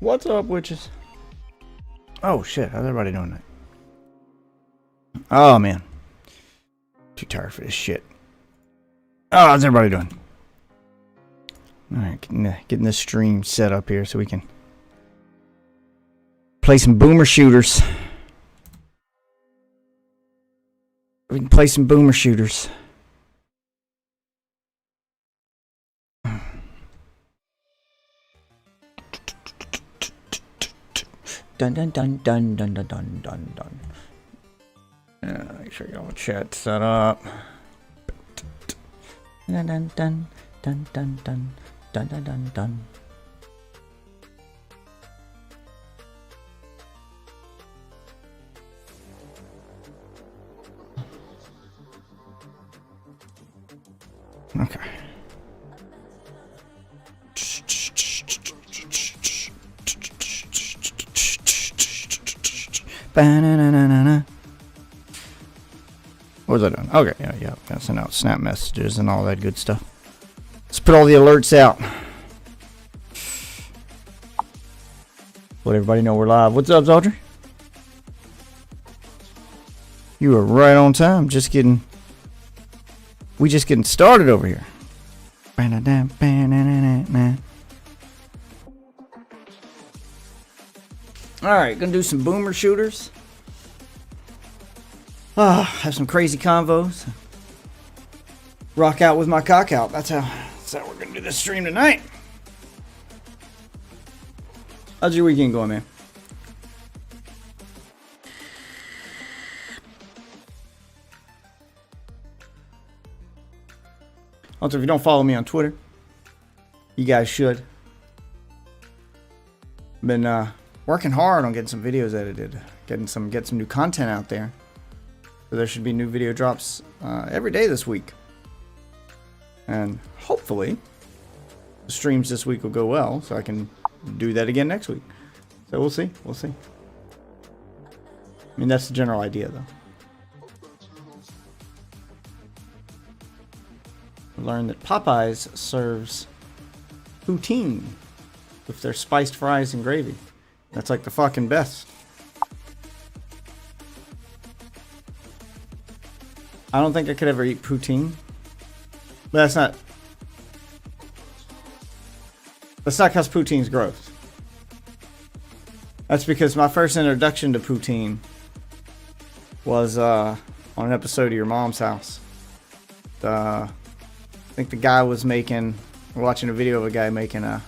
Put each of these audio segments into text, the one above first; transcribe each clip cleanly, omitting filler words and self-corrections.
What's up, witches? Oh shit, how's everybody doing tonight? Oh man. Too tired for this shit. Oh, how's everybody doing? Alright, getting this stream set up here so we can play some boomer shooters. We can play some boomer shooters. Dun dun dun dun dun dun dun dun dun. Make sure you got all the chat set up. Dun dun dun dun dun dun dun dun dun dun. Okay. Ba-na-na-na-na-na. What was I doing? Okay, yeah. Gotta send out snap messages and all that good stuff. Let's put all the alerts out. Let everybody know we're live. What's up, Zaldry? You are right on time. We just getting started over here. Alright, gonna do some boomer shooters. Have some crazy convos. Rock out with my cock out. That's how we're gonna do this stream tonight. How's your weekend going, man? Also, if you don't follow me on Twitter, you guys should. Been working hard on getting some videos edited, getting some new content out there. So there should be new video drops every day this week, and hopefully the streams this week will go well, so I can do that again next week. So we'll see. We'll see. I mean, that's the general idea, though. Learned that Popeyes serves poutine with their spiced fries and gravy. That's like the fucking best. I don't think I could ever eat poutine. But that's not because poutine's gross. That's because my first introduction to poutine was on an episode of Your Mom's House. I think the guy was watching a video of a guy making a,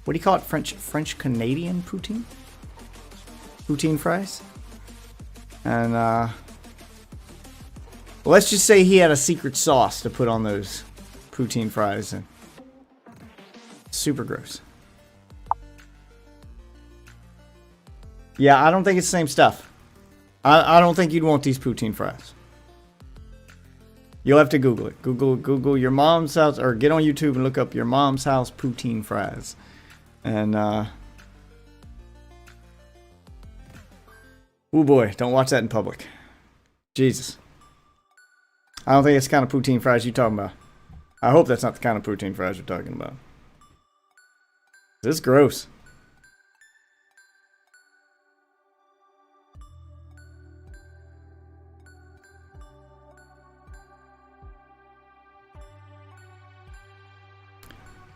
what do you call it? French Canadian poutine? Poutine fries? And let's just say he had a secret sauce to put on those poutine fries, and super gross. Yeah, I don't think it's the same stuff. I don't think you'd want these poutine fries. You'll have to Google it. Google Your Mom's House, or get on YouTube and look up Your Mom's House poutine fries. And oh boy, don't watch that in public. Jesus. I don't think it's the kind of poutine fries you're talking about. I hope that's not the kind of poutine fries you're talking about. This is gross.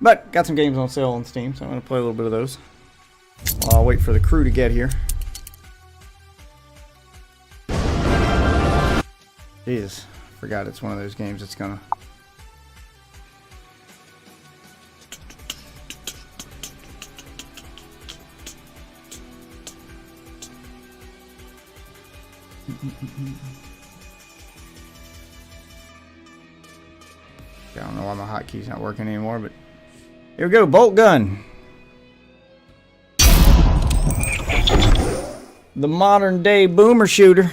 But got some games on sale on Steam, so I'm going to play a little bit of those. I'll wait for the crew to get here. Jesus, forgot it's one of those games that's gonna. I don't know why my hotkeys not working anymore, but here we go. Bolt gun. The modern day boomer shooter.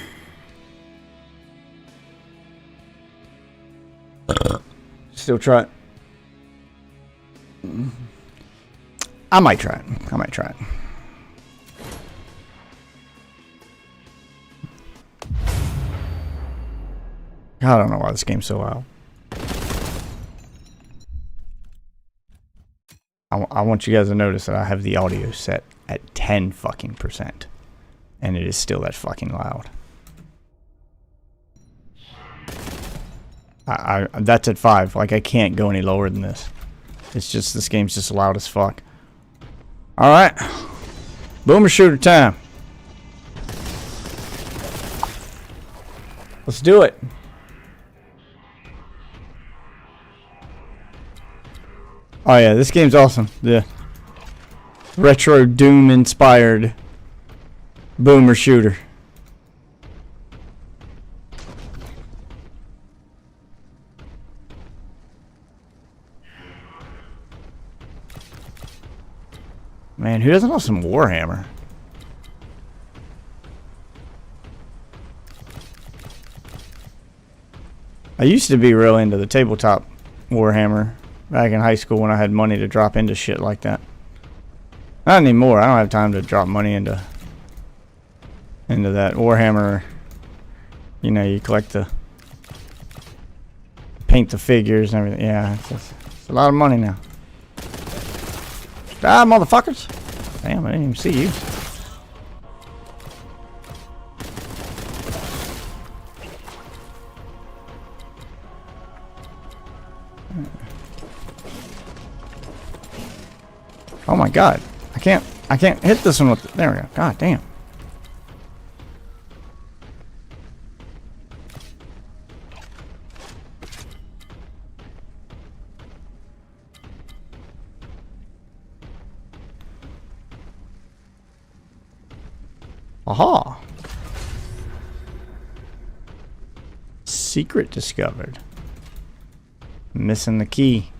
Still try it. I might try it. I don't know why this game's so loud. I want you guys to notice that I have the audio set at 10 fucking %. And it is still that fucking loud. That's at 5. Like, I can't go any lower than this. It's just, this game's just loud as fuck. Alright. Boomer shooter time. Let's do it. Oh yeah, this game's awesome. The retro Doom inspired boomer shooter. Man, who doesn't love some Warhammer? I used to be real into the tabletop Warhammer back in high school when I had money to drop into shit like that. Not anymore. I don't have time to drop money into that Warhammer. You know, you collect the paint the figures and everything. Yeah, it's a lot of money now. Die, motherfuckers! Damn, I didn't even see you. Oh my god. I can't hit this one with there we go. God damn. Aha. Secret discovered. Missing the key.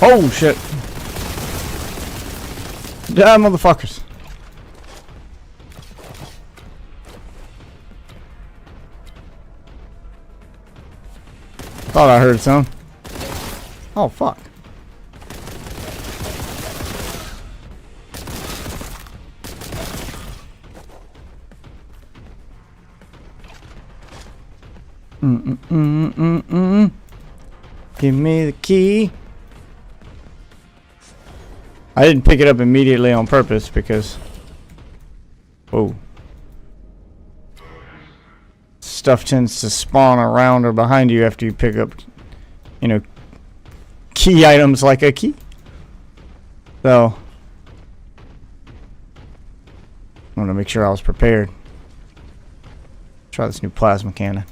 Oh shit. Yeah, motherfuckers. Thought I heard some. Oh fuck. Give me the key. I didn't pick it up immediately on purpose because... Whoa. Stuff tends to spawn around or behind you after you pick up, you know, key items like a key. So... I want to make sure I was prepared. Try this new plasma cannon.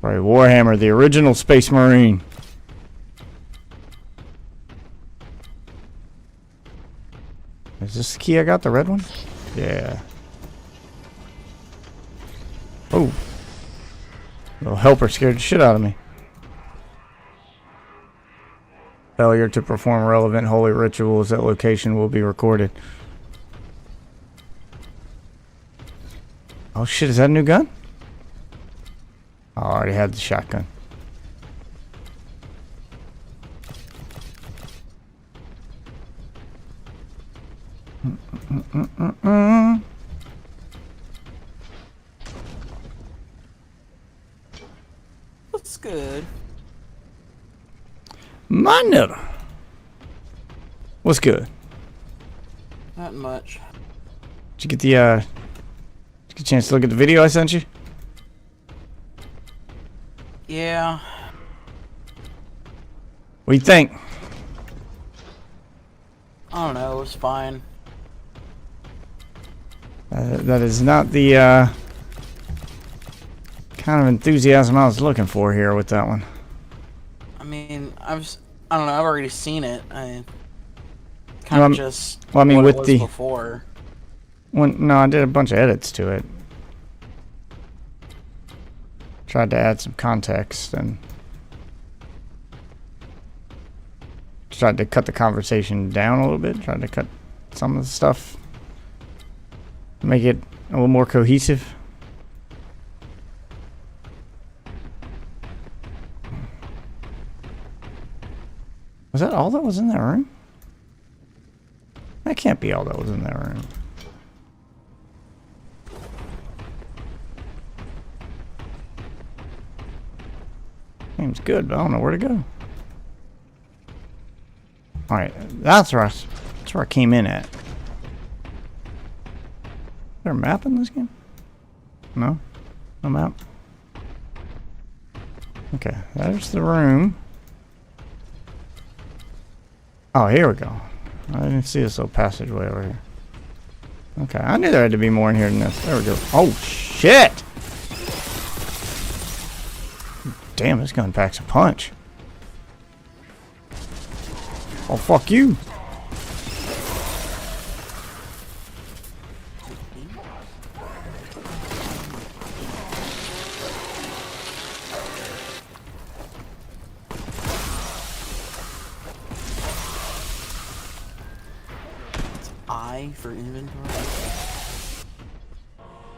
Right, Warhammer, the original Space Marine. Is this the key I got, the red one? Yeah. Oh. Little helper scared the shit out of me. Failure to perform relevant holy rituals at location will be recorded. Oh shit, is that a new gun? I already had the shotgun. What's good? My nigga. What's good? Not much. Did you get the did you get a chance to look at the video I sent you? Yeah. What do you think? I don't know, it was fine. That is not the kind of enthusiasm I was looking for here with that one. I mean, I don't know, I've already seen it. I kind of just well, I mean, what with it was the before. No, I did a bunch of edits to it. tried to add some context and tried to cut the conversation down a little bit. Tried to cut some of the stuff, make it a little more cohesive. Was that all that was in that room? That can't be all that was in that room. Seems good, but I don't know where to go. Alright, that's where I came in at. Is there a map in this game? No? No map? Okay, there's the room. Oh, here we go. I didn't see this little passageway over here. Okay, I knew there had to be more in here than this. There we go. Oh, shit! Damn, this gun packs a punch. Oh, fuck you. I for inventory.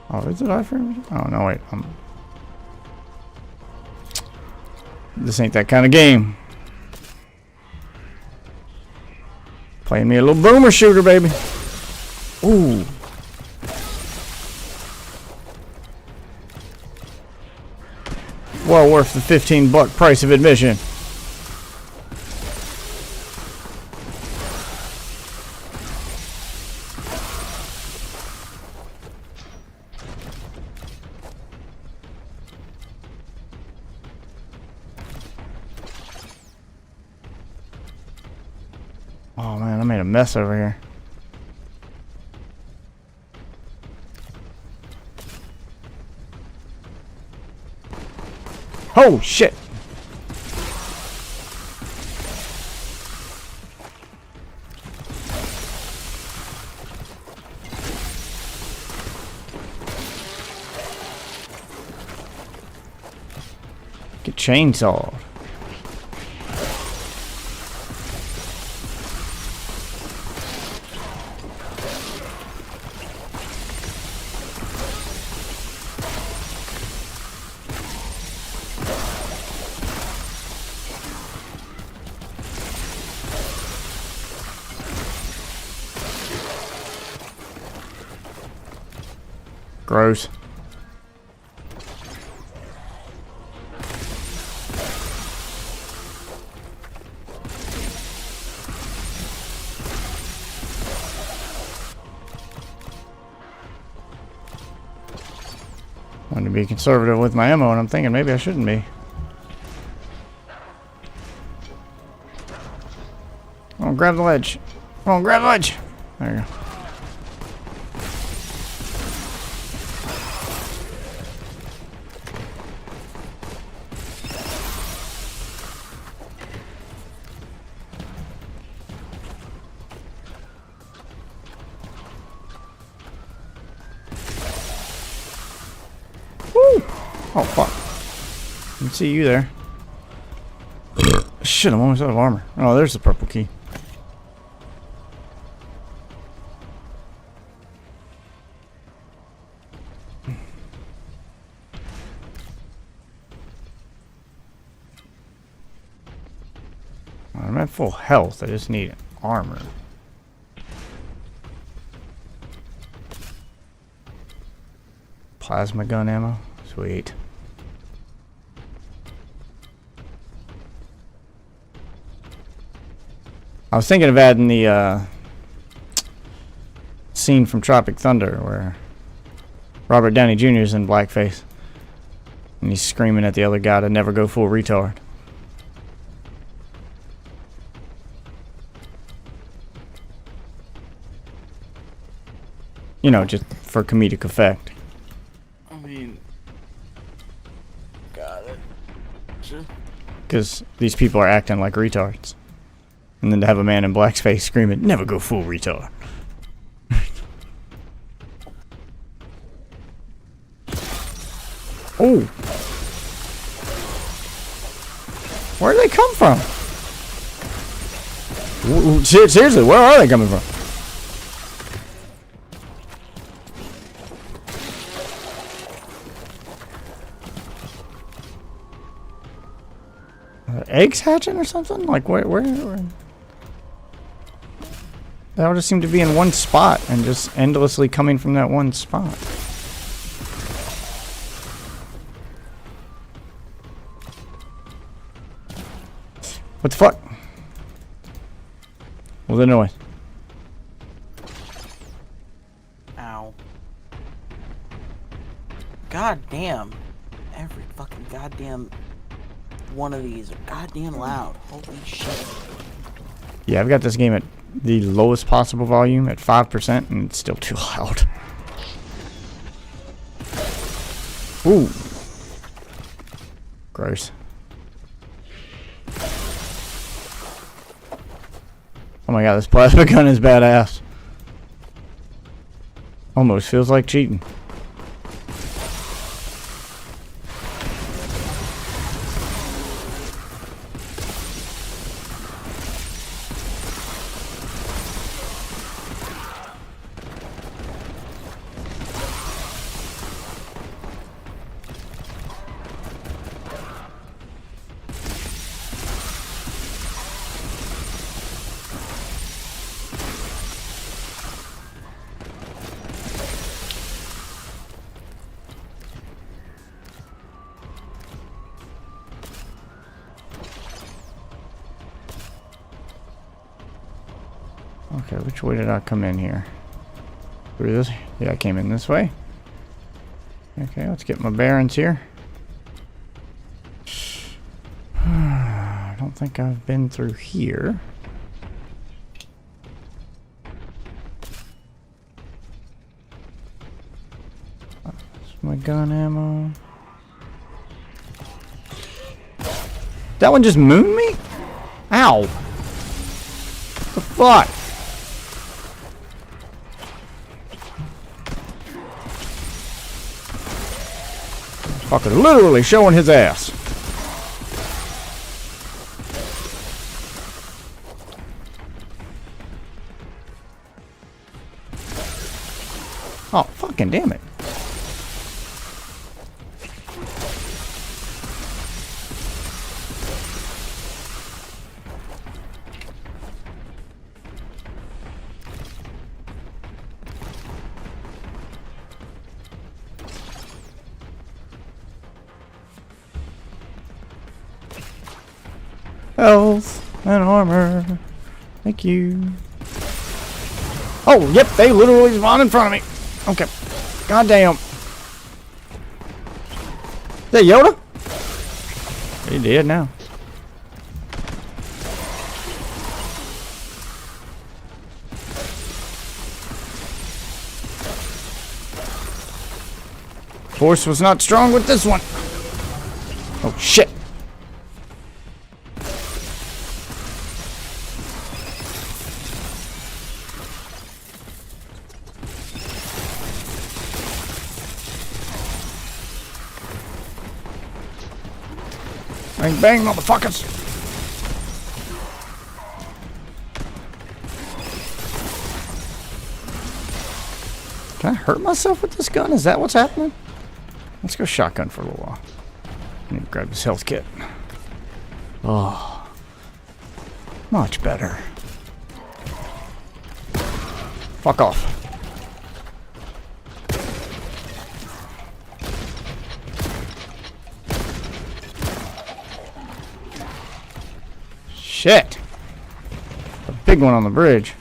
Oh, is it I for inventory? Oh, no, wait. This ain't that kind of game. Playing me a little boomer shooter, baby. Ooh. Well worth the $15 price of admission. Oh man, I made a mess over here. Oh shit! Get chainsawed. Gross. Wanted to be conservative with my ammo, and I'm thinking maybe I shouldn't be. Come on, grab the ledge. Come on, grab the ledge. There you go. Oh, fuck. Didn't see you there. Shit, I'm almost out of armor. Oh, there's the purple key. I'm at full health. I just need armor. Plasma gun ammo. Sweet. I was thinking of adding the scene from Tropic Thunder where Robert Downey Jr. is in blackface and he's screaming at the other guy to never go full retard. You know, just for comedic effect. I mean, got it. Sure. Because these people are acting like retards. And then to have a man in blackface screaming, never go full retard. Oh! Where do they come from? Seriously, where are they coming from? Eggs hatching or something? Like where? They all just seem to be in one spot and just endlessly coming from that one spot. What the fuck? What's the noise? Ow. God damn. Every fucking goddamn one of these are goddamn loud. Holy shit. Yeah, I've got this game at the lowest possible volume at 5% and it's still too loud. Ooh. Gross. Oh my god, this plasma gun is badass. Almost feels like cheating. Okay, which way did I come in here? Through this? Yeah, I came in this way. Okay, let's get my bearings here. I don't think I've been through here. That's my gun ammo. That one just mooned me? Ow! What the fuck? Fucker literally showing his ass. Oh, fucking damn it. Health and armor. Thank you. Oh, yep, they literally spawned in front of me. Okay. Goddamn. Is that Yoda? He dead now. Force was not strong with this one. Oh, shit. Bang, bang, motherfuckers! Can I hurt myself with this gun? Is that what's happening? Let's go shotgun for a little while. I need to grab this health kit. Oh. Much better. Fuck off. Shit! A big one on the bridge.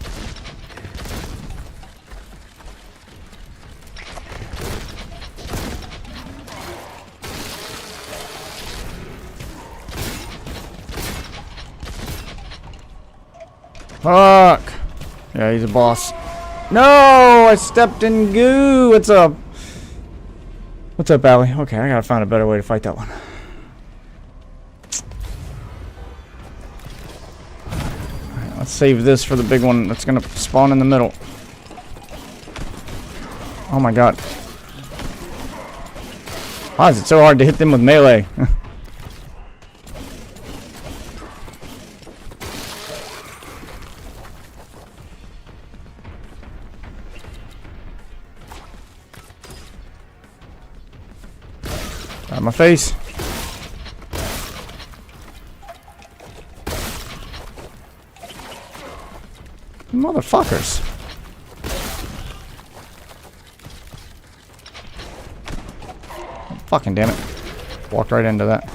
Fuck! Yeah, he's a boss. No! I stepped in goo! What's up? What's up, Allie? Okay, I gotta find a better way to fight that one. Let's save this for the big one that's gonna spawn in the middle. Oh my god. Why is it so hard to hit them with melee? Got my face. Motherfuckers. Fucking damn it. Walked right into that.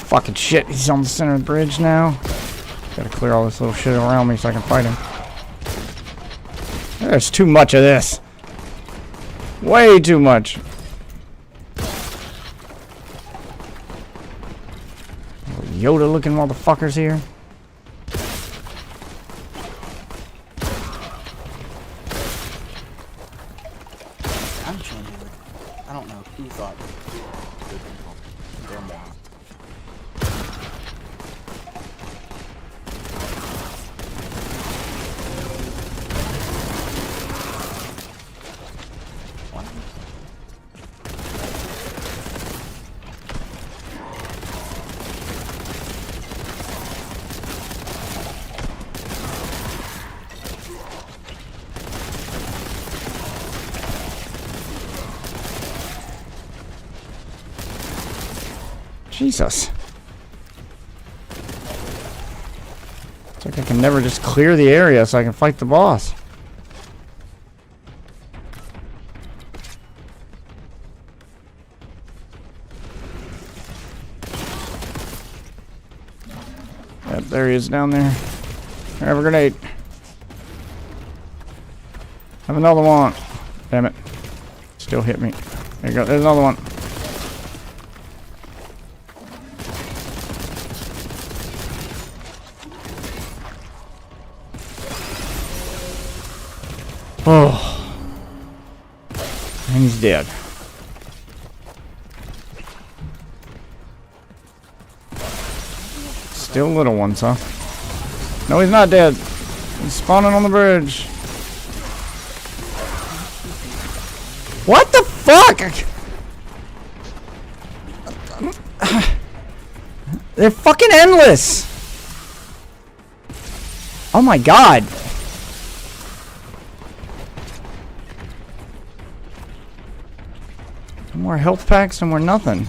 Fucking shit, he's on the center of the bridge now. Gotta clear all this little shit around me so I can fight him. There's too much of this. Way too much. Yoda looking motherfuckers here. I'm changing it. I don't know who thought good people. They're more. Jesus. It's like I can never just clear the area so I can fight the boss. Yep, there he is down there. I have a grenade. Have another one. Damn it. Still hit me. There you go. There's another one. Oh. And he's dead. Still little ones, huh? No, he's not dead. He's spawning on the bridge. What the fuck? They're fucking endless. Oh my god. No more health packs, no more nothing.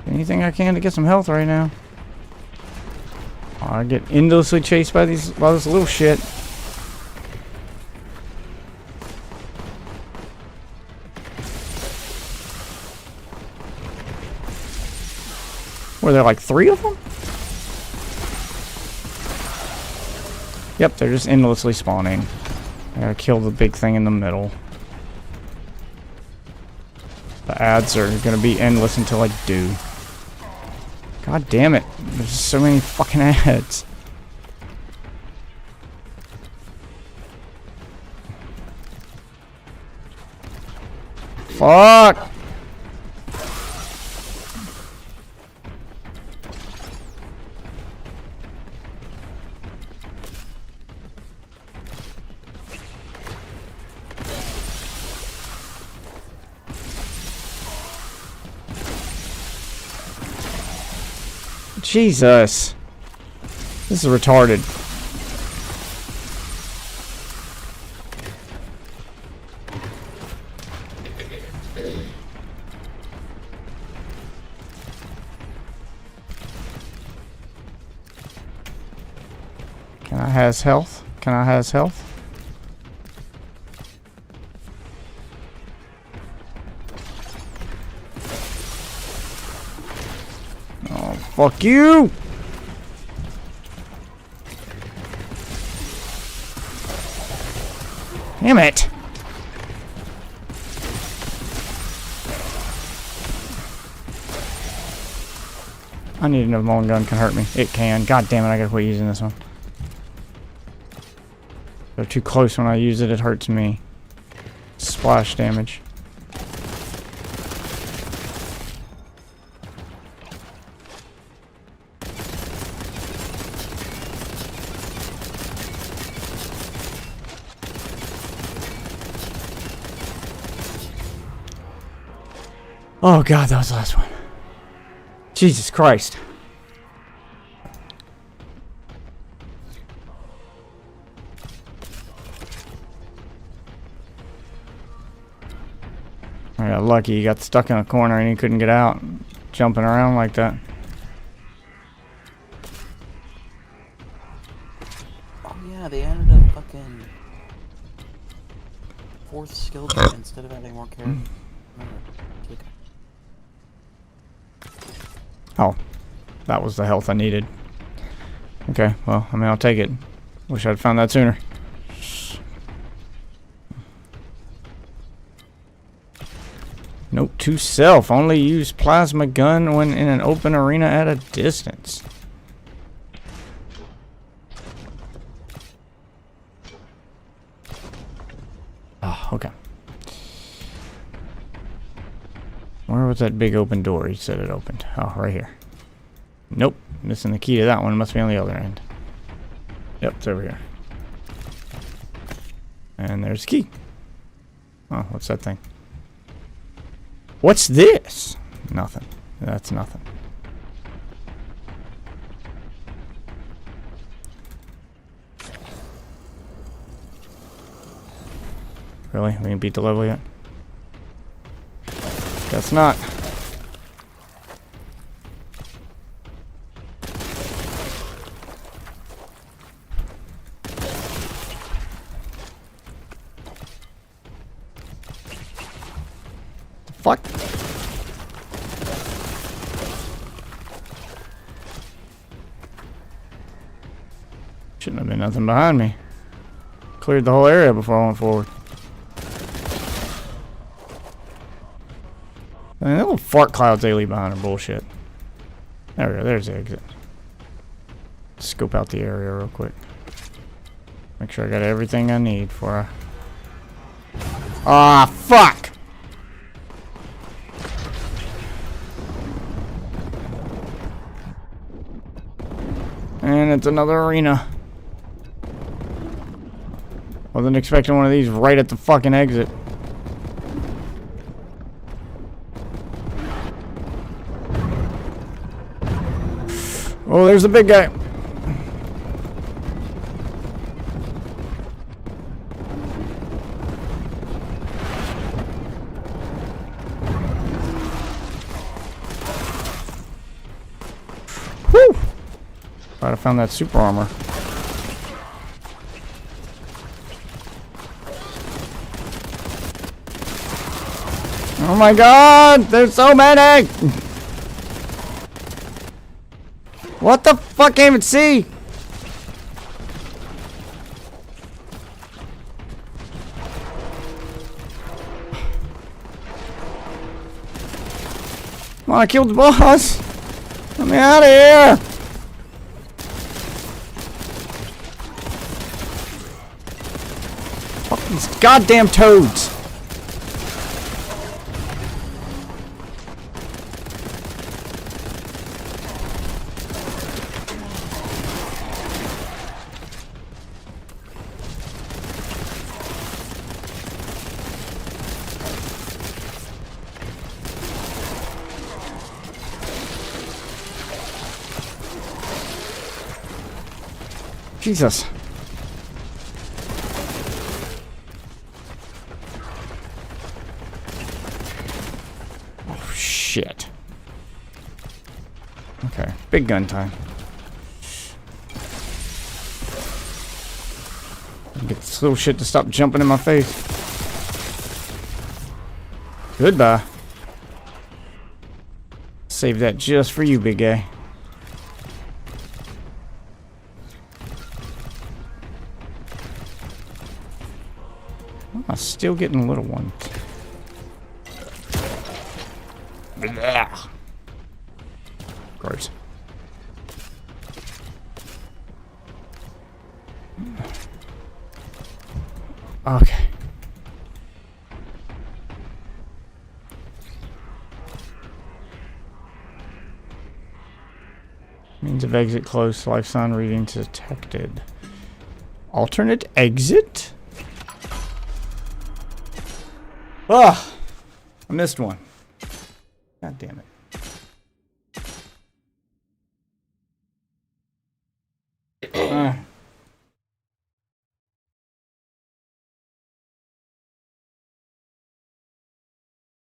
Anything I can to get some health right now. Oh, I get endlessly chased by this little shit. Were there like 3 of them? Yep, they're just endlessly spawning. I gotta kill the big thing in the middle. The ads are gonna be endless until I do. God damn it. There's so many fucking ads. Fuck! Jesus. This is retarded. Can I has health? Can I has health? Oh, fuck you! Damn it! I need to know if my gun can hurt me. It can. God damn it, I gotta quit using this one. They're too close when I use it, it hurts me. Splash damage. Oh god, that was the last one. Jesus Christ. I got lucky. He got stuck in a corner and he couldn't get out. Jumping around like that. Oh yeah, they added a fucking fourth skill tree instead of adding more characters. Oh, that was the health I needed. Okay, well, I mean, I'll take it. Wish I'd found that sooner. Note to self, only use plasma gun when in an open arena at a distance. Oh, okay. Where was that big open door? He said it opened. Oh, right here. Nope. Missing the key to that one. Must be on the other end. Yep, it's over here. And there's the key. Oh, what's that thing? What's this? Nothing. That's nothing. Really? We ain't beat the level yet? Guess not. Fuck. Shouldn't have been nothing behind me. Cleared the whole area before I went forward. I mean, that little fart clouds they leave behind are bullshit. There we go. There's the exit. Scope out the area real quick. Make sure I got everything I need for a... Ah, fuck! And it's another arena. Wasn't expecting one of these right at the fucking exit. Oh, there's the big guy. Whew! Thought I found that super armor. Oh my god! There's so many! What the fuck? Can't even see! Come on, I killed the boss! Let me out of here! Fuck these goddamn toads! Jesus. Oh, shit. Okay, big gun time. Get this little shit to stop jumping in my face. Goodbye. Save that just for you, big guy. I'm still getting little ones. Blah. Gross. Okay. Means of exit close. Life sign reading detected. Alternate exit? Ah, I missed one. God damn it.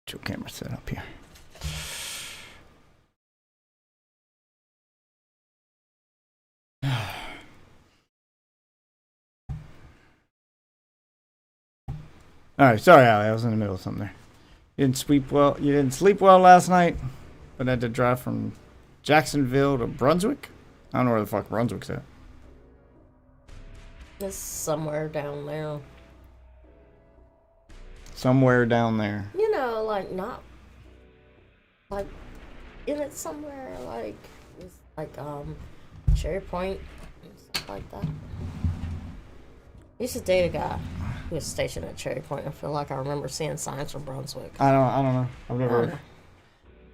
Get your camera set up here. All right, sorry, Ali. I was in the middle of something there. You didn't sleep well. You didn't sleep well last night, but had to drive from Jacksonville to Brunswick. I don't know where the fuck Brunswick's at. It's somewhere down there. Somewhere down there. You know, like not like in it somewhere like it's like Cherry Point and stuff like that. I used to date a guy who was stationed at Cherry Point. I feel like I remember seeing signs from Brunswick. I don't know. I've never.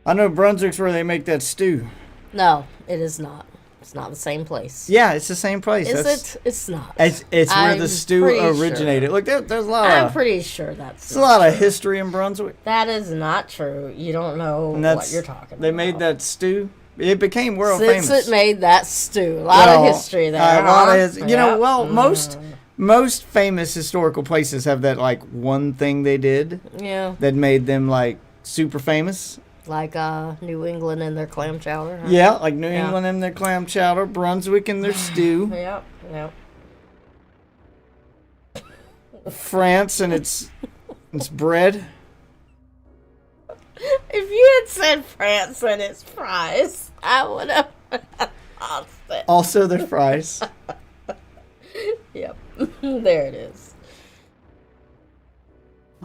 I know Brunswick's where they make that stew. No, it is not. It's not the same place. Yeah, it's the same place. Is it? It's not. It's where the stew originated. Sure. Look, there's a lot. I'm pretty sure that's. There's a lot of history in Brunswick. That is not true. You don't know what you're talking about. They made that stew. It became world famous. Since it made that stew. A lot of history there. A lot of history. You know, well, most famous historical places have that like one thing they did. Yeah. That made them like super famous. Like New England and their clam chowder. Huh? Yeah, like New England and their clam chowder, Brunswick and their stew. Yep. France and its bread. If you had said France and its fries, I would have lost it. Also their fries. Yep. There it is.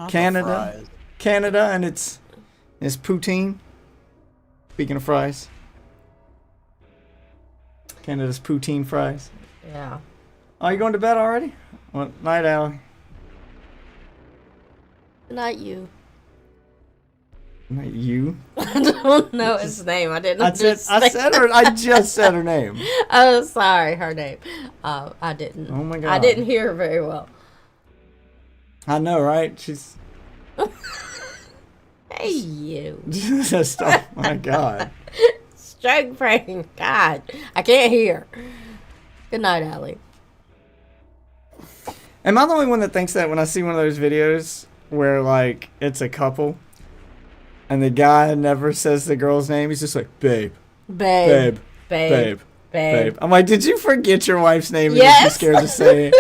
Canada and its poutine. Speaking of fries. Canada's poutine fries. Yeah. Are you going to bed already? Well, night, Allie. Good night, you. Night, you? I don't know his name. I didn't. I just said her name. Oh, sorry, her name. I didn't. Oh my God. I didn't hear her very well. I know, right? She's. Hey, you. Just, oh my God. Stroke brain. God, I can't hear. Good night, Allie. Am I the only one that thinks that when I see one of those videos where, like, it's a couple and the guy never says the girl's name? He's just like, babe. Babe. I'm like, did you forget your wife's name? Yes. You're scared to say it?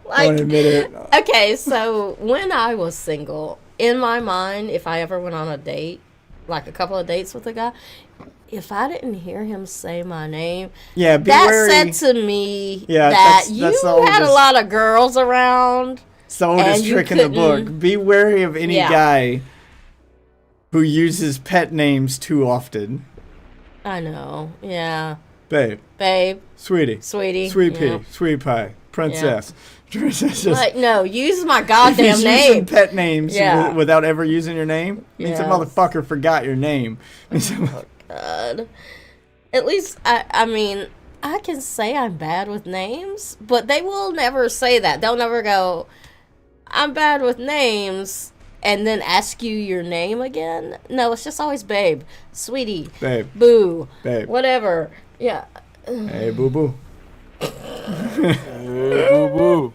Like, I want to admit it. Okay, so when I was single, in my mind, if I ever went on a date, like a couple of dates with a guy, if I didn't hear him say my name, that said to me that you had a lot of girls around. It's the oldest trick in the book. Be wary of any guy who uses pet names too often. I know. Yeah. Babe. Sweetie. Sweet pea. Sweet pie. Princess. Like, no, use my goddamn name. Using pet names without ever using your name means a motherfucker forgot your name. Oh, God. At least, I mean, I can say I'm bad with names, but they will never say that. They'll never go, I'm bad with names, and then ask you your name again. No, it's just always babe, sweetie, babe, boo, babe, whatever. Yeah. Hey, boo boo. Hey, boo boo.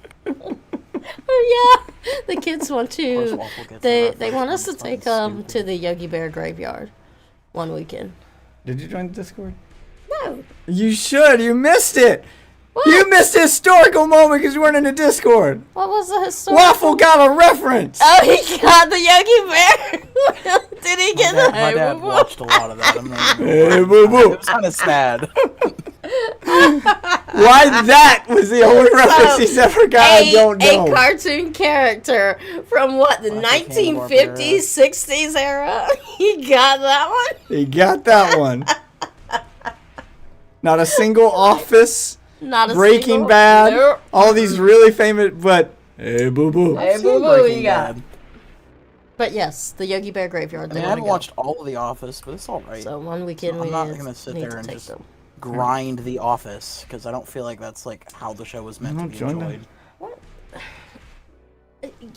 Oh yeah, the kids want to. They want us to take them to the Yogi Bear graveyard one weekend. Did you join the Discord? No. You should. You missed it. What? You missed a historical moment because you weren't in the Discord. What was the historical? Waffle got a reference. Oh, he got the Yogi Bear. Did he get the? My dad watched a lot of that. Hey, boo boo. It was kind of sad. Why that was the only reference he's ever got, I don't know. A cartoon character from what, the 1950s, 60s era? He got that one? He got that one. Not a single Office, Breaking Bad, nope. All these really famous, but hey, boo boo. Hey, boo boo, you got. But yes, the Yogi Bear graveyard. I haven't watched all of The Office, but it's alright. So one weekend I'm not going to sit there and just grind The Office, because I don't feel like that's like how the show was meant to be enjoyed. What?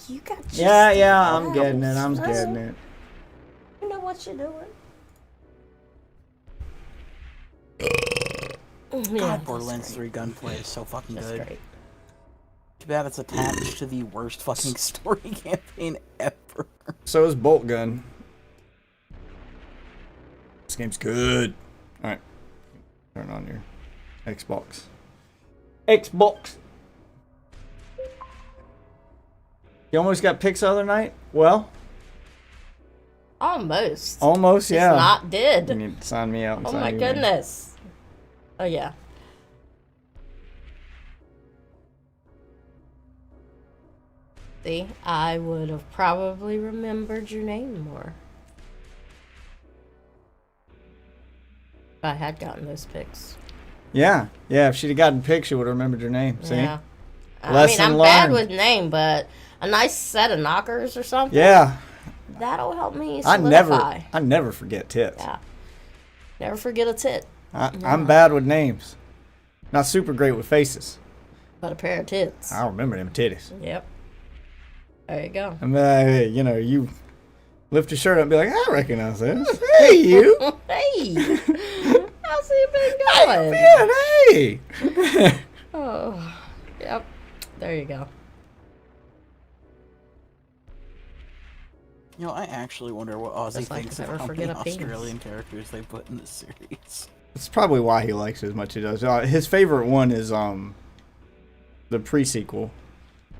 You got just Yeah, I'm getting it. I'm getting it. You know what you're doing. God, Borderlands 3 gunplay is so fucking That's good. great. Too bad it's attached to the worst fucking story campaign ever. So is Bolt Gun. This game's good. Alright. Turn on your Xbox. Xbox! You almost got pics the other night? Well, Almost. almost, yeah. It's not dead. You need to sign me out. And Oh sign my you in. goodness. Oh yeah. See, I would have probably remembered your name more if I had gotten those pics. Yeah, yeah. If she'd have gotten pics, she would have remembered your name. See? Yeah. I mean, Lesson I'm bad learned. with name, but a nice set of knockers or something. Yeah. That'll help me I solidify. never forget tits. Yeah. Never forget a tit, I'm bad with names. Not super great with faces. but a pair of tits. I remember them titties. Yep. There you go. I mean, you know, you lift your shirt up and be like, I recognize this. Hey, you. Hey, how's it been How going? you been? Hey. Oh, yep. There you go. You know, I actually wonder what Ozzy Just like thinks to of never how forget many a penis. Australian characters they put in this series. That's probably why he likes it as much as he does. His favorite one is the pre-sequel.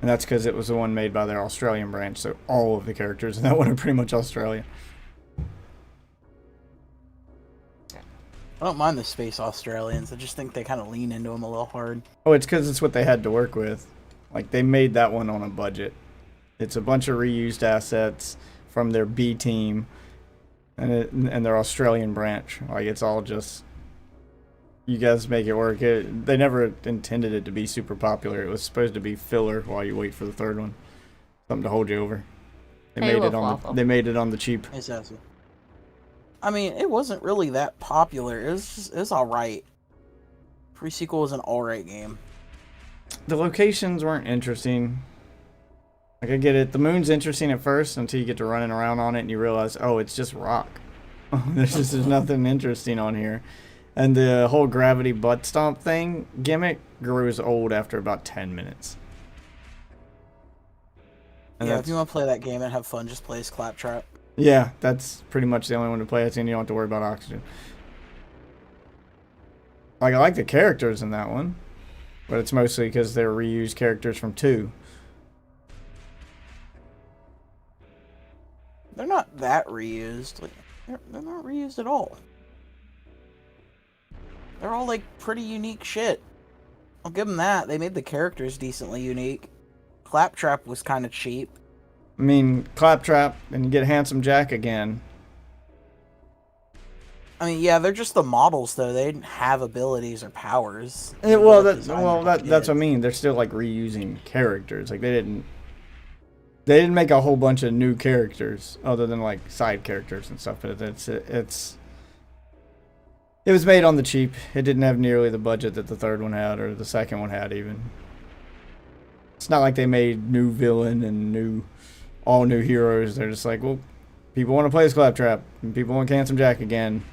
And that's because it was the one made by their Australian branch, so all of the characters in that one are pretty much Australian. I don't mind the space Australians. I just think they kind of lean into them a little hard. Oh, it's because it's what they had to work with. Like, they made that one on a budget. It's a bunch of reused assets from their B team and their Australian branch. Like, it's all just... You guys make it work. They never intended it to be super popular. It was supposed to be filler while you wait for the third one. Something to hold you over. They Hey, made it on Waffle. they made it on the cheap. It's Ozzy. I mean, it wasn't really that popular. It was alright. Pre-sequel was an alright game. The locations weren't interesting. Like, I get it. The moon's interesting at first until you get to running around on it and you realize, oh, it's just rock. There's nothing interesting on here. And the whole gravity butt stomp thing gimmick grows old after about 10 minutes. And Yeah, if that's- you want to play that game and have fun, just play as Claptrap. Yeah, that's pretty much the only one to play it, and you don't have to worry about oxygen. Like, I like the characters in that one, but it's mostly because they're reused characters from 2. They're not that reused. Like, they're not reused at all. They're all, like, pretty unique shit. I'll give them that. They made the characters decently unique. Claptrap was kind of cheap. I mean, Claptrap, and you get Handsome Jack again. I mean, yeah, they're just the models, though. They didn't have abilities or powers. That's what I mean. They're still, like, reusing characters. Like, they didn't make a whole bunch of new characters other than, like, side characters and stuff. But it was made on the cheap. It didn't have nearly the budget that the third one had or the second one had even. It's not like they made new villain and all new heroes. They're just like, well, people want to play as Claptrap and people want Handsome Jack again.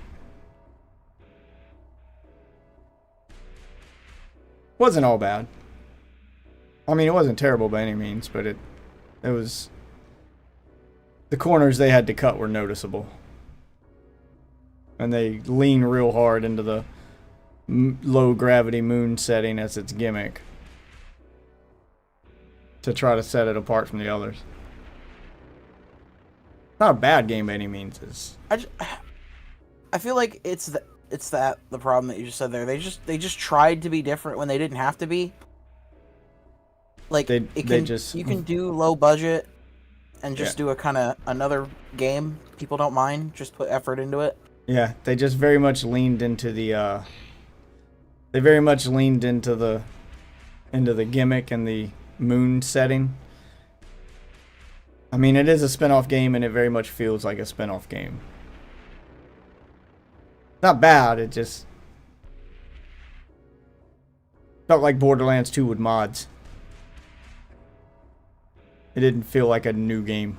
Wasn't all bad. I mean, it wasn't terrible by any means, but it was... The corners they had to cut were noticeable. And they lean real hard into the low gravity moon setting as its gimmick to try to set it apart from the others. Not a bad game by any means. I feel like it's the problem that you just said there. They just tried to be different when they didn't have to be. Like, you can do low budget and just do a kind of another game. People don't mind. Just put effort into it. Yeah, they just very much leaned into the into the gimmick and the moon setting. I mean, it is a spin-off game and it very much feels like a spin-off game. Not bad, it just felt like Borderlands 2 with mods. It didn't feel like a new game.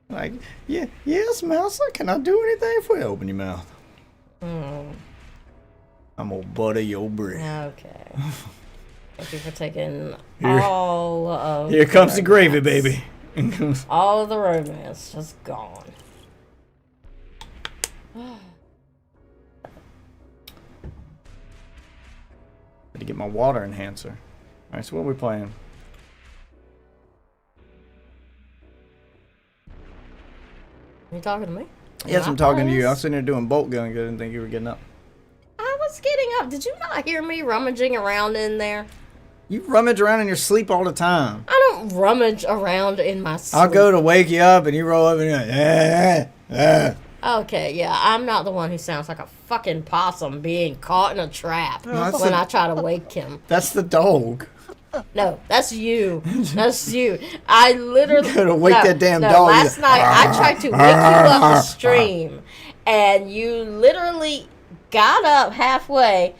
Like, yeah, yes, Mouser, can I do anything for you? Open your mouth. I'm gonna butter your bread. Okay. Thank you for taking all of Here comes the gravy, baby. all of the romance just gone. To get my water enhancer. Alright, so what are we playing? Are you talking to me? Yes, I'm talking to you. I was sitting there doing bolt gun. I didn't think you were getting up. I was getting up. Did you not hear me rummaging around in there? You rummage around in your sleep all the time. I don't rummage around in my sleep. I'll go to wake you up and you roll up and you're like, Okay, yeah, I'm not the one who sounds like a fucking possum being caught in a trap No, when I try to wake him. That's the dog. No, that's you. That's you. I literally You gotta wake that damn dog. Last night I tried to wake you up the stream, and you literally got up halfway,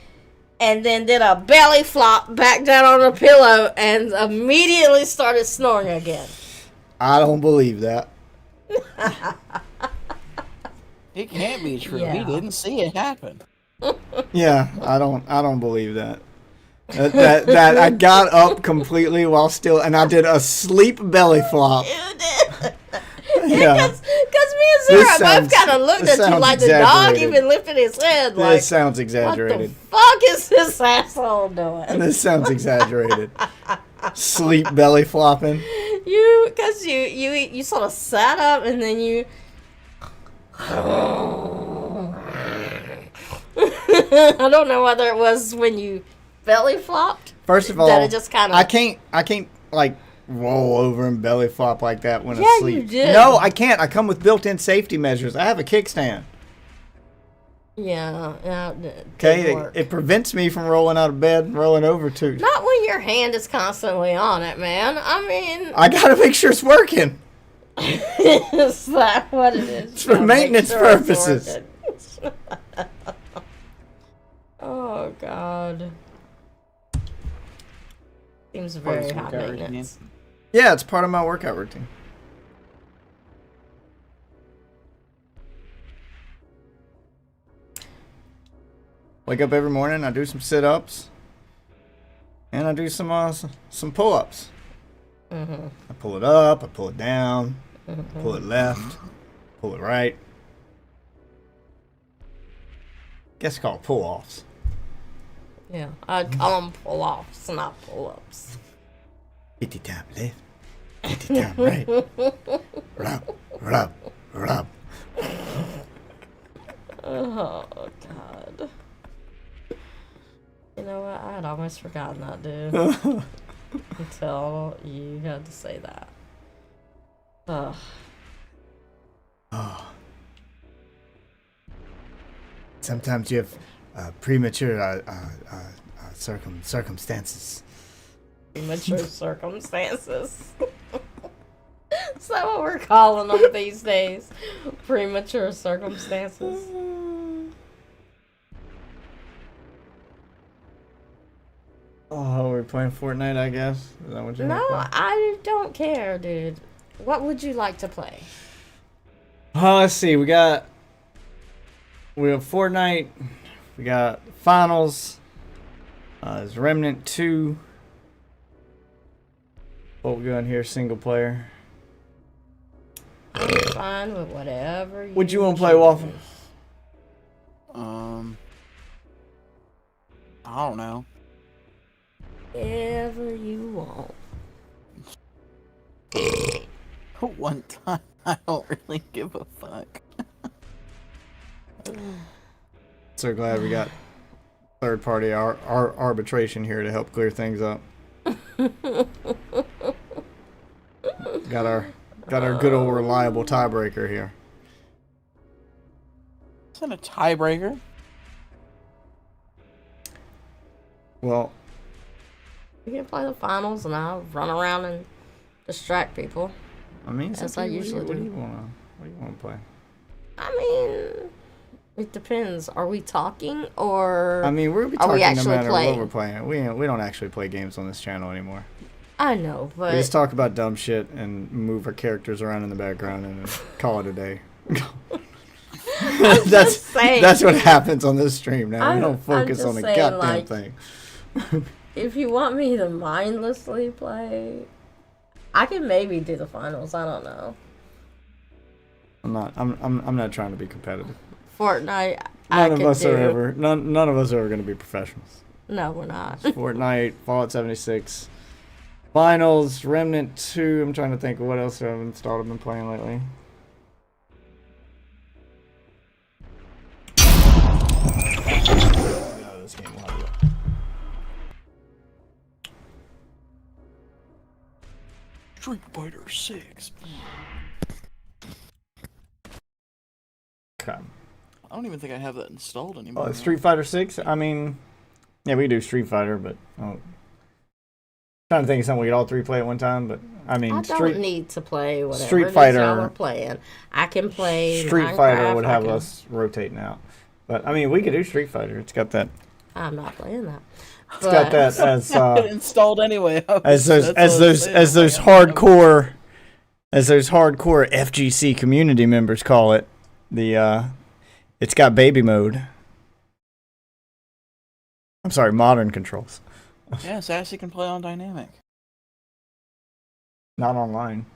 and then did a belly flop back down on the pillow, and immediately started snoring again. I don't believe that. It can't be true. Yeah. He didn't see it happen. Yeah, I don't believe that. That I got up completely while still, and I did a sleep belly flop. You did. Yeah. Because me and Sarah both kind of looked at you like the dog even lifted his head. Like, This sounds exaggerated. What the fuck is this asshole doing? This sounds exaggerated. Sleep belly flopping. Because you sort of sat up and then you. I don't know whether it was when you belly flopped. First of all, that it just kind of. I can't like roll over and belly flop like that when I Yeah, sleep. you did. No, I can't. I come with built-in safety measures. I have a kickstand. Yeah. Okay, it prevents me from rolling out of bed and rolling over too. Not when your hand is constantly on it, man. I mean, I gotta make sure it's working. is that what it is? It's for maintenance purposes. Oh God. Seems very high maintenance. Yeah, it's part of my workout routine. Wake up every morning, I do some sit-ups, and I do some pull-ups. Mm-hmm. I pull it up, I pull it down, pull it left, pull it right. Guess called pull-offs. Yeah, I'd call them pull-offs, not pull-ups. 50 time left, 50 time right. Rub, rub, rub. Oh God. You know what? I had almost forgotten that, dude. Until you had to say that. Ugh. Oh. Sometimes you have premature circumstances. Premature circumstances. Is that what we're calling them these days? Premature circumstances. Oh, we're playing Fortnite, I guess? Is that what you're No, playing? I don't care, dude. What would you like to play? Oh, let's see. We have Fortnite. We got Finals. There's Remnant 2. Bolt gun here, single player. I'm fine with whatever you Would you want to play, Waffle? I don't know. Whatever you want. One time, I don't really give a fuck. So glad we got third party arbitration here to help clear things up. Got our good old reliable tiebreaker here. It's not a tiebreaker. Well, We can play the finals and I'll run around and distract people. I mean, As I usually what do do. you wanna play? I mean, it depends. Are we talking or? I mean, we'll be Are we talking no actually matter playing? what we're playing. We don't actually play games on this channel anymore. I know, but we just talk about dumb shit and move our characters around in the background and call it a day. That's what happens on this stream now. We don't focus on the goddamn thing. If you want me to mindlessly play, I can maybe do the finals. I don't know. I'm not trying to be competitive. Fortnite. None of us are going to be professionals. No, we're not. Fortnite, Fallout 76, finals, Remnant 2. I'm trying to think of what else I've installed. I've been playing lately. This game will have you. Street Fighter 6. Okay. I don't even think I have that installed anymore. Oh, Street Fighter 6? I mean, yeah, we do Street Fighter, but trying to think of something we could all three play at one time. But I mean, I don't need to play whatever Street Fighter. We're playing. I can play Street Minecraft, Fighter would have us rotating out, but I mean, we could do Street Fighter. It's got that. I'm not playing that. It's got that as installed anyway. As those hardcore FGC community members call it. It's got baby mode. I'm sorry, modern controls. Yeah, Sassy can play on dynamic. Not online.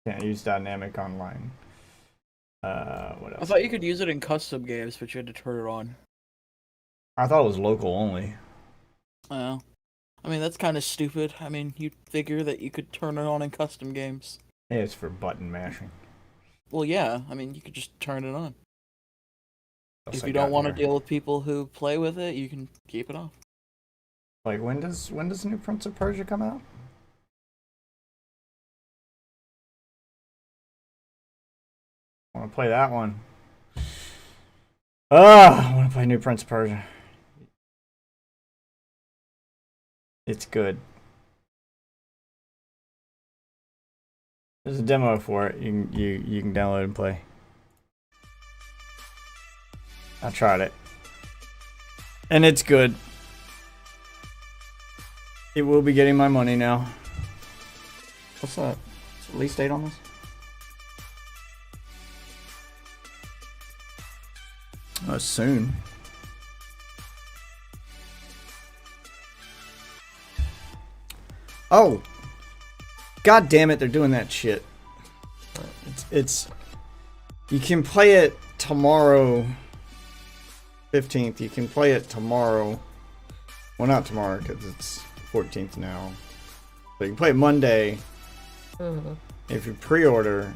Can't use dynamic online. What else? I thought you could use it in custom games, but you had to turn it on. I thought it was local only. Oh. I mean, that's kind of stupid. I mean, you'd figure that you could turn it on in custom games. Yeah, it's for button mashing. Well, yeah. I mean, you could just turn it on. If you don't want to deal with people who play with it, you can keep it off. Like, when does the new Prince of Persia come out? I want to play that one. I want to play new Prince of Persia. It's good. There's a demo for it. You can download and play. I tried it, and it's good. It will be getting my money now. What's that? What's the release date on this? Oh, soon. Oh, god damn it! They're doing that shit. It's you can play it tomorrow. 15th. You can play it tomorrow. Well, not tomorrow because it's 14th now. So you can play it Monday if you pre-order.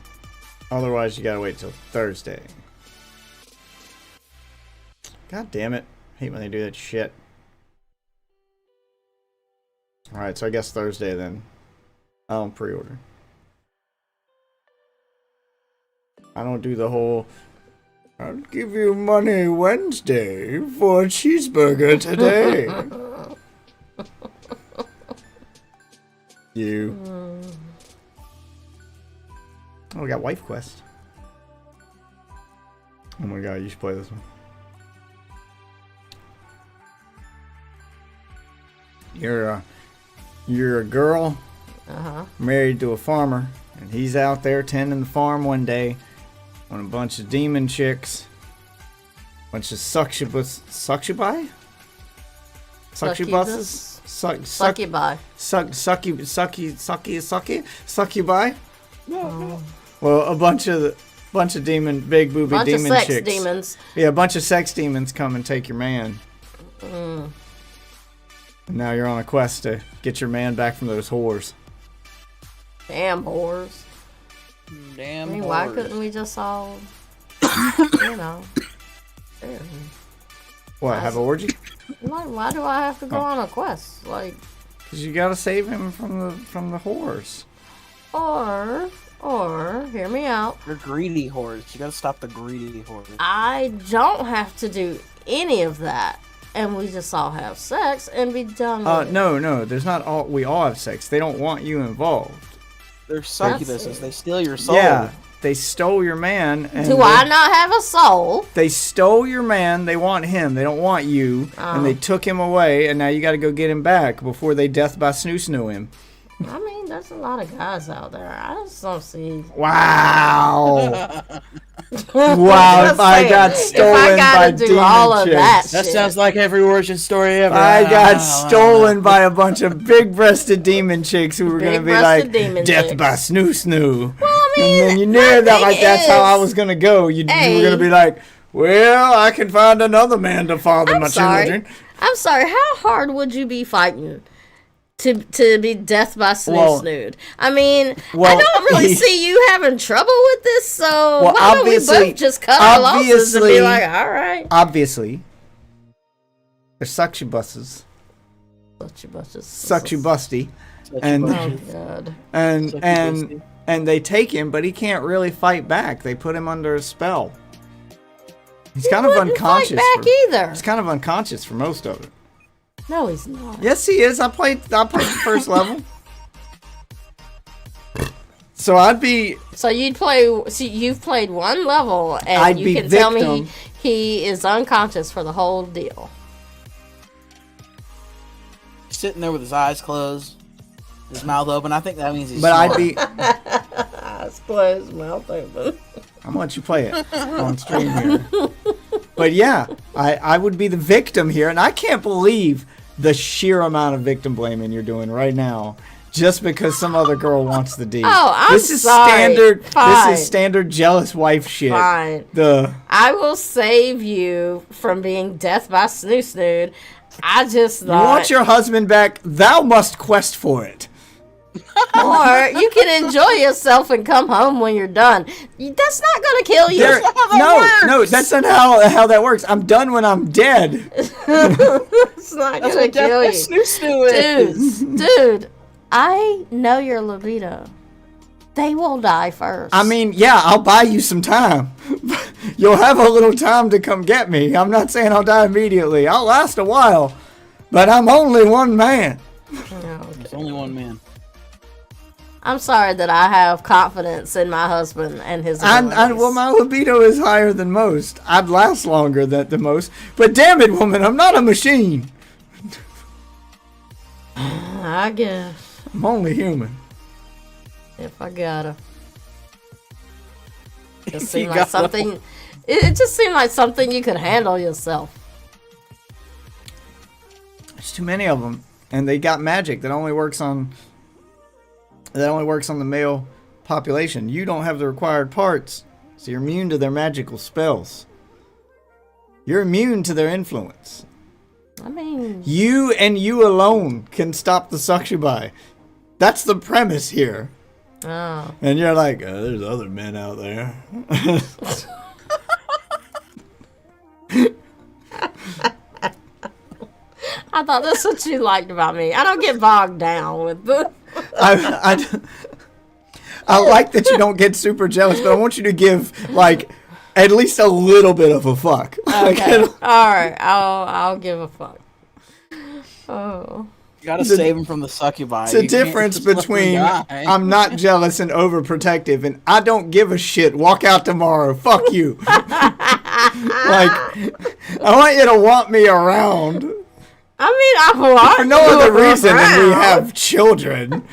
Otherwise, you gotta wait till Thursday. God damn it! I hate when they do that shit. All right, so I guess Thursday then. I don't pre-order. I don't do the whole. I'll give you money Wednesday for a cheeseburger today. You. Oh, we got Wife Quest. Oh my god, you should play this one. You're a girl married to a farmer, and he's out there tending the farm one day when a bunch of demon chicks, bunch of succubuses, succubi. Well, a bunch of big booby demon sex chicks. Demons. Yeah, a bunch of sex demons come and take your man. And now you're on a quest to get your man back from those whores. Damn whores. Damn. I mean, why couldn't we just all, What? Have an orgy? Why do I have to go on a quest? Like, because you gotta save him from the whores. Or hear me out. They're greedy whores. You gotta stop the greedy whores. I don't have to do any of that, and we just all have sex and be done with it. No. There's not all. We all have sex. They don't want you involved. They're succubuses. They steal your soul. Yeah, They stole your man. And do I not have a soul? They stole your man. They want him. They don't want you. And they took him away, and now you got to go get him back before they death by snoo him. I mean, there's a lot of guys out there. I just don't see. Wow. Wow, if I got stolen by demon all of chicks. That sounds like every origin story ever. I got stolen by a bunch of big-breasted demon chicks who were going to be like, death by snoo. Well, I mean, and then you knew that like that's how I was going to go. You were going to be like, well, I can find another man to father my children. I'm sorry, how hard would you be fighting to be death by snood? I mean, I don't really see you having trouble with this, so why don't we both just cut our losses and be like, all right. Obviously, they're succubusses. Succubusty. And oh god. And they take him, but he can't really fight back. They put him under a spell. He's kind of unconscious. Fight back either. He's kind of unconscious for most of it. No, he's not. Yes, he is. I played the first level. So I'd be. So you'd play. See, you've played one level, and you can tell me he is unconscious for the whole deal. Sitting there with his eyes closed, his mouth open. I think that means he's. But smart. I'd be. Eyes closed, mouth open. I'm gonna let you play it on stream here. But yeah, I would be the victim here, and I can't believe the sheer amount of victim blaming you're doing right now, just because some other girl wants the D. Oh, I'm this is sorry. standard. Fine. This is standard jealous wife shit. Fine. I will save you from being death by snood. I just thought. You want your husband back? Thou must quest for it. Or you can enjoy yourself and come home when you're done. That's not gonna kill you. No, that's not how that works. I'm done when I'm dead. It's not gonna kill you. Dude, I know your libido. They will die first. I mean, yeah, I'll buy you some time. You'll have a little time to come get me. I'm not saying I'll die immediately. I'll last a while, but I'm only one man. There's only one man. I'm sorry that I have confidence in my husband and his abilities. Well, my libido is higher than most. I'd last longer than most. But damn it, woman, I'm not a machine. I guess. I'm only human. If I gotta. It just seemed like something. It just seemed like something you could handle yourself. There's too many of them, and they got magic that only works on. That only works on the male population. You don't have the required parts, so you're immune to their magical spells. You're immune to their influence. I mean... You and you alone can stop the succubi. That's the premise here. Oh. And you're like, there's other men out there. I thought that's what you liked about me. I don't get bogged down with the... I like that you don't get super jealous, but I want you to give, like, at least a little bit of a fuck. Okay. Alright, I'll give a fuck. Oh. You gotta save him from the succubi. It's a difference between I'm not jealous and overprotective, and I don't give a shit. Walk out tomorrow. Fuck you. Like, I want you to want me around. I mean, I want for no other reason than we have children.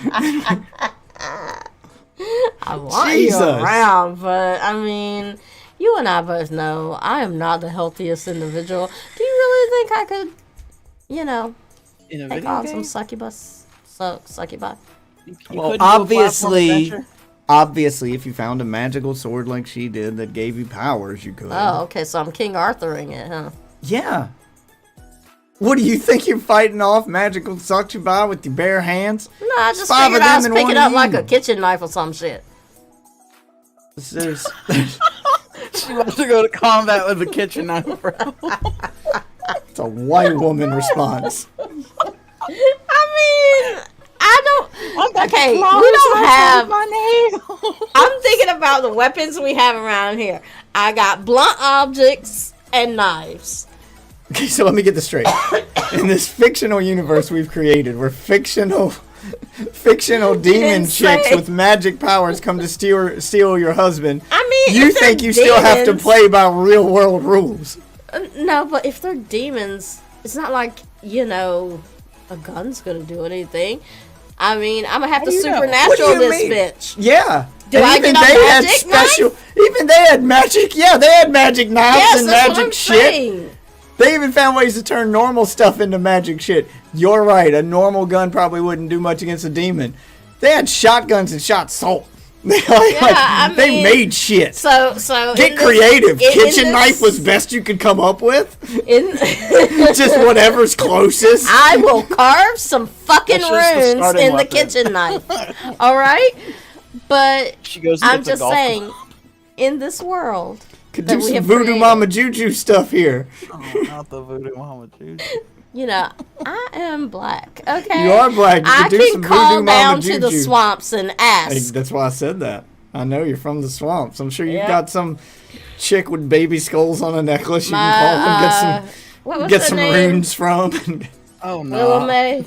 I want you around, but I mean, you and I both know I am not the healthiest individual. Do you really think I could, take on some succubus? Succubi? Well, obviously, if you found a magical sword like she did that gave you powers, you could. Oh, okay, so I'm King Arthuring it, huh? Yeah. What do you think you're fighting off magical succubi with your bare hands? No, I just figured I was picking up like a kitchen knife or some shit. She wants to go to combat with a kitchen knife, bro. It's a white woman response. I mean, I don't. Okay, we don't have. I'm thinking about the weapons we have around here. I got blunt objects and knives. Okay, so let me get this straight. In this fictional universe we've created, where fictional fictional demon chicks with magic powers come to steal your husband. I mean, you think you still have to play by real world rules? No, but if they're demons, it's not like, you know, a gun's gonna do anything. I mean, I'm gonna have to supernatural this bitch. Yeah. Do I get a magic knife? Even they had magic. Yeah, they had magic knives and magic shit. Saying. They even found ways to turn normal stuff into magic shit. You're right. A normal gun probably wouldn't do much against a demon. They had shotguns and shot salt. They made shit. So get creative. Kitchen knife was best you could come up with. Just whatever's closest. I will carve some fucking runes in the kitchen knife. All right, but I'm just saying, in this world, could do some voodoo mama juju stuff here. Oh, not the voodoo mama juju. You know, I am black. Okay, you are black. You I can call down to the swamps and ask. Hey, that's why I said that. I know you're from the swamps. I'm sure you've got some chick with baby skulls on a necklace. You can call and get some runes from. Oh no, Willow May.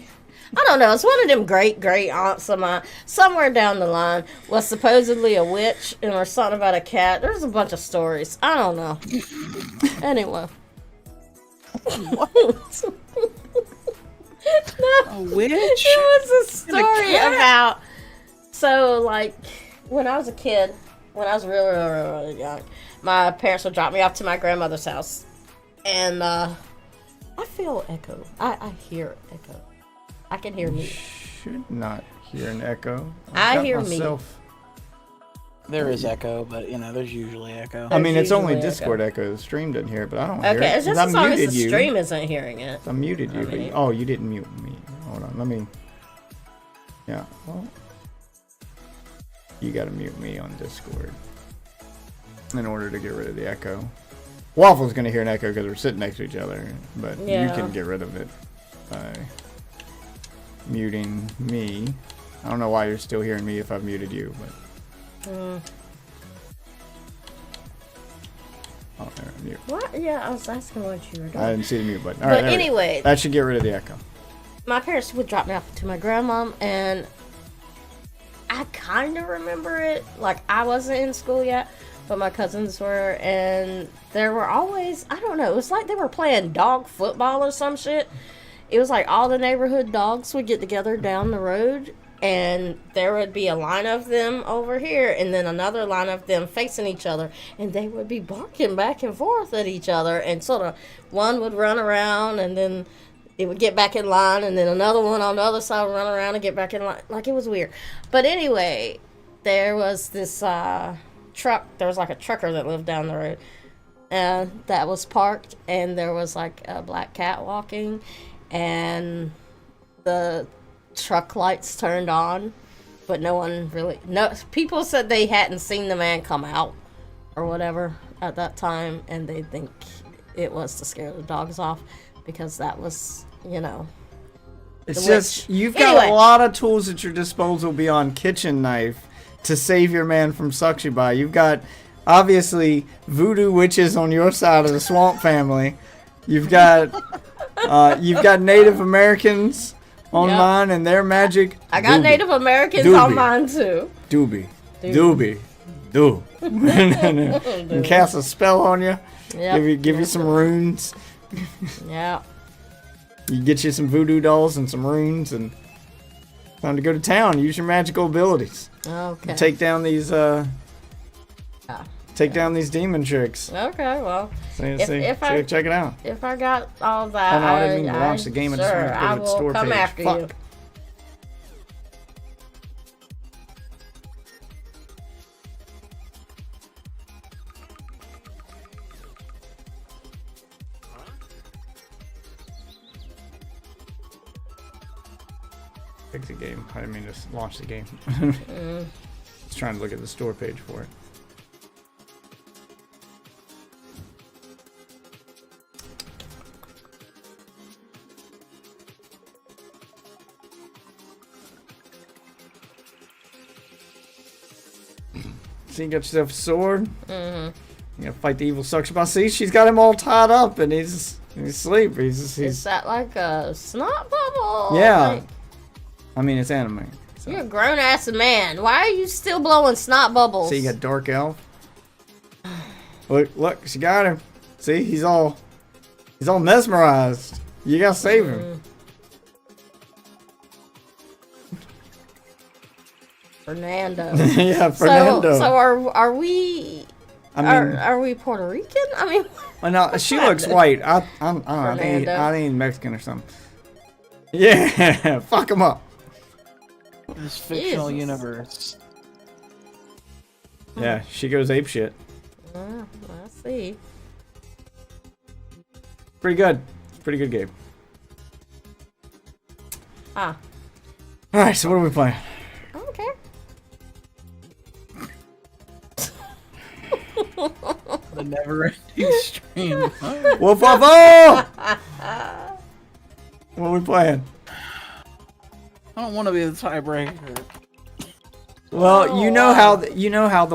I don't know. It's one of them great aunts of mine. Somewhere down the line was supposedly a witch, and or something about a cat. There's a bunch of stories. I don't know. Anyway. What? No, a witch? It was a story about. So, like, when I was a kid, when I was really young, my parents would drop me off to my grandmother's house, and I feel echo. I hear echo. I can hear me. Should not hear an echo. I hear me. There is echo, but you know, there's usually echo. I mean, it's only Discord echo. The stream doesn't hear it, but I don't hear it. Okay, it's just as long as the stream isn't hearing it. I muted you. But, oh, you didn't mute me. Hold on, let me. Yeah, well, you gotta mute me on Discord in order to get rid of the echo. Waffle's gonna hear an echo because we're sitting next to each other, but you can get rid of it by muting me. I don't know why you're still hearing me if I've muted you, but. Oh, there, mute. What? Yeah, I was asking what you were doing. I didn't see the mute button. All but right, anyway, that should get rid of the echo. My parents would drop me off to my grandmom, and I kind of remember it. Like, I wasn't in school yet, but my cousins were, and there were always, I don't know, it was like they were playing dog football or some shit. It was like all the neighborhood dogs would get together down the road, and there would be a line of them over here, and then another line of them facing each other, and they would be barking back and forth at each other, and sort of one would run around, and then it would get back in line, and then another one on the other side would run around and get back in line. Like, it was weird. But anyway, there was this truck. There was like a trucker that lived down the road, and that was parked, and there was like a black cat walking, and the truck lights turned on, but people said they hadn't seen the man come out or whatever at that time, and they think it was to scare the dogs off because that was, you know, it's just you've got a lot of tools at your disposal beyond kitchen knife to save your man from succubi. You've got obviously voodoo witches on your side of the swamp family. You've got Native Americans on mine and their magic. I got Native Americans on mine too. Doobie. And cast a spell on you. Yep. Give you some runes. Yeah. You get you some voodoo dolls and some runes, and time to go to town. Use your magical abilities. Okay. Take down these down these demon tricks. Okay, well, check it out. If I got all that, I didn't mean to launch the game. I will store come page. after Fuck. you. Fix the game. I didn't mean to launch the game. Just trying to look at the store page for it. So you got yourself a sword. Mm-hmm. You gotta fight the evil suction. See, she's got him all tied up, and he's asleep. Is that like a snot bubble? Yeah. I mean, it's anime. So. You're a grown ass man. Why are you still blowing snot bubbles? See, you got Dark Elf. Look, she got him. See, he's all mesmerized. You gotta save him. Fernando. Yeah, Fernando. So are we? I mean, are we Puerto Rican? I mean, well, no, she looks white. I don't know. I think he's Mexican or something. Yeah, fuck him up. This fictional universe. Yeah, she goes apeshit. I see. Pretty good. Pretty good game. Ah. All right, so what are we playing? I don't care. The never-ending stream. Woof woof oh! What are we playing? I don't want to be the tiebreaker. Well, you know how the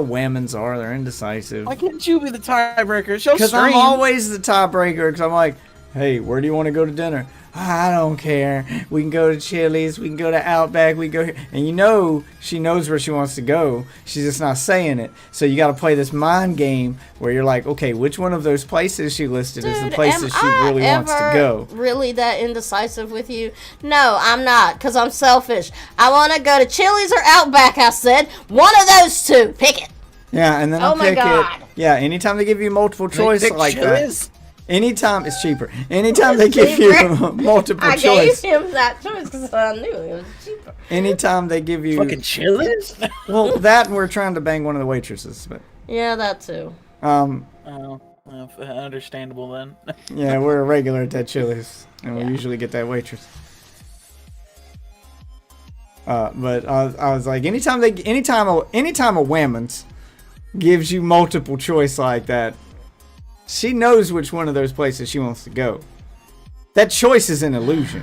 Whammons are. They're indecisive. Why can't you be the tiebreaker? Show Because stream. I'm always the tiebreaker. Because I'm like, hey, where do you want to go to dinner? I don't care. We can go to Chili's. We can go to Outback. We can go here. And you know she knows where she wants to go. She's just not saying it. So you got to play this mind game where you're like, okay, which one of those places she listed is the places she really wants to go? Really that indecisive with you? No, I'm not, because I'm selfish. I want to go to Chili's or Outback, I said. One of those two. Pick it. Yeah, and then I'll pick it. Yeah, anytime they give you multiple choice like Chili's? that. Anytime it's cheaper. Anytime they give you multiple choice. I gave him that choice because I knew it was cheaper. Anytime they give you fucking Chili's. Well, that and we're trying to bang one of the waitresses, but yeah, that too. Understandable then. Yeah, we're a regular at that Chili's, and we usually get that waitress. But I was like, anytime a Whammons gives you multiple choice like that, she knows which one of those places she wants to go. That choice is an illusion.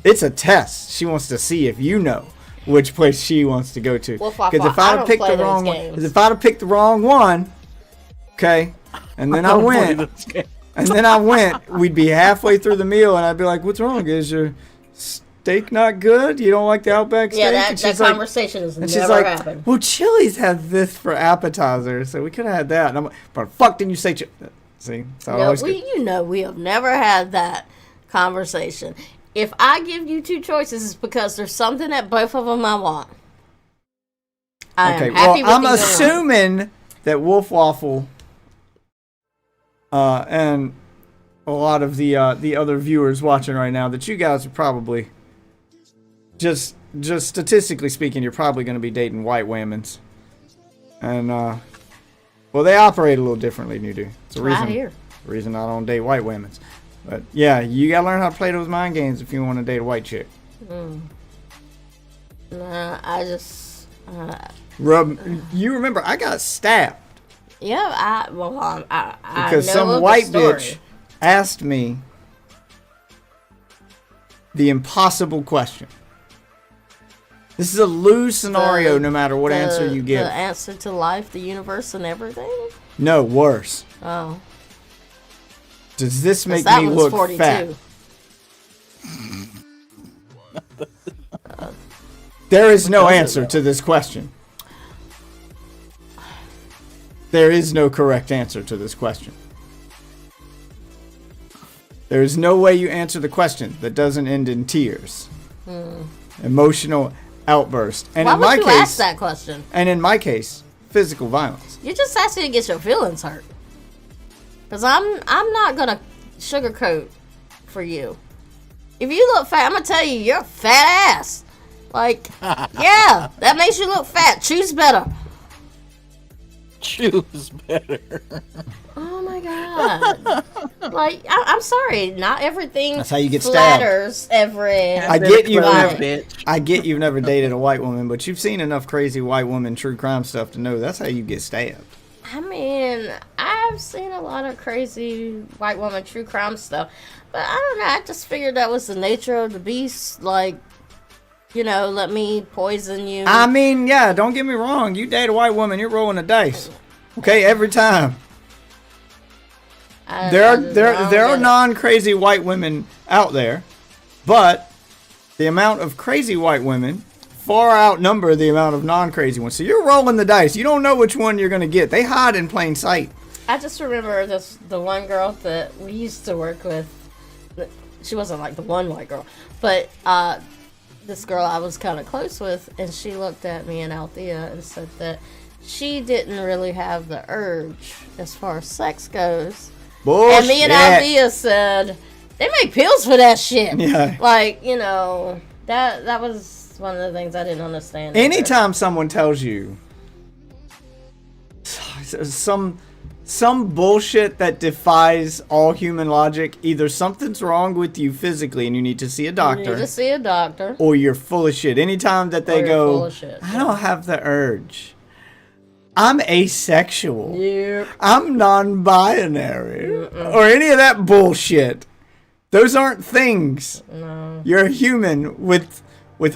It's a test. She wants to see if you know which place she wants to go to. Because if I'd have picked the wrong one, if I'd have picked the wrong one, okay, and then I went, we'd be halfway through the meal, and I'd be like, "What's wrong? Is your steak not good? You don't like the Outback steak?" Yeah, that conversation has never happened. Well, Chili's has this for appetizers, so we could have had that. And I'm like, but fuck, didn't you say See, no, we have never had that conversation. If I give you two choices, it's because there's something that both of them I want. I'm assuming that Wolf Waffle and a lot of the other viewers watching right now, that you guys are probably just statistically speaking, you're probably going to be dating white Whammons, and well, they operate a little differently than you do. It's a reason I don't date white Whammons. But yeah, you gotta learn how to play those mind games if you want to date a white chick. Nah, I just you remember I got stabbed. Yeah, I because know some white bitch asked me the impossible question. This is a lose scenario no matter what answer you give. The answer to life, the universe, and everything? No, worse. Oh. Does this make me look 42. Fat? There is no answer to this question. There is no correct answer to this question. There is no way you answer the question that doesn't end in tears. Emotional outburst. And Why in my would you case, ask that question? And in my case, physical violence. You're just asking to get your feelings hurt. Because I'm not going to sugarcoat for you. If you look fat, I'm going to tell you, you're a fat ass. Like, yeah, that makes you look fat. Choose better. Choose better. Oh my god. Like, I'm sorry, not everything that's how you get flatters stabbed. I get you've never dated a white woman, but you've seen enough crazy white woman true crime stuff to know that's how you get stabbed. I mean, I've seen a lot of crazy white woman true crime stuff, but I don't know, I just figured that was the nature of the beast. Like, you know, let me poison you. I mean, yeah, don't get me wrong. You date a white woman, you're rolling the dice. Okay, every time. There are non-crazy white women out there, but the amount of crazy white women far outnumber the amount of non-crazy ones. So you're rolling the dice. You don't know which one you're going to get. They hide in plain sight. I just remember the one girl that we used to work with. She wasn't like the one white girl, but this girl I was kind of close with, and she looked at me and Althea and said that she didn't really have the urge as far as sex goes. Bullshit. And me and Althea said, they make pills for that shit. Yeah. Like, you know, that was one of the things I didn't understand. Anytime someone tells you some bullshit that defies all human logic, either something's wrong with you physically and you need to see a doctor. You need to see a doctor. Or you're full of shit. Anytime that they go, I don't have the urge. I'm asexual. Yep. I'm non-binary. Or any of that bullshit. Those aren't things. No. You're a human with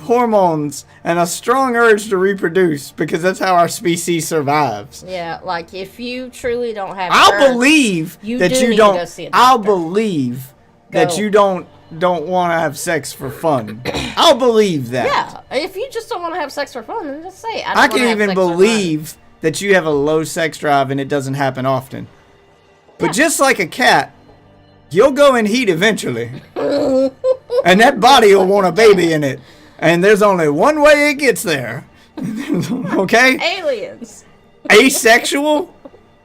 hormones and a strong urge to reproduce because that's how our species survives. Yeah, like if you truly don't have I'll believe that you don't. I'll believe that you don't want to have sex for fun. I'll believe that. Yeah, if you just don't want to have sex for fun, then just say I can even believe that you have a low sex drive and it doesn't happen often. But just like a cat, you'll go in heat eventually. And that body will want a baby in it. And there's only one way it gets there. Okay? Aliens. Asexual?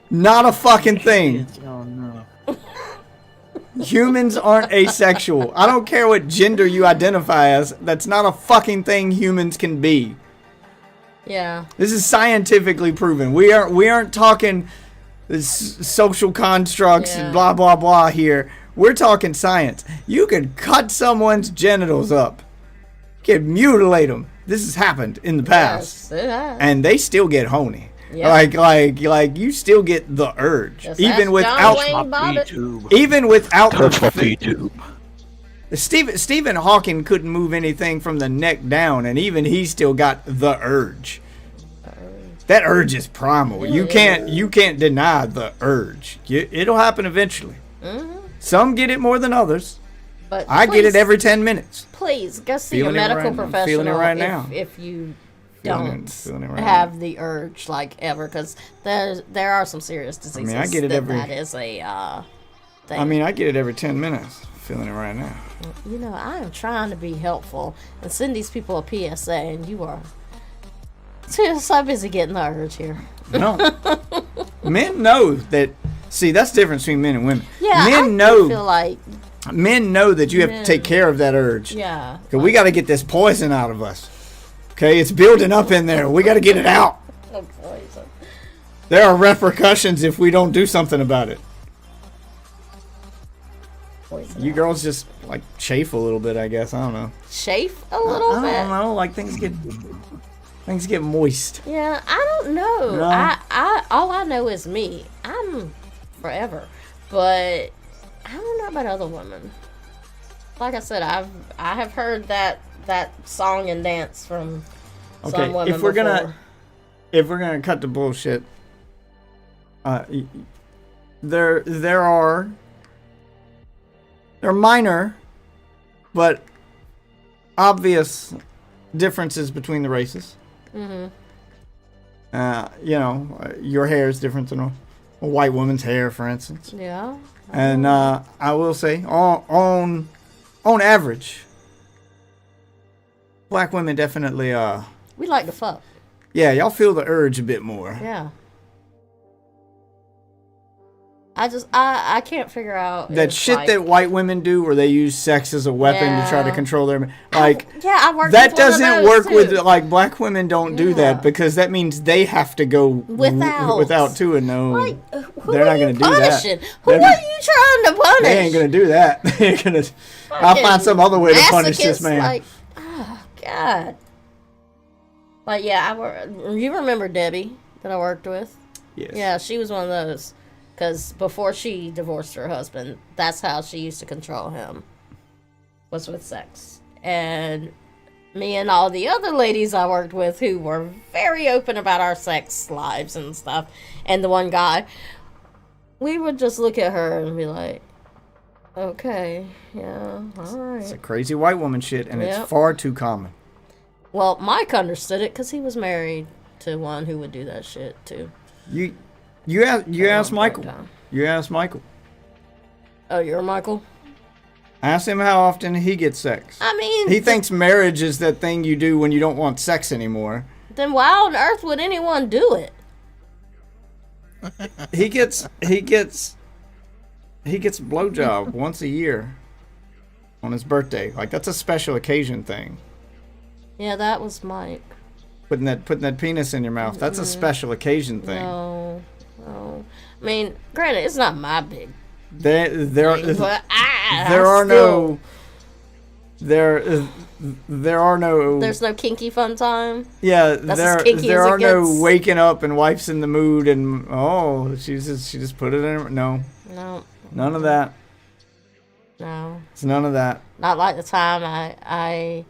Not a fucking thing. Oh, no. Humans aren't asexual. I don't care what gender you identify as. That's not a fucking thing humans can be. Yeah. This is scientifically proven. We aren't talking social constructs and blah blah blah here. We're talking science. You could cut someone's genitals up. You could mutilate them. This has happened in the past. Yes, it has. And they still get horny. Yep. Like you still get the urge. Just even without Stephen Hawking couldn't move anything from the neck down, and even he still got the urge. That urge is primal. You can't deny the urge. It'll happen eventually. Mm-hmm. Some get it more than others. But I get it every 10 minutes. Please go see a medical professional. I'm feeling it right now. If you Feeling don't right have now. the urge like ever, because there are some serious diseases. I get it that is a thing. I mean, I get it every 10 minutes. Feeling it right now. You know, I am trying to be helpful and send these people a PSA, and you are so busy getting the urge here. No. Men know that. See, that's the difference between men and women. Yeah, feel like men know that you have to take care of that urge. Yeah. Because we got to get this poison out of us. Okay, it's building up in there. We got to get it out. Poison. There are repercussions if we don't do something about it. Poison you girls just like chafe a little bit, I guess. I don't know. Chafe a little bit? I don't know. Like things get moist. Yeah, I don't know. No. I all I know is me. I'm forever, but I don't know about other women. Like I said, I have heard that song and dance from some women if we're before. gonna cut the bullshit, there are minor but obvious differences between the races. Mm-hmm. Your hair is different than a white woman's hair, for instance. Yeah. And I will say, on average, black women definitely we like to fuck. Yeah, y'all feel the urge a bit more. Yeah. I can't figure out that shit that white women do, where they use sex as a weapon to try to control their I worked that with doesn't work too. with like black women don't do that, because that means they have to go without too, and no, they're not gonna do that. Who are you trying to punish? They ain't gonna do that. They ain't gonna. I'll find some other way to punish this man. Like, oh God. But yeah, you remember Debbie that I worked with? Yes. Yeah, she was one of those. Because before she divorced her husband, that's how she used to control him, was with sex. And me and all the other ladies I worked with who were very open about our sex lives and stuff, and the one guy, we would just look at her and be like, okay, yeah, all right. It's a crazy white woman shit, and it's far too common. Well, Mike understood it because he was married to one who would do that shit too. You asked Michael. You asked Michael. Oh, you're Michael? Ask him how often he gets sex. I mean... He thinks marriage is that thing you do when you don't want sex anymore. Then why on earth would anyone do it? He gets a blowjob once a year on his birthday. Like, that's a special occasion thing. Yeah, that was Mike. Putting that penis in your mouth. That's a special occasion thing. No. I mean, granted, it's not my big There are no. There's no kinky fun time. Yeah, That's as kinky there as it are no gets. waking up and wife's in the mood and she just put it in her. No, none of that. No, it's none of that. Not like the time I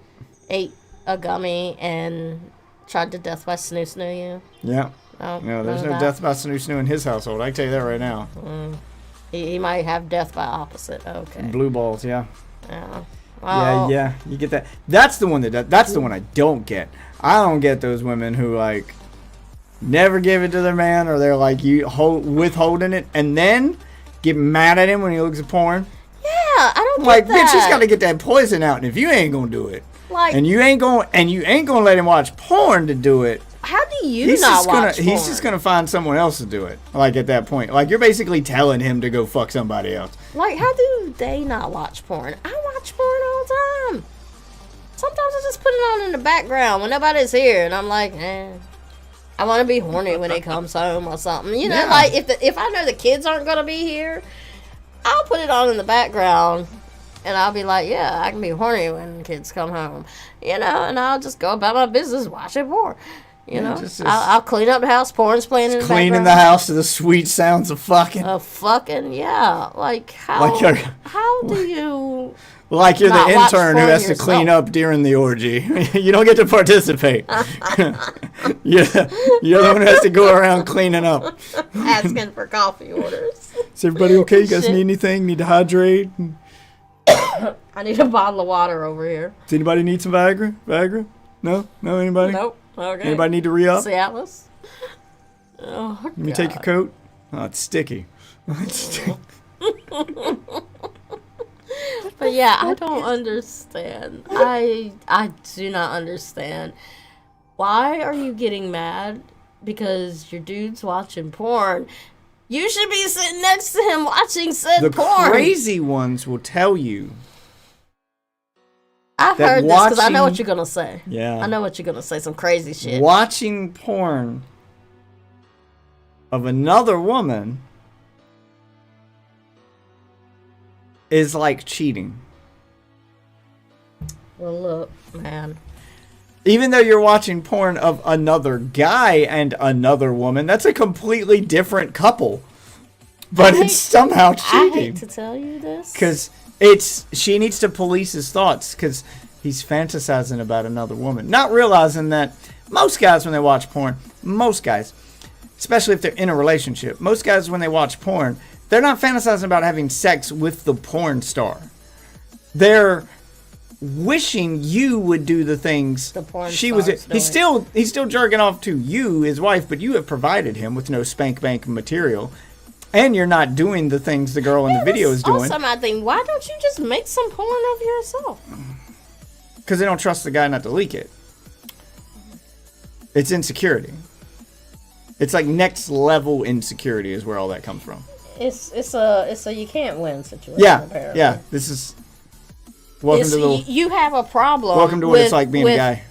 ate a gummy and tried to death by snoo you. Yeah. No, there's no death by snoo in his household. I can tell you that right now. He might have death by opposite. Okay. Blue balls, yeah. Yeah. Well, yeah, you get that. That's the one that's the one I don't get. I don't get those women who like never give it to their man, or they're like withholding it and then get mad at him when he looks at porn. Yeah, I don't get like, that. bitch, he's got to get that poison out, and if you ain't gonna do it, like, and you ain't gonna let him watch porn to do it. How do you not watch porn? He's just gonna find someone else to do it. Like, at that point, like, you're basically telling him to go fuck somebody else. Like, how do they not watch porn? I watch porn all the time. Sometimes I just put it on in the background when nobody's here, and I'm like, I want to be horny when he comes home or something. You know, Yeah. like if I know the kids aren't gonna be here, I'll put it on in the background, and I'll be like, yeah, I can be horny when the kids come home. You know, and I'll just go about my business watching porn. You know, I'll clean up the house. Porn's playing in the background. Cleaning the house to the sweet sounds of fucking. Yeah. Like, how do you... Like you're not the watch intern who porn has to clean up during the orgy. You don't get to participate. you're the one who has to go around cleaning up. Asking for coffee orders. Is everybody okay? You guys need anything? Need to hydrate? I need a bottle of water over here. Does anybody need some Viagra? Viagra? No? No, anybody? Nope. Okay. Anybody need to re-up? Cialis? Oh, Let me take your coat. Oh, it's sticky. But yeah, I don't understand. I do not understand. Why are you getting mad because your dude's watching porn? You should be sitting next to him watching said porn. The crazy ones will tell you. I've heard this because I know what you're going to say. Yeah. I know what you're going to say. Some crazy shit. Watching porn of another woman is like cheating. Well, look, man. Even though you're watching porn of another guy and another woman, that's a completely different couple. But it's somehow cheating. I hate to tell you this. Because she needs to police his thoughts because he's fantasizing about another woman. Not realizing that most guys, when they watch porn, especially if they're in a relationship, most guys, when they watch porn, they're not fantasizing about having sex with the porn star. They're wishing you would do the things the porn she was. He's doing. still jerking off to you, his wife, but you have provided him with no spank bank material. And you're not doing the things the girl in the video is doing. Also, my thing, why don't you just make some porn of yourself? Because they don't trust the guy not to leak it. It's insecurity. It's like next level insecurity is where all that comes from. It's a you can't win situation. Yeah, apparently. yeah. This is you have a problem. Welcome to what it's like being a guy.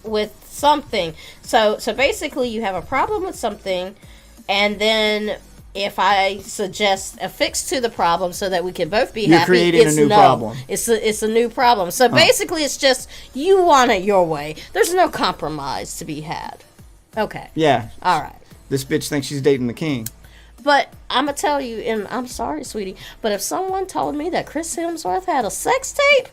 With something. So basically, you have a problem with something, and then if I suggest a fix to the problem so that we can both be You're happy, creating a new problem. It's a new problem. So basically, it's just you want it your way. There's no compromise to be had. Okay. Yeah. All right. This bitch thinks she's dating the king. But I'm going to tell you, and I'm sorry, sweetie, but if someone told me that Chris Hemsworth had a sex tape,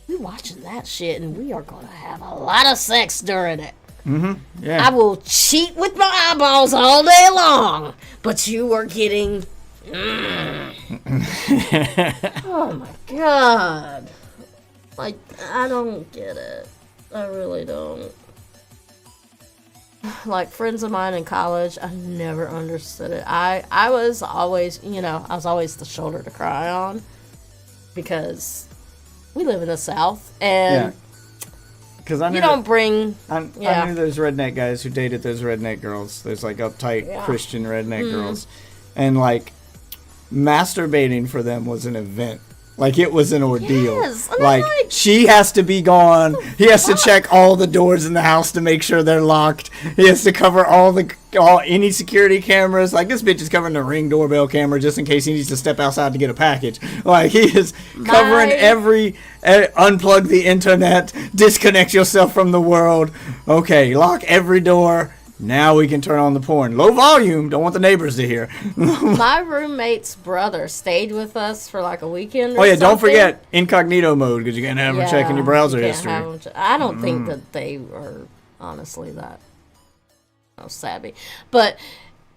we watching that shit, and we are going to have a lot of sex during it. Mm-hmm. Yeah. I will cheat with my eyeballs all day long, but you are getting... Oh, my God. Like, I don't get it. I really don't. Like, friends of mine in college, I never understood it. I was always, I was always the shoulder to cry on because we live in the South, and because I you don't bring. I knew those redneck guys who dated those redneck girls. Those like uptight Christian redneck girls, and like masturbating for them was an event. Like, it was an ordeal. Yes, like, she has to be gone. He has to check all the doors in the house to make sure they're locked. He has to cover any security cameras. Like, this bitch is covering the Ring doorbell camera just in case he needs to step outside to get a package. Like, he is covering unplug the internet, disconnect yourself from the world. Okay, lock every door. Now we can turn on the porn. Low volume. Don't want the neighbors to hear. My roommate's brother stayed with us for like a weekend or don't forget incognito mode because you can't have them checking your browser history. I don't think that they are honestly that savvy. But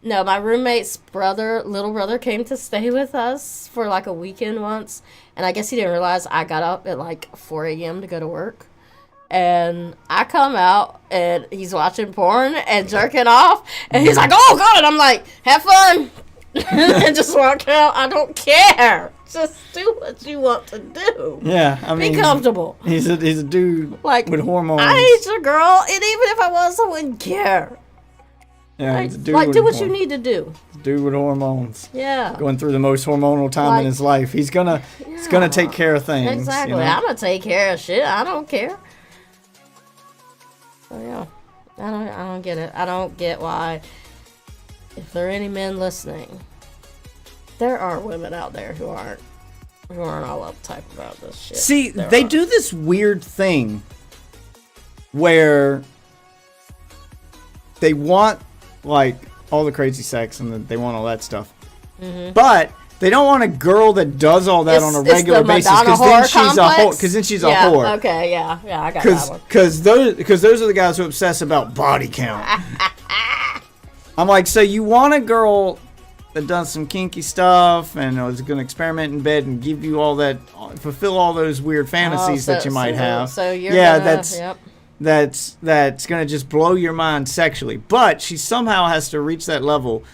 no, my roommate's little brother came to stay with us for like a weekend once. And I guess he didn't realize I got up at like 4 a.m. to go to work. And I come out, and he's watching porn and jerking off. And he's like, oh, God. And I'm like, have fun. And just walk out. I don't care. Just do what you want to do. Yeah, I mean. Be comfortable. He's a dude like, with hormones. I ain't your girl. And even if I was, I wouldn't care. Yeah, like, he's a dude like with do what you need to do. Dude with hormones. Yeah. Going through the most hormonal time in his life. He's gonna take care of things. Exactly. I'm going to take care of shit. I don't care. So yeah, I don't get it. I don't get why. If there are any men listening, there are women out there who aren't all uptight about this shit. See, they do this weird thing where they want like all the crazy sex and they want all that stuff, but they don't want a girl that does all that on a regular basis because then she's a whore. Because then she's a whore. Okay, yeah, I got that one. Because those are the guys who obsess about body count. I'm like, so you want a girl that does some kinky stuff and is going to experiment in bed and give you all that, fulfill all those weird fantasies that you might have. So you're that's going to just blow your mind sexually. But she somehow has to reach that level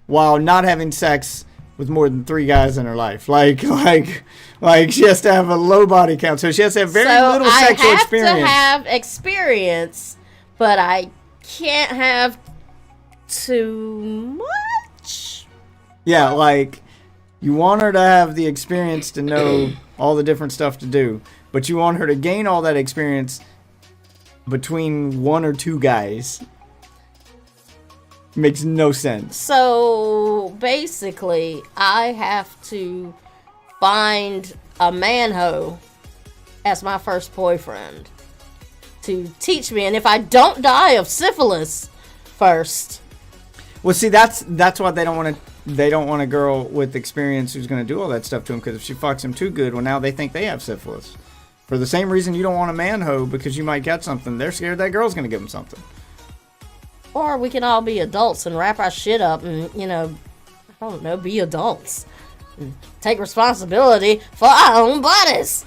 while not having sex with more than 3 guys in her life. Like she has to have a low body count. So she has to have very little sexual experience. I have to have experience, but I can't have too much. Yeah, like you want her to have the experience to know all the different stuff to do, but you want her to gain all that experience between 1 or 2 guys. Makes no sense. So basically, I have to find a man-ho as my first boyfriend to teach me, and if I don't die of syphilis first. Well, see, that's why they don't want to. They don't want a girl with experience who's going to do all that stuff to him, because if she fucks him too good, well, now they think they have syphilis. For the same reason you don't want a man-ho, because you might get something. They're scared that girl's going to give them something. Or we can all be adults and wrap our shit up and, I don't know, be adults. And take responsibility for our own bodies.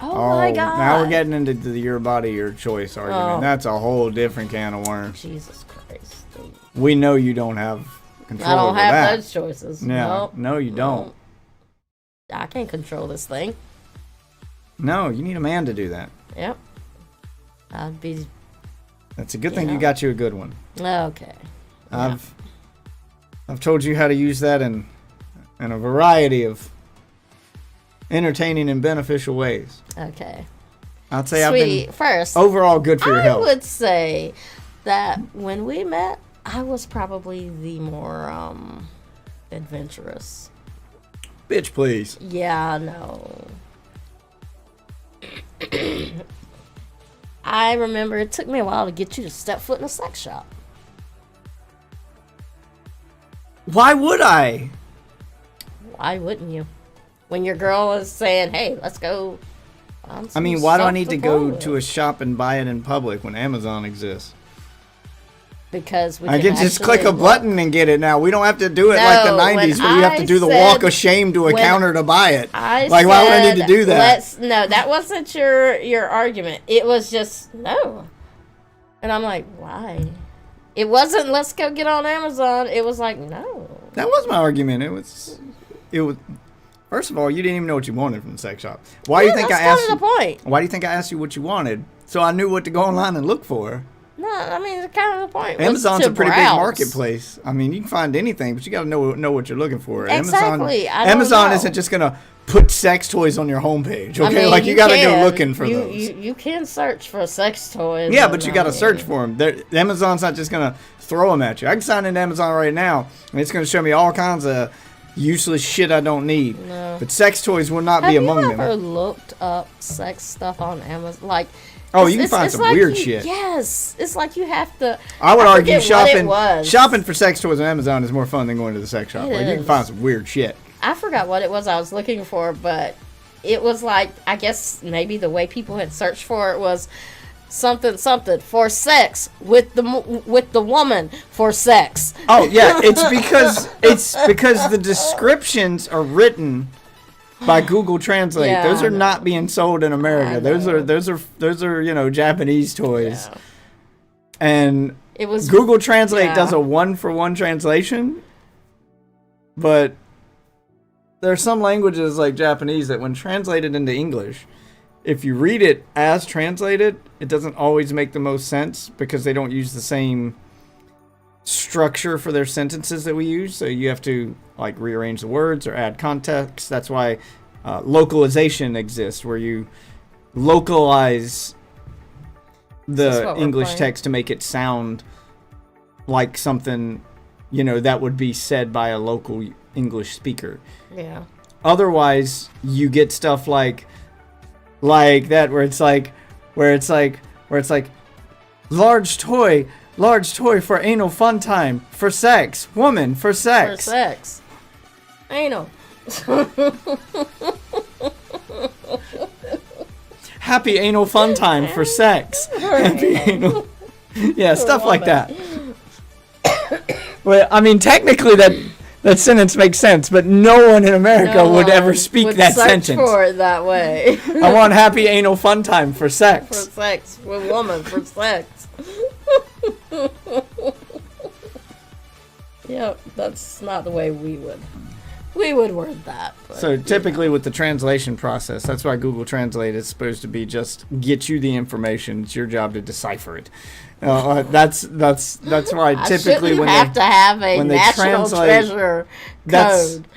Oh my God. Now we're getting into the your body, your choice argument. That's a whole different can of worms. Jesus Christ. Dude. We know you don't have control over that. I don't have those choices. Yeah. No, you don't. I can't control this thing. No, you need a man to do that. Yep. I'd be... That's a good thing you got you a good one. Okay. I've told you how to use that in a variety of entertaining and beneficial ways. Okay. I'd say I've been first overall good for your health. I would say that when we met, I was probably the more adventurous. Bitch, please. Yeah, no. I remember it took me a while to get you to step foot in a sex shop. Why would I? Why wouldn't you? When your girl is saying, hey, let's go. I mean, why do I need to go to a shop and buy it in public when Amazon exists? because we I can just click a button and get it now. We don't have to do it like the 90s where you have to do the walk of shame to a counter to buy it. Like, why would I need to do that? No, that wasn't your argument. It was just, no. And I'm like, why? It wasn't, let's go get on Amazon. It was like, no. That was my argument. It was. First of all, you didn't even know what you wanted from the sex shop. Why do you think I asked you? Why do you think I asked you what you wanted? So I knew what to go online and look for. No, I mean, it's kind of the point. Amazon's a pretty big marketplace. I mean, you can find anything, but you got to know what you're looking for. Exactly. Amazon isn't just gonna put sex toys on your homepage. Okay, I mean, like you got to go looking for those. You can search for sex toys. Yeah, but you got to search for them. Amazon's not just gonna throw them at you. I can sign into Amazon right now, and it's gonna show me all kinds of useless shit I don't need. No. But sex toys will not be among them. Have you ever looked up sex stuff on Amazon? Like, oh, you can find some like weird shit. Yes, it's like you have to. I would argue shopping for sex toys on Amazon is more fun than going to the sex shop. Like, you can find some weird shit. I forgot what it was I was looking for, but it was like, I guess maybe the way people had searched for it was something for sex with the woman for sex. Oh yeah, it's because the descriptions are written by Google Translate. Yeah, those are not being sold in America. Those are Japanese toys. Yeah. And it was Google Translate does a 1-for-1 translation, but there are some languages like Japanese that when translated into English, if you read it as translated, it doesn't always make the most sense because they don't use the same structure for their sentences that we use. So you have to like rearrange the words or add context. That's why localization exists, where you localize the English text to make it sound like something, that would be said by a local English speaker. Yeah. Otherwise, you get stuff like that where it's like large toy for anal fun time, for sex, woman for sex. For sex. Anal. Happy anal fun time for sex. Happy anal. Yeah, stuff like that. Well, I mean, technically that sentence makes sense, but no one in America would ever speak that sentence. For it that way. I want happy anal fun time for sex. For sex, with woman for sex. Yep, that's not the way we would word that. So typically with the translation process, that's why Google Translate is supposed to be just get you the information. It's your job to decipher it. That's why typically when to have a national treasure code.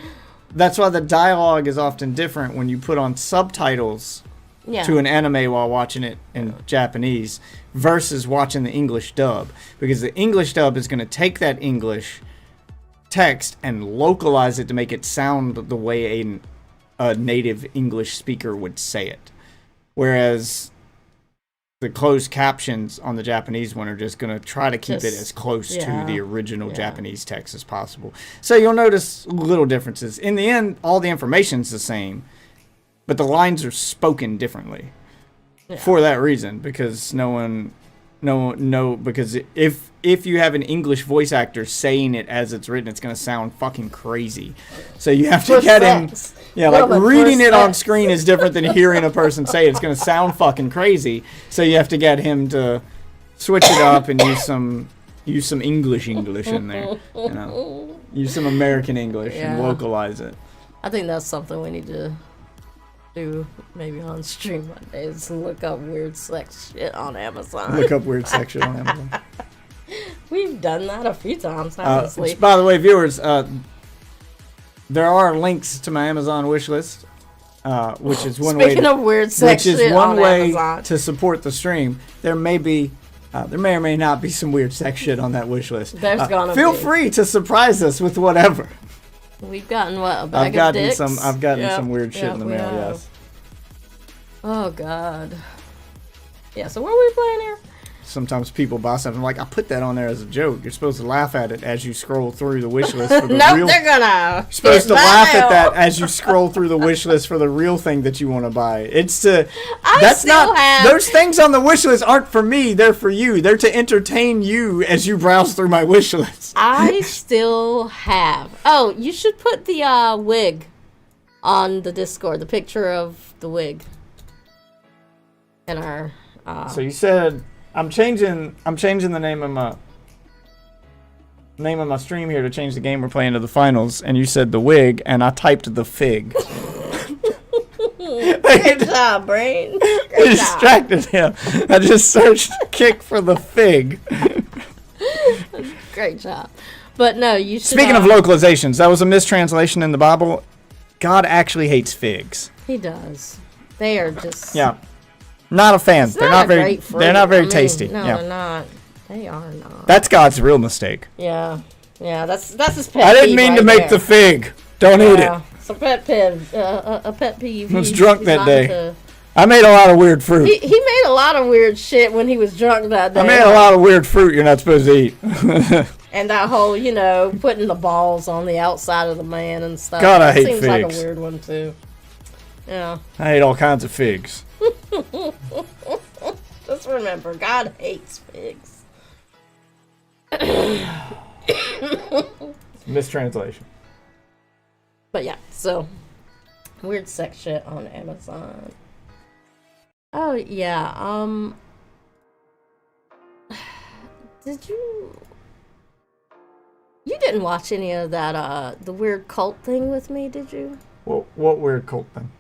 That's why the dialogue is often different when you put on subtitles to an anime while watching it in Japanese versus watching the English dub, because the English dub is going to take that English text and localize it to make it sound the way a native English speaker would say it, whereas the closed captions on the Japanese one are just going to try to keep it as close to the original Japanese text as possible. So you'll notice little differences. In the end, all the information's the same, but the lines are spoken differently for that reason, because because if you have an English voice actor saying it as it's written, it's going to sound fucking crazy. So you have to get him. Yeah, like reading it on screen is different than hearing a person say it. It's going to sound fucking crazy. So you have to get him to switch it up and use some English in there. Use some American English and localize it. I think that's something we need to do maybe on stream one day, is look up weird sex shit on Amazon. Look up weird sex shit on Amazon. We've done that a few times, honestly. By the way, viewers, there are links to my Amazon wish list, which is one Speaking of weird sex shit on Amazon, to support the stream. There may or may not be some weird sex shit on that wish list. Feel free to surprise us with whatever. We've gotten a bag of dicks? I've gotten some weird shit in the mail, yes. Oh, God. Yeah, so what are we playing here? sometimes people buy something like, I put that on there as a joke. You're supposed to laugh at it as you scroll through the wish list for the nope, they're gonna. You're supposed to laugh at that as you scroll through the wish list for the real thing that you want to buy. It's to those things on the wish list aren't for me, they're for you. They're to entertain you as you browse through my wish list. I still have. Oh, you should put the wig on the Discord, the picture of the wig. In our So you said I'm changing the name of my stream here to change the game we're playing to the finals, and you said the wig, and I typed the fig. Good job, brain. It distracted him. I just searched kick for the fig. Great job. But no, you should. Speaking of localizations, that was a mistranslation in the Bible. God actually hates figs. He does. They are just not a fan. They're not very tasty. No, yeah. they're not. They are not. That's God's real mistake. Yeah. Yeah, that's his pet peeve. I didn't mean right to make there. the fig. Don't eat it. It's a pet peeve. A pet peeve. I was drunk that day. I made a lot of weird fruit. He made a lot of weird shit when he was drunk that day. I made a lot of weird fruit you're not supposed to eat. And that whole, putting the balls on the outside of the man and stuff. God, I hate seems figs. Like a weird one too. Yeah. I ate all kinds of figs. Just remember, God hates figs. Mistranslation. But yeah, so weird sex shit on Amazon. Oh yeah, did you didn't watch any of that the weird cult thing with me, did you? What weird cult thing?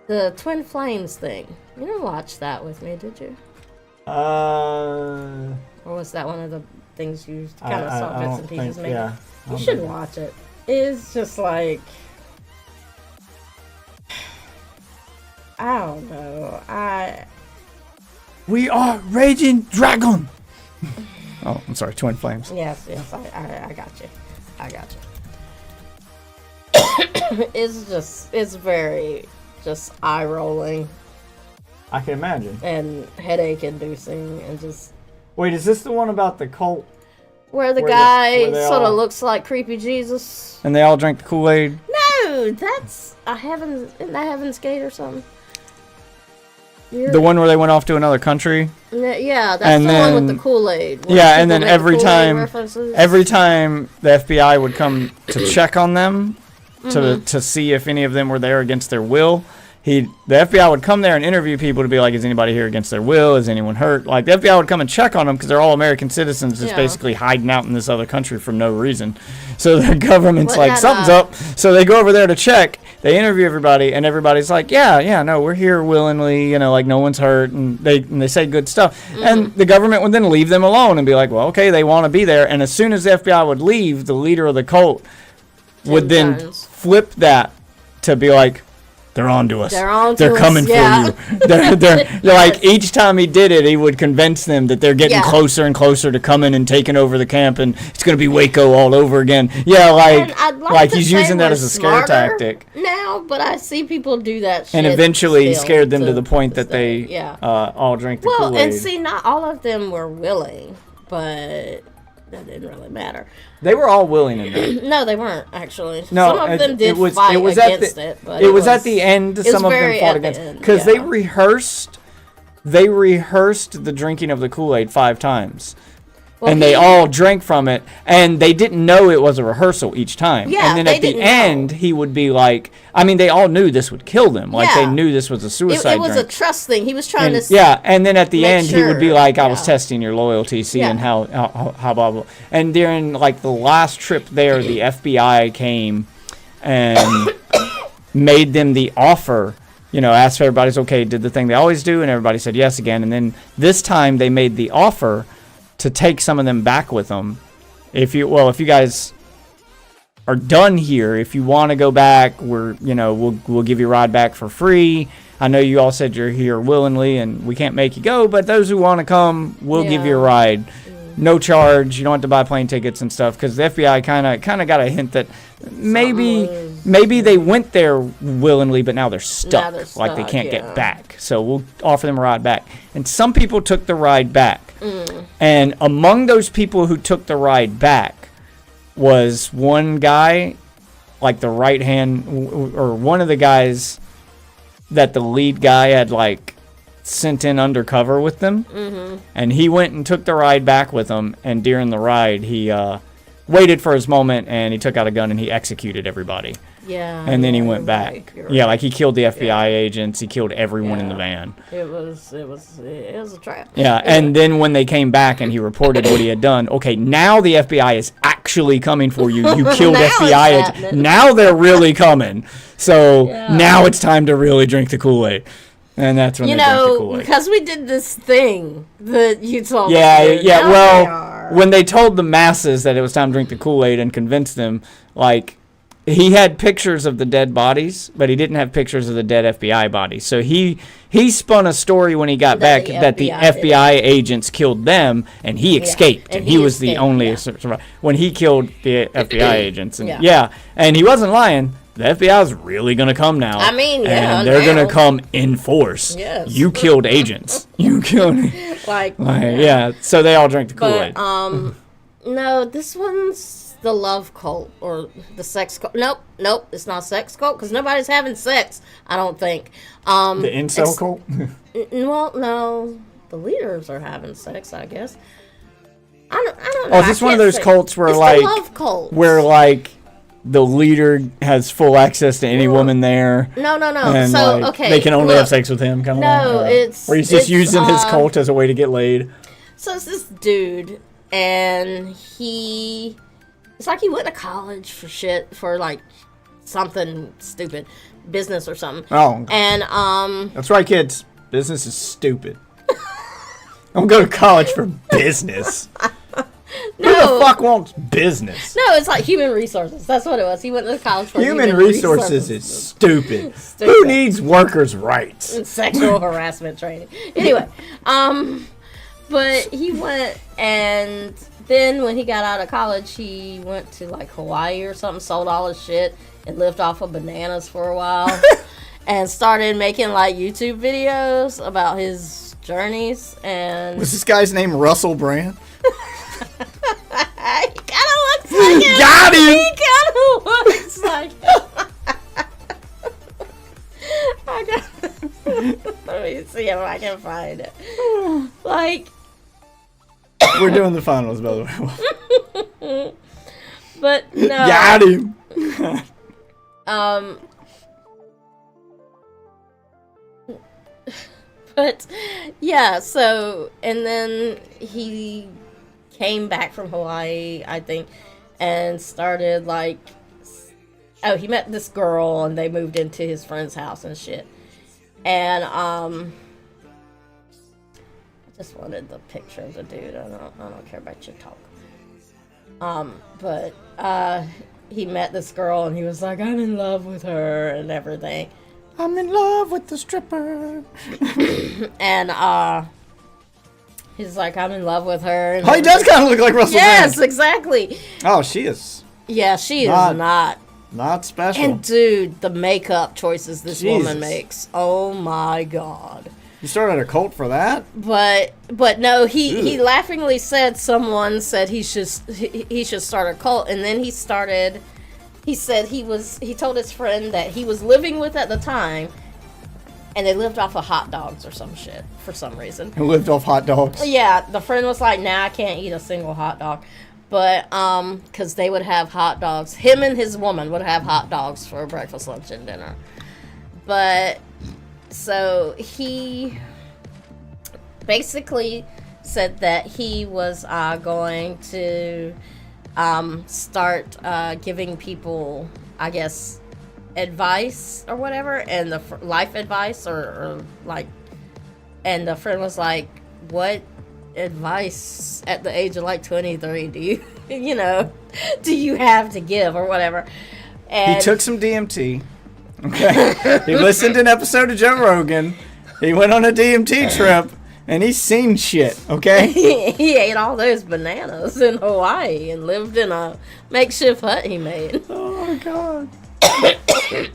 The Twin Flames thing. You didn't watch that with me, did you? Or Or was that one of the things you kind of saw bits and pieces maybe? Yeah. You should watch it. It's just like, I don't know. We are Raging Dragon! Oh, I'm sorry, Twin Flames. Yes, I got you. It's very just eye rolling I can imagine. and headache inducing and just Wait, is this the one about the cult? where the Where guy they sort of all- looks like creepy Jesus. And they all drank the Kool-Aid? No, that's isn't that Heaven's Gate or something? The one where they went off to another country? Yeah, that's And the one with then- the Kool-Aid. where Yeah, people and then make every Kool-Aid time references. the FBI would come to check on them to see if any of them were there against their will, the FBI would come there and interview people to be like, is anybody here against their will? Is anyone hurt? Like, the FBI would come and check on them because they're all American citizens just basically hiding out in this other country for no reason. So the government's like, something's up. So they go over there to check. They interview everybody, and everybody's like, yeah, no, we're here willingly, like no one's hurt, and they say good stuff. And the government would then leave them alone and be like, well, okay, they want to be there. And as soon as the FBI would leave, the leader of the cult would then flip that to be like, they're on to us. They're coming for you. They're like, each time he did it, he would convince them that they're getting closer and closer to coming and taking over the camp, and it's going to be Waco all over again. Yeah, like he's using that as a scare tactic. Now, but I see people do that shit. And eventually he scared them to the point that they all drank the Kool-Aid. Well, and see, not all of them were willing, but that didn't really matter. They were all willing in that. No, they weren't, actually. No, some of them did fight against it. But it was at the end. Some of them fought against it. Because they rehearsed the drinking of the Kool-Aid 5 times. Well, and they all drank from it, and they didn't know it was a rehearsal each time. Yeah, and then at the end, he would be like, I mean, they all knew this would kill them. Like, they knew this was a suicide It was drink. a trust thing. He was trying to and then at the end, he would be like, I was Yeah. testing your loyalty, seeing how blah, blah. And during, like, the last trip there, the FBI came and made them the offer, asked if everybody's okay, did the thing they always do, and everybody said yes again. And then this time, they made the offer to take some of them back with them. If you guys are done here, if you want to go back, we'll give you a ride back for free. I know you all said you're here willingly and we can't make you go, but those who want to come, we'll give you a ride. no charge. You don't have to buy plane tickets and stuff, because the FBI kind of got a hint that maybe they went there willingly, but now they're stuck. Like they can't get back. So we'll offer them a ride back. And some people took the ride back. And among those people who took the ride back was one guy, like the right hand, or one of the guys that the lead guy had like sent in undercover with them. And he went and took the ride back with them, and during the ride he waited for his moment, and he took out a gun and he executed everybody. And then he went back. Right. Like he killed the FBI agents. He killed everyone in the van. It was a trap. And then when they came back and he reported what he had done, okay, now the FBI is actually coming for you. You killed FBI agents. Now they're really coming. So now it's time to really drink the Kool-Aid. And that's when they drank the Kool-Aid. Because we did this thing that you told me. Well, when they told the masses that it was time to drink the Kool-Aid and convinced them, like, he had pictures of the dead bodies, but he didn't have pictures of the dead FBI bodies. So he spun a story when he got back that the FBI agents killed them, and he escaped. And he was the only survivor when he killed the FBI agents. And and he wasn't lying. The FBI is really going to come now. I mean, and they're going to come in force. Yes. You killed agents. You killed... So they all drank the Kool-Aid. No, this one's the love cult or the sex cult. Nope, it's not sex cult because nobody's having sex, I don't think. The incel cult? Well, no. The leaders are having sex, I guess. I don't know. Oh, is this one of those cults where, like... the love cult. Where, like... the leader has full access to any woman there. No. And, so, like, okay. they can only have sex with him. Kind of it's... Or he's just using his cult as a way to get laid. So it's this dude, and it's like he went to college for like, something stupid. Business or something. Oh. And, That's right, kids. Business is stupid. Don't go to college for business. Who the fuck wants business? No, it's like human resources. That's what it was. He went to college for human resources. Is stupid. Who needs workers' rights? And sexual harassment training. Anyway, but he went, and then when he got out of college, he went to like Hawaii or something, sold all his shit, and lived off of bananas for a while, and started making like YouTube videos about his journeys. And was this guy's name Russell Brand? He kind of looks like him. Got him. He kind of looks like him. Let me see if I can find it. Like, we're doing the finals, by the way. But no. Got him. But yeah. So, and then he came back from Hawaii, I think, and started like, he met this girl and they moved into his friend's house and shit. And I just wanted the picture of the dude. I don't care about your talk. But he met this girl and he was like, I'm in love with her and everything. I'm in love with the stripper. And he's like, I'm in love with her. And he does kind of look like Russell Brand. Yes, exactly. Oh, she is. Yeah, she is not special. And dude, the makeup choices this woman makes. Oh my god. You started a cult for that? But no, he laughingly said someone said he should start a cult, and then he started. He said he told his friend that he was living with at the time, and they lived off of hot dogs or some shit for some reason. Who lived off hot dogs? Yeah, the friend was like, nah, I can't eat a single hot dog. But, because they would have hot dogs. Him and his woman would have hot dogs for breakfast, lunch, and dinner. But, so he basically said that he was going to start giving people, I guess, advice or whatever, and the life advice or like, and the friend was like, what advice at the age of like 23 do you do you have to give or whatever? And he took some DMT. Okay. He listened to an episode of Joe Rogan. He went on a DMT trip, And he's seen shit, okay? He ate all those bananas in Hawaii and lived in a makeshift hut he made. Oh, my God.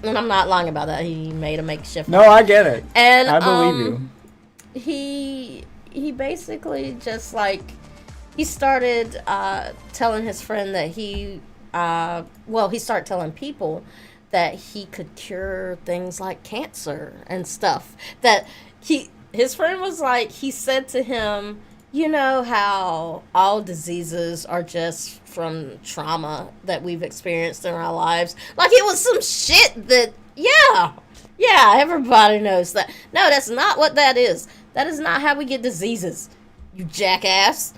And I'm not lying about that. He made a makeshift No, hut. I get it. And I believe you. He basically just, like, he started telling his friend that he started telling people that he could cure things like cancer and stuff. That his friend was like, he said to him, you know how all diseases are just from trauma that we've experienced in our lives? Like, it was some shit that, yeah, everybody knows that. No, that's not what that is. That is not how we get diseases, you jackass.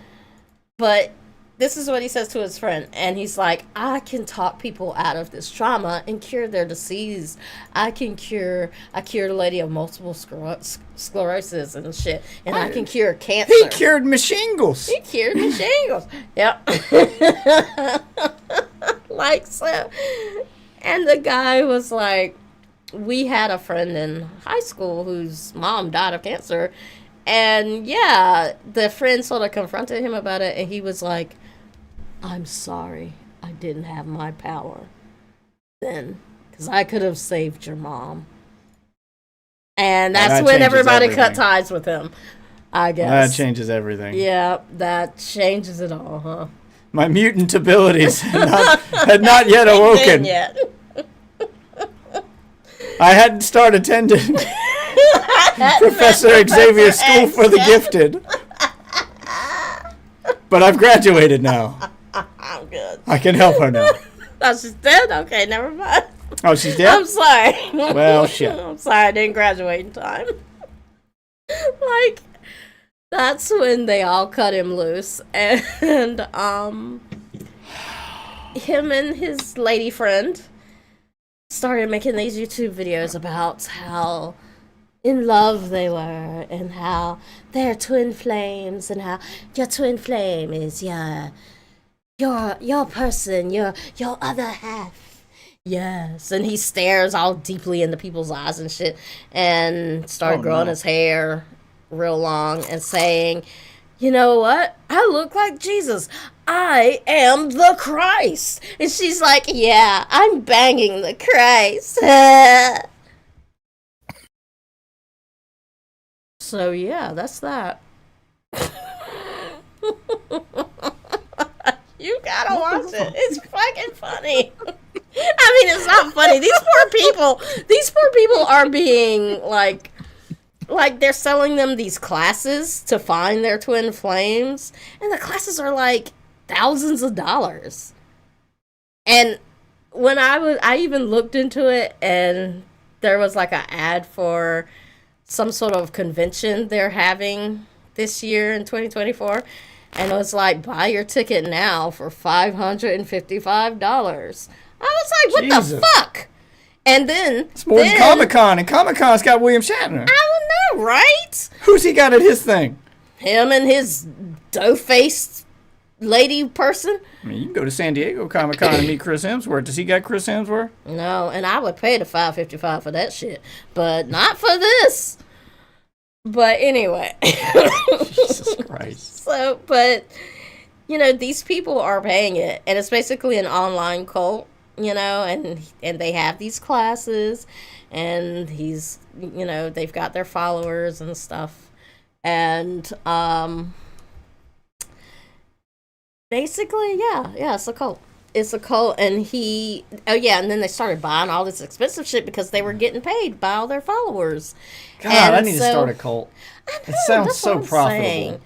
But this is what he says to his friend, and he's like, I can talk people out of this trauma and cure their disease. I cured a lady of multiple sclerosis and shit, and I can cure cancer. He cured me shingles. Yep. Like so. And the guy was like, we had a friend in high school whose mom died of cancer, and yeah, the friend sort of confronted him about it, and he was like, I'm sorry I didn't have my power then, because I could have saved your mom. And that's when everybody cut ties with him, I guess. That changes everything. Yeah, that changes it all, huh? My mutant abilities had not yet awoken. Yet. I hadn't started attending Professor Xavier's School for the Gifted. But I've graduated now. I'm good. I can help her now. Oh, she's dead? Okay, never mind. Oh, she's dead? I'm sorry. Well, shit. I'm sorry, I didn't graduate in time. Like, that's when they all cut him loose. And, him and his lady friend started making these YouTube videos about how in love they were, and how they're twin flames, and how your twin flame is your person, your other half. Yes. And he stares all deeply into people's eyes and shit, and started growing his hair real long and saying, you know what? I look like Jesus. I am the Christ. And she's like, yeah, I'm banging the Christ. So, yeah, that's that. You gotta watch it. It's fucking funny. I mean, it's not funny. These poor people are being, like they're selling them these classes to find their twin flames. And the classes are, like, thousands of dollars. And when I even looked into it, and there was, like, an ad for some sort of convention they're having this year in 2024, and it was like, buy your ticket now for $555. I was like, what Jesus. The fuck? And then it's more than Comic-Con, and Comic-Con's got William Shatner. I don't know, right? Who's he got at his thing? Him and his dough-faced lady person. I mean, you can go to San Diego Comic-Con and meet Chris Hemsworth. Does he got Chris Hemsworth? No, and I would pay the $555 for that shit, but not for this. But anyway. Jesus Christ. So, but, you know, these people are paying it, and it's basically an online cult, you know, and they have these classes, and he's, you know, they've got their followers and stuff, and, basically, yeah, it's a cult. It's a cult, and and then they started buying all this expensive shit because they were getting paid by all their followers. God, and I need to start a cult. I know, it sounds so profitable. Saying.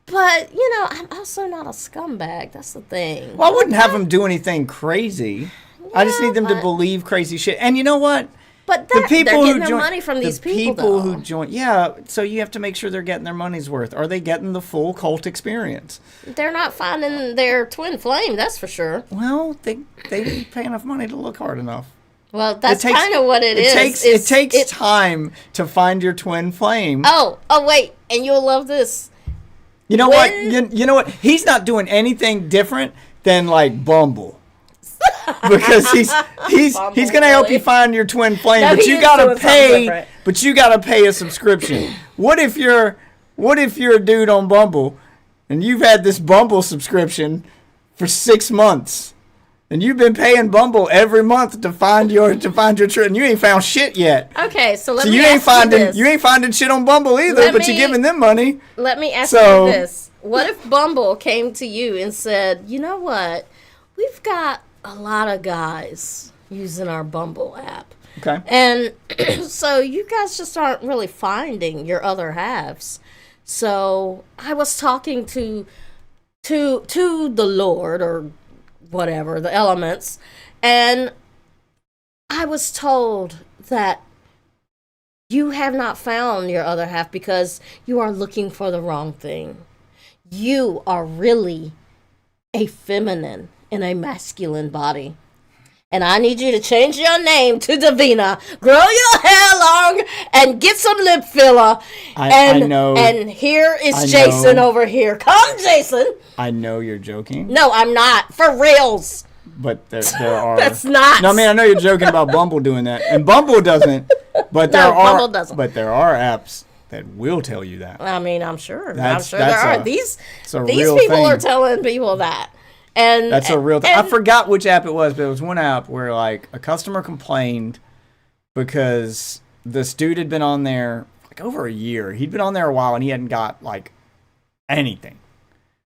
But, you know, I'm also not a scumbag. That's the thing. Well, I wouldn't have them do anything crazy. Yeah, I just need them to believe crazy shit. And you know what? But they're getting their money from these people, who join, yeah, so you have to make sure they're getting their money's worth. Are they getting the full cult experience? They're not finding their twin flame, that's for sure. Well, they didn't pay enough money to look hard enough. Well, that's kind of what it is. It takes time to find your twin flame. Oh, wait, and you'll love this. You know what? You know what? He's not doing anything different than, like, Bumble. Because he's gonna help you find your twin flame, but you gotta pay a subscription. What if you're What if you're a dude on Bumble and you've had this Bumble subscription for 6 months and you've been paying Bumble every month to find your trip and you ain't found shit yet? Okay, so let me you ask you this. You ain't finding shit on Bumble either, but you're giving them money. Let me ask you this. What if Bumble came to you and said, you know what? We've got a lot of guys using our Bumble app. Okay. And so you guys just aren't really finding your other halves. So I was talking to the Lord or whatever, the elements, and I was told that you have not found your other half because you are looking for the wrong thing. You are really a feminine in a masculine body. And I need you to change your name to Davina, grow your hair long, and get some lip filler. I know. And here is Jason over here. Come, Jason. I know you're joking. No, I'm not. For reals. But there are. That's not. No, I mean, I know you're joking about Bumble doing that. And Bumble doesn't. But Bumble doesn't. But there are apps that will tell you that. I mean, I'm sure. I'm sure there are. These real people thing. are telling people that. And that's a real thing. I forgot which app it was, but it was one app where like a customer complained because this dude had been on there like over a year. He'd been on there a while and he hadn't got like anything.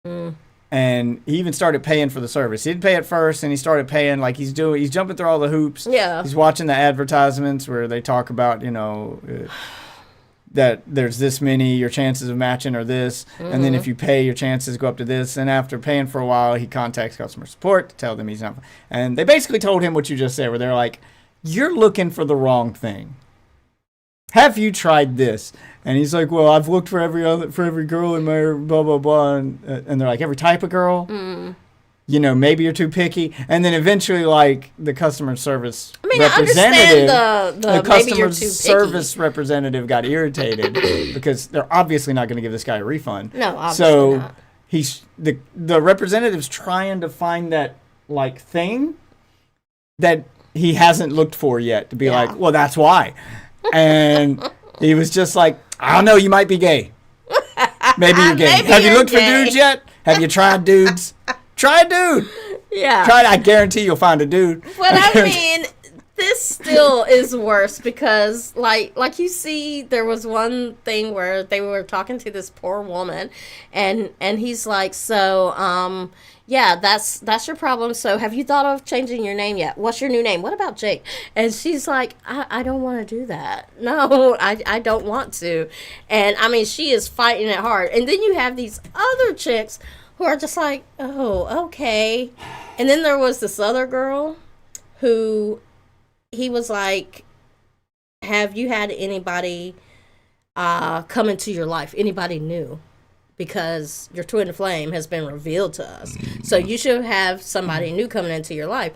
And he even started paying for the service. He didn't pay at first, and he started paying like he's jumping through all the hoops. Yeah. He's watching the advertisements where they talk about, that there's this many, your chances of matching are this, and then if you pay, your chances go up to this. And after paying for a while, he contacts customer support to tell them he's not. And they basically told him what you just said, where they're like, "You're looking for the wrong thing. Have you tried this?" And he's like, "Well, I've looked for every girl in my blah blah blah," and they're like, "Every type of girl." Maybe you're too picky. And then eventually, like, the customer service representative, the customer service representative got irritated because they're obviously not going to give this guy a refund. No, obviously not. He's the representative's trying to find that, like, thing that he hasn't looked for yet to be like, well, that's why. And he was just like, I don't know, you might be gay. Maybe you're gay. Have you looked for dudes yet? Have you tried dudes? Try a dude. Yeah. Try it. I guarantee you'll find a dude. But I mean, this still is worse because, like you see, there was one thing where they were talking to this poor woman, and he's like, so, yeah, that's your problem. So have you thought of changing your name yet? What's your new name? What about Jake? And she's like, I don't want to do that. No, I don't want to. And I mean, she is fighting it hard. And then you have these other chicks who are just like, oh, okay. And then there was this other girl who he was like, have you had anybody come into your life? Anybody new? Because your twin flame has been revealed to us. So you should have somebody new coming into your life.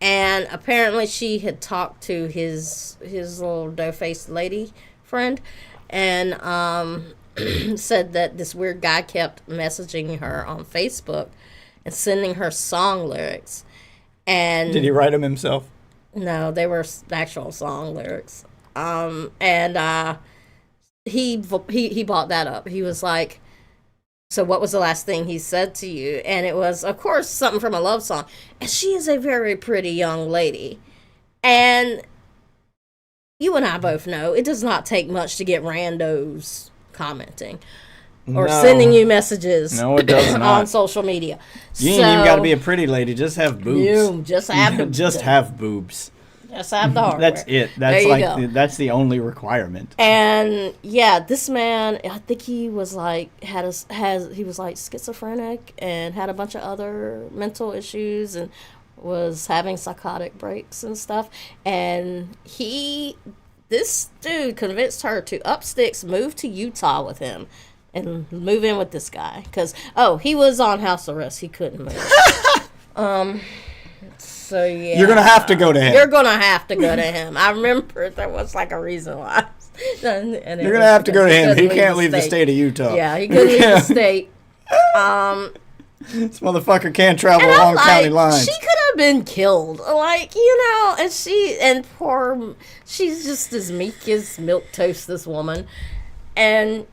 And apparently she had talked to his little dough-faced lady friend and said that this weird guy kept messaging her on Facebook and sending her song lyrics. And did he write them himself? No, they were actual song lyrics. And he bought that up. He was like, so what was the last thing he said to you? And it was, of course, something from a love song. And she is a very pretty young lady. And you and I both know it does not take much to get randos commenting or sending you messages. No, it does not. On social media. You ain't even got to be a pretty lady. Just have boobs. You just have have boobs. Just have the hardware. That's it. That's that's the only requirement. And yeah, this man, I think he was like he was like schizophrenic and had a bunch of other mental issues and was having psychotic breaks and stuff. And this dude convinced her to up sticks, move to Utah with him, and move in with this guy because he was on house arrest. He couldn't move. So yeah, you're gonna have to go to him. You're gonna have to go to him. I remember there was like a reason why. And you're gonna have to go to him. He can't leave the state of Utah. Yeah, he couldn't leave the state. This motherfucker can't travel along county lines. She could have been killed, and she's just as meek as milk toast. This woman, and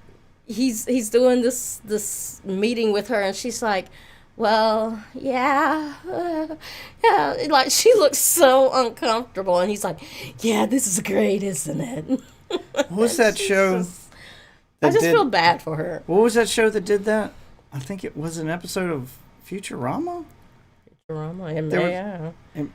he's doing this meeting with her, and she's like, well, yeah, yeah, like she looks so uncomfortable, and he's like, yeah, this is great, isn't it? What was that show? I just feel bad for her. What was that show that did that? I think it was an episode of Futurama. Yeah. It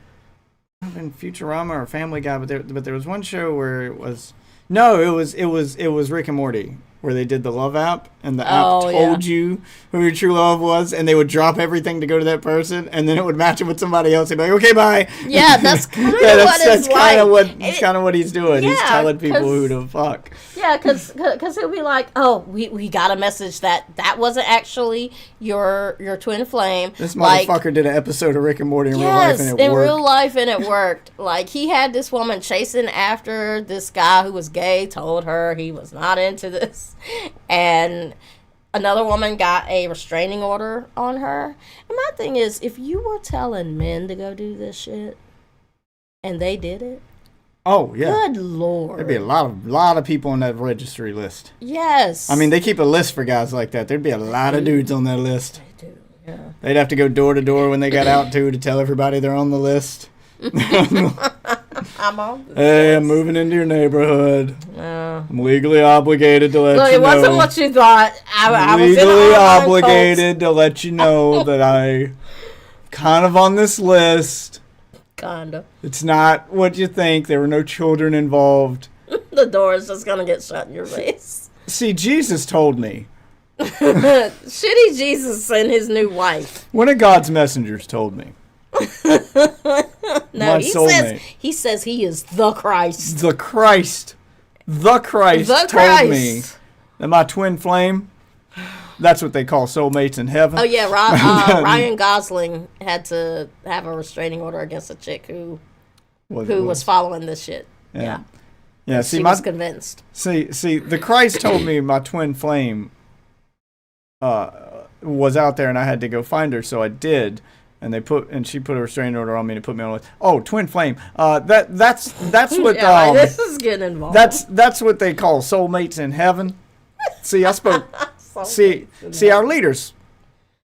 might have been Futurama or Family Guy, but there was one show where it was it was Rick and Morty, where they did the love app, and the app told you who your true love was, and they would drop everything to go to that person, and then it would match it with somebody else. They'd be like, okay, bye. Yeah, that's kind of what it's like. That's kind of what he's doing. He's telling people who to fuck. Yeah, because he'll be like, oh, we got a message that wasn't actually your twin flame. This motherfucker did an episode of Rick and Morty in real life, and it worked. in real life, and it worked. Like, he had this woman chasing after this guy who was gay, told her he was not into this. And another woman got a restraining order on her. And my thing is, if you were telling men to go do this shit and they did it, oh yeah, good lord, there'd be a lot of people on that registry list. Yes, I mean, they keep a list for guys like that. There'd be a lot of dudes on that list. They do, yeah. They'd have to go door to door when they got out to tell everybody they're on the list. I'm on this Hey, list. I'm moving into your neighborhood. I'm legally obligated to let you know. It wasn't what you thought. I was legally obligated to let you know that I kind of on this list. Kinda. It's not what you think. There were no children involved. The door is just gonna get shut in your face. See, Jesus told me. Shitty Jesus and his new wife. One of God's messengers told me. No, he says he is the Christ. The Christ told me that my twin flame, that's what they call soulmates in heaven. Oh yeah, Ryan Gosling had to have a restraining order against a chick who was following this shit. Yeah. See, she was convinced. See, the Christ told me my twin flame was out there, and I had to go find her, so I did. And she put a restraining order on me to put me on. Oh, twin flame. That's what. Yeah, this is getting involved. That's what they call soulmates in heaven. See, I spoke. see, our leaders.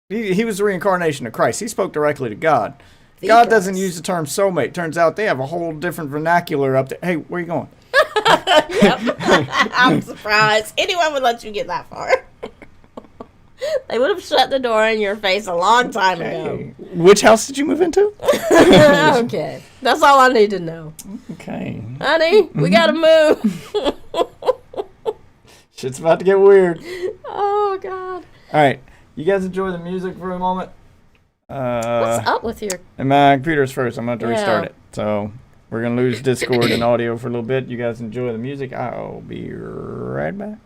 He was the reincarnation of Christ. He spoke directly to God. God doesn't use the term soulmate. Turns out they have a whole different vernacular up there. Hey, where you going? I'm surprised anyone would let you get that far. They would have shut the door in your face a long time ago. Which house did you move into? Okay. That's all I need to know. Okay. Honey, we gotta move. Shit's about to get weird. Oh, God. All right. You guys enjoy the music for a moment? What's up with your... And my computer's first. I'm going to restart it. So we're going to lose Discord and audio for a little bit. You guys enjoy the music. I'll be right back.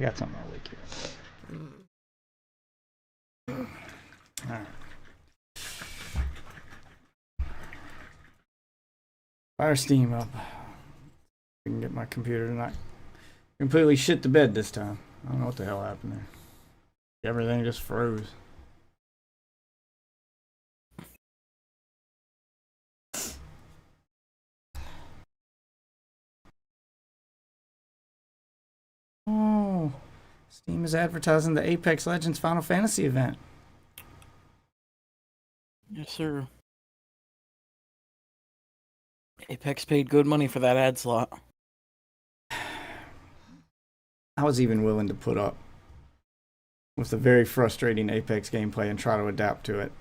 I got something I'll leak here. Alright. Fire Steam up. I can get my computer to not completely shit the bed this time. I don't know what the hell happened there. Everything just froze. Oh, Steam is advertising the Apex Legends Final Fantasy event. Yes, sir. Apex paid good money for that ad slot. I was even willing to put up with the very frustrating Apex gameplay and try to adapt to it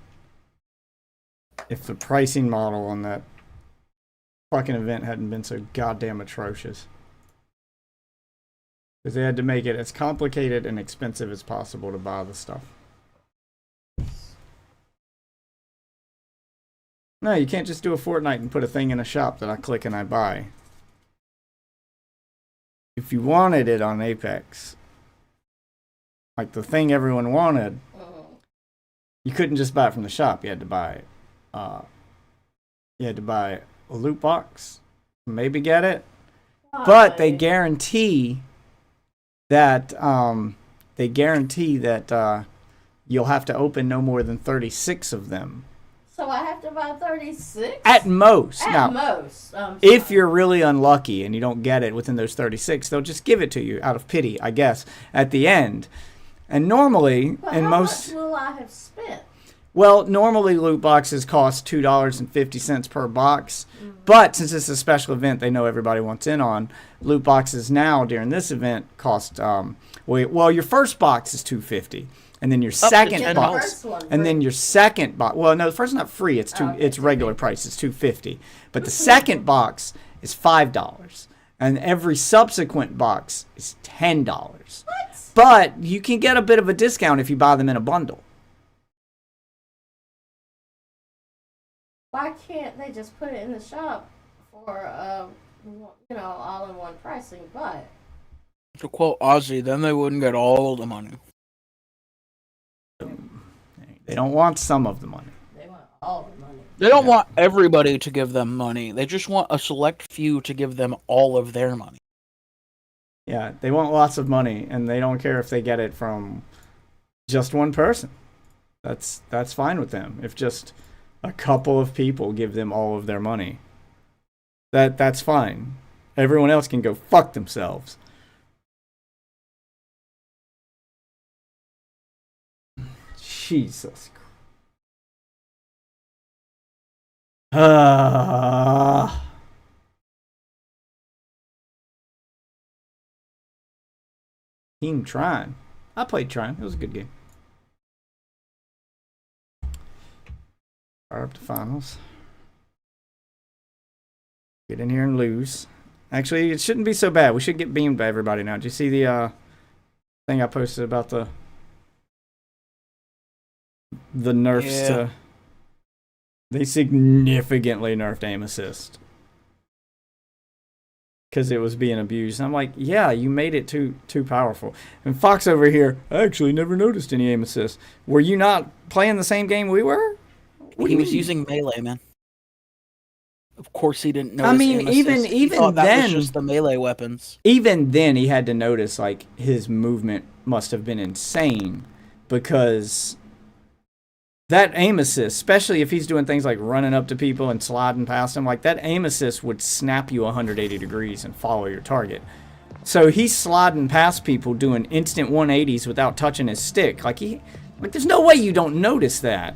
if the pricing model on that fucking event hadn't been so goddamn atrocious. Because they had to make it as complicated and expensive as possible to buy the stuff. No, you can't just do a Fortnite and put a thing in a shop that I click and I buy. If you wanted it on Apex, like the thing everyone wanted, you couldn't just buy it from the shop. You had to buy a loot box, maybe get it. But they guarantee that you'll have to open no more than 36 of them. So I have to buy 36? At most. At most. If you're really unlucky and you don't get it within those 36, they'll just give it to you out of pity, I guess, at the end. And normally, but and how most, much will I have spent? Well, normally loot boxes cost $2.50 per box. Mm-hmm. But since it's a special event they know everybody wants in on, loot boxes now during this event cost, your first box is $2.50. And then your second box, and then your second box. Well, no, the first is not free. It's it's regular price. It's $2.50. But the second box is $5, and every subsequent box is $10. What? But you can get a bit of a discount if you buy them in a bundle. Why can't they just put it in the shop for all-in-one pricing? But to quote Ozzy, then they wouldn't get all the money. They don't want some of the money. They want all the money. They don't want everybody to give them money. They just want a select few to give them all of their money. Yeah, they want lots of money, and they don't care if they get it from just one person. That's fine with them. If just a couple of people give them all of their money, that's fine. Everyone else can go fuck themselves. Jesus. Team Trine. I played Trine. It was a good game. Fire up to finals. Get in here and lose. Actually, it shouldn't be so bad. We should get beamed by everybody now. Did you see the thing I posted about the nerfs to... They significantly nerfed aim assist. Because it was being abused. And I'm like, yeah, you made it too powerful. And Fox over here, I actually never noticed any aim assist. Were you not playing the same game we were? He was using melee, man. Of course he didn't notice. I mean, even then, that was just the melee weapons. Even then, he had to notice, like, his movement must have been insane. Because that aim assist, especially if he's doing things like running up to people and sliding past them, like that aim assist would snap you 180 degrees and follow your target. So he's sliding past people doing instant 180s without touching his stick. Like there's no way you don't notice that.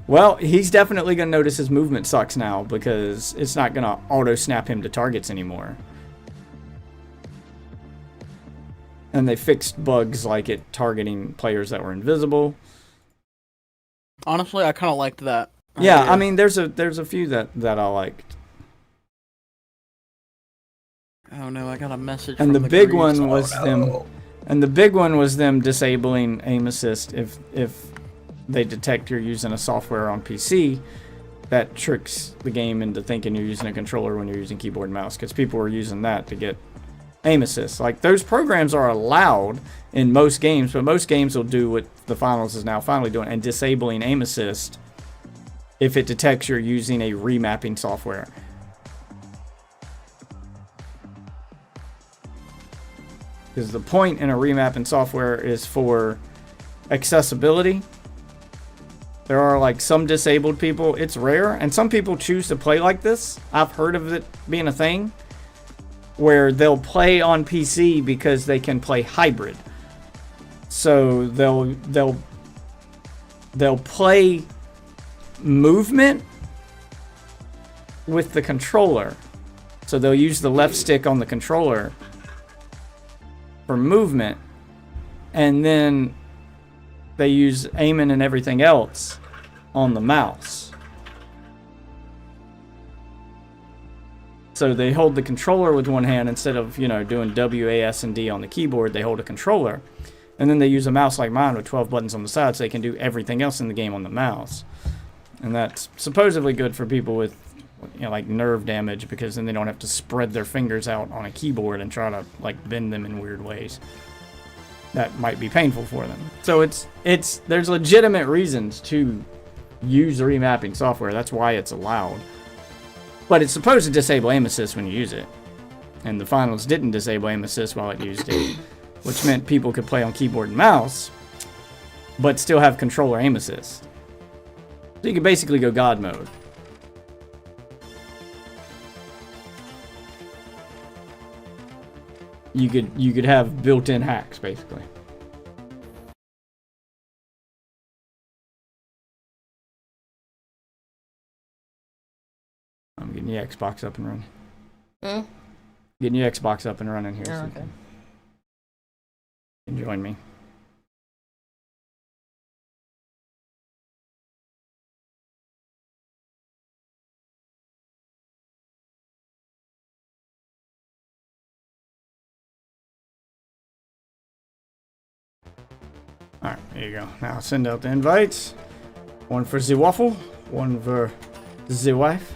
Well, he's definitely going to notice his movement sucks now because it's not going to auto snap him to targets anymore. And they fixed bugs like it targeting players that were invisible. Honestly, I kind of liked that. Yeah, I mean, there's a few that I liked. Oh no, I got a message. And the big one was them. And the big one was them disabling aim assist if they detect you're using a software on PC that tricks the game into thinking you're using a controller when you're using keyboard and mouse. Because people were using that to get aim assist. Like, those programs are allowed in most games, but most games will do what the finals is now finally doing and disabling aim assist if it detects you're using a remapping software. Because the point in a remapping software is for accessibility. There are like some disabled people. It's rare, and some people choose to play like this. I've heard of it being a thing where they'll play on PC because they can play hybrid. So they'll play movement with the controller. So they'll use the left stick on the controller for movement, and then they use aiming and everything else on the mouse. So they hold the controller with one hand instead of, you know, doing W, A, S, and D on the keyboard. They hold a controller, and then they use a mouse like mine with 12 buttons on the side, so they can do everything else in the game on the mouse. And that's supposedly good for people with, you know, like nerve damage, because then they don't have to spread their fingers out on a keyboard and try to like bend them in weird ways that might be painful for them. So there's legitimate reasons to use remapping software. That's why it's allowed. But it's supposed to disable aim assist when you use it. And the finals didn't disable aim assist while it used it, which meant people could play on keyboard and mouse, but still have controller aim assist. So you could basically go God mode. You could have built-in hacks, basically. I'm getting the Xbox up and running. Getting your Xbox up and running here. Oh, so okay. You can join me. Alright, there you go. Now send out the invites. One for the waffle, one for the wife.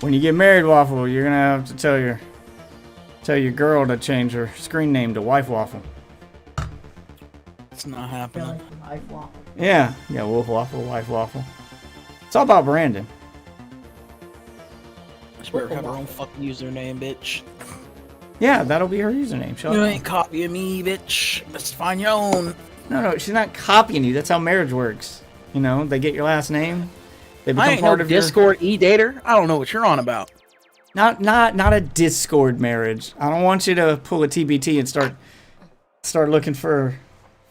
When you get married, Waffle, you're gonna have to tell your girl to change her screen name to Wife Waffle. It's not happening. Yeah, Wolf Waffle, Wife Waffle. It's all about branding. I swear to have her own fucking username, bitch. Yeah, that'll be her username. You ain't copying me, bitch. Let's find your own. No, she's not copying you. That's how marriage works. You know, they get your last name. They become I ain't part no of Discord e-dater. I don't know what you're on about. Not a Discord marriage. I don't want you to pull a TBT and start looking for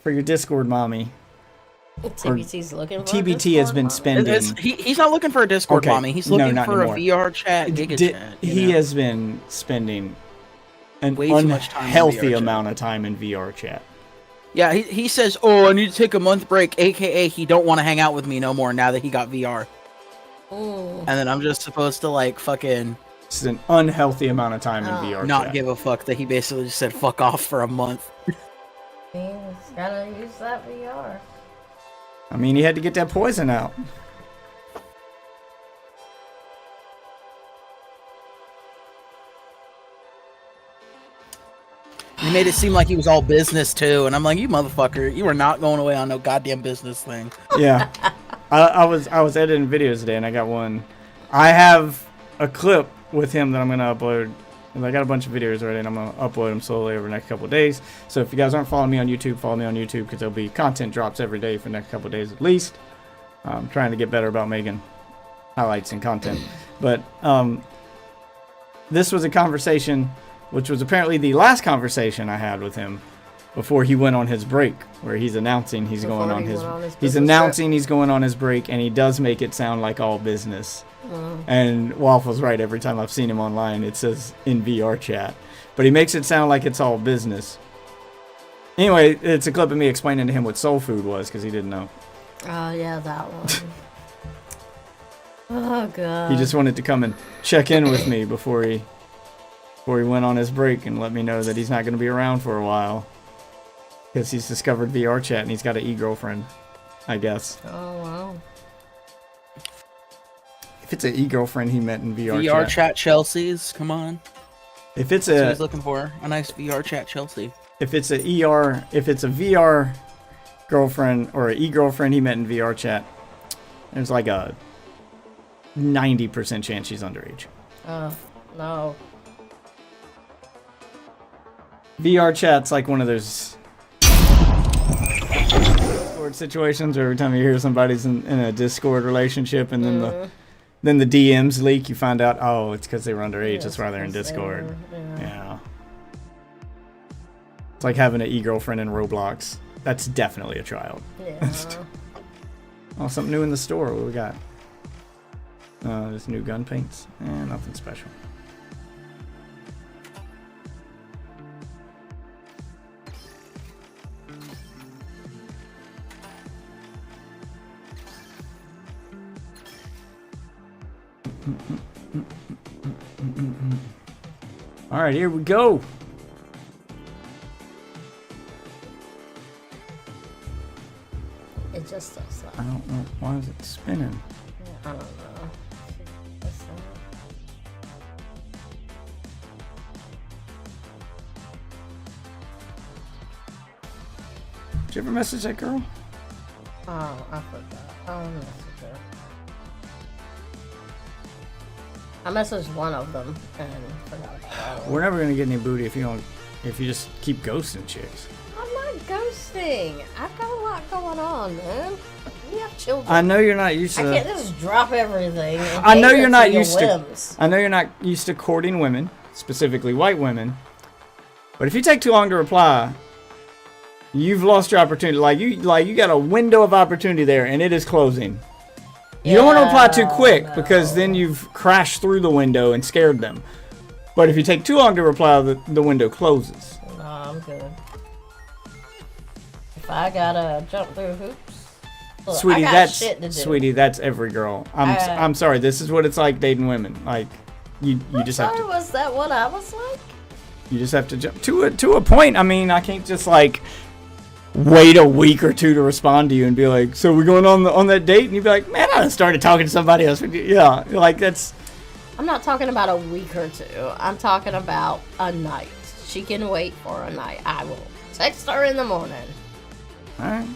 your Discord mommy. TBT's looking for TBT has been spending. He's not looking for a Discord mommy. He's looking for anymore. A VR chat, Giga chat. He has been spending an way too much time unhealthy amount of time in VR chat. Yeah, he says, "Oh, I need to take a month break," aka he don't want to hang out with me no more now that he got VR. And then I'm just supposed to like fucking. This is an unhealthy amount of time in VR not chat. Give a fuck that he basically just said fuck off for a month. He's gotta use that VR. I mean, he had to get that poison out. He made it seem like he was all business too, and I'm like, you motherfucker, you are not going away on no goddamn business thing. Yeah, I was editing videos today, and I got one. I have a clip with him that I'm gonna upload. And I got a bunch of videos already, and I'm gonna upload them slowly over the next couple of days. So if you guys aren't following me on YouTube, follow me on YouTube, because there'll be content drops every day for the next couple of days at least. I'm trying to get better about making highlights and content. But this was a conversation, which was apparently the last conversation I had with him before he went on his break, where he's announcing he's going on his break, and he does make it sound like all business. And Waffle's right. Every time I've seen him online, it says in VR chat, but he makes it sound like it's all business. Anyway, it's a clip of me explaining to him what soul food was, because he didn't know. Oh yeah, that one. Oh god. He just wanted to come and check in with me before he went on his break, and let me know that he's not going to be around for a while, because he's discovered VR chat and he's got an e-girlfriend, I guess. Oh wow. If it's an e-girlfriend he met in VR, VR chat Chelsea's, come on. If it's That's what a, he's looking for, a nice VR chat Chelsea. if it's a VR girlfriend or an e-girlfriend he met in VR chat, there's like a 90% chance she's underage. No. VR chat's like one of those Discord situations where every time you hear somebody's in a Discord relationship and then the DMs leak, you find out, oh, it's because they were underage. Yes, that's why they're in Discord. Yeah. It's like having an e-girlfriend in Roblox. That's definitely a child. Yeah. Oh, something new in the store. What we got? There's new gun paints. Nothing special. All right, here we go. It just does that. I don't know. Why is it spinning? I don't know. Did you ever message that girl? Oh, I forgot. I'll message her. I messaged one of them and forgot about that one. We're never gonna get any booty if you just keep ghosting chicks. I'm not ghosting. I've got a lot going on, man. We have children. I know you're not used to. I can't just drop everything. And I know you're not your used whims. to. I know you're not used to courting women, specifically white women. But if you take too long to reply, you've lost your opportunity. You got a window of opportunity there, and it is closing. You don't want to reply too quick because then you've crashed through the window and scared them. But if you take too long to reply, the window closes. No, I'm good. If I gotta jump through hoops, look, Sweetie, I got shit to do. that's every girl. I'm sorry. This is what it's like dating women. Like you just have to. Was that what I was like? You just have to jump to a point. I mean, I can't just like wait a week or two to respond to you and be like, so we're going on that date, and you'd be like, man, I started talking to somebody else. Yeah, like that's. I'm not talking about a week or two. I'm talking about a night. She can wait for a night. I will text her in the morning. All right.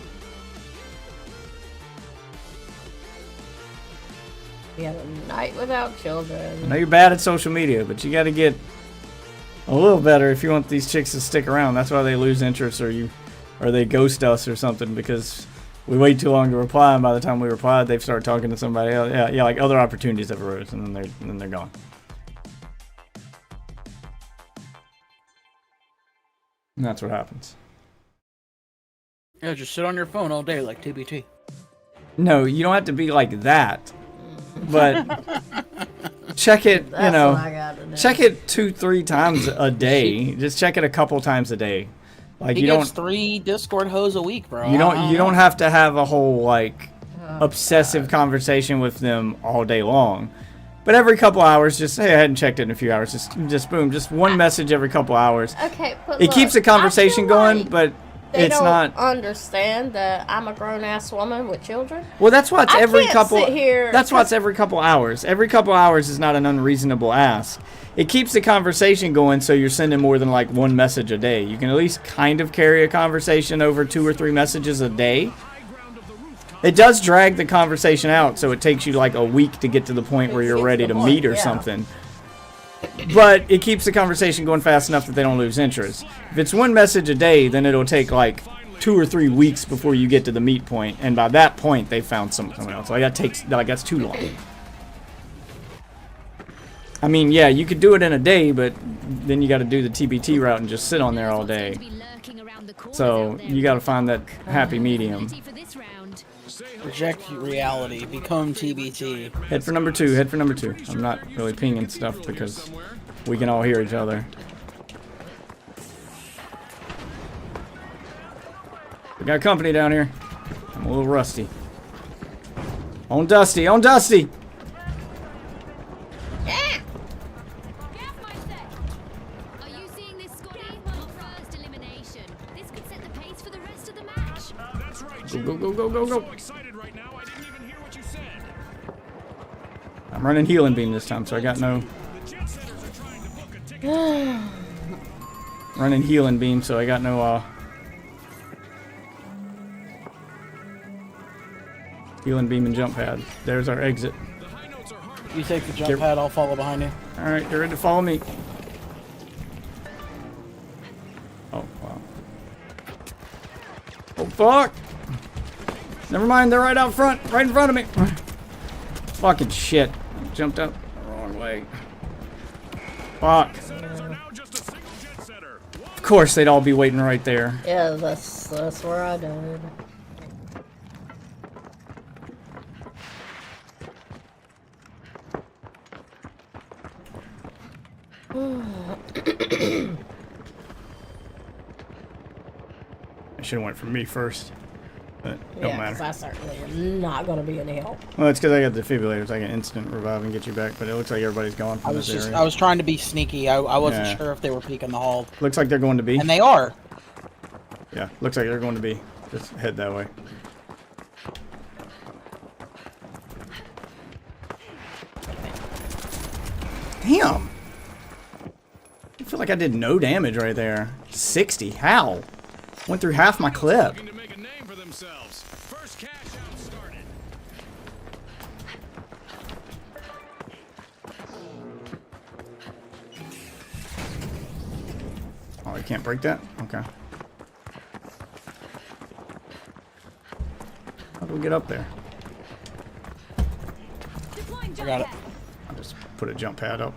We had a night without children. I know you're bad at social media, but you got to get a little better if you want these chicks to stick around. That's why they lose interest or they ghost us or something, because we wait too long to reply, and by the time we reply, they've started talking to somebody else. Yeah, like other opportunities have arose, and then they're gone. And that's what happens. Yeah, just sit on your phone all day like TBT. No, you don't have to be like that. But check it, That's what I gotta do. check it 2-3 times a day. Just check it a couple times a day. Like He you gets don't 3 Discord hoes a week, bro. you don't have to have a whole like obsessive conversation with them all day long. But every couple hours, just hey, I hadn't checked it in a few hours. Just boom, just one message every couple hours. Okay, but It keeps the conversation going, like but they it's don't not. understand that I'm a grown-ass woman with children. Well, that's why it's I every can't couple. sit here- That's why it's every couple hours. Every couple hours is not an unreasonable ask. It keeps the conversation going, so you're sending more than like one message a day. You can at least kind of carry a conversation over 2 or 3 messages a day. It does drag the conversation out, so it takes you like a week to get to the point where you're ready to meet or something. But it keeps the conversation going fast enough that they don't lose interest. If it's one message a day, then it'll take like 2 or 3 weeks before you get to the meet point, and by that point they found someone else. Like that's too long. I mean, yeah, you could do it in a day, but then you got to do the TBT route and just sit on there all day. So you got to find that happy medium. Reject reality. Become TBT. Head for number 2. Head for number 2. I'm not really pinging stuff because we can all hear each other. We got company down here. I'm a little rusty. On Dusty. On Dusty. Go, go, go, go, go, go. I'm running healing beam this time, so I got no... running healing beam, so I got no, healing beam and jump pad. There's our exit. You take the jump pad, I'll follow behind you. Alright, you're ready to follow me. Oh, wow. Oh, fuck! Never mind, they're right out front, right in front of me. Fucking shit. Jumped up the wrong way. Fuck. Of course, they'd all be waiting right there. Yeah, that's where I died. I should have went for me first. But don't matter. I certainly am not going to be any help. Well, it's because I got defibrillators. I can instant revive and get you back, but it looks like everybody's gone from this area. I was trying to be sneaky. I wasn't sure if they were peeking the hall. Looks like they're going to be. And they are. Yeah, looks like they're going to be. Just head that way. Damn! I feel like I did no damage right there. 60. How? Went through half my clip. Oh, I can't break that? Okay. How do we get up there? I got it. I'll just put a jump pad up.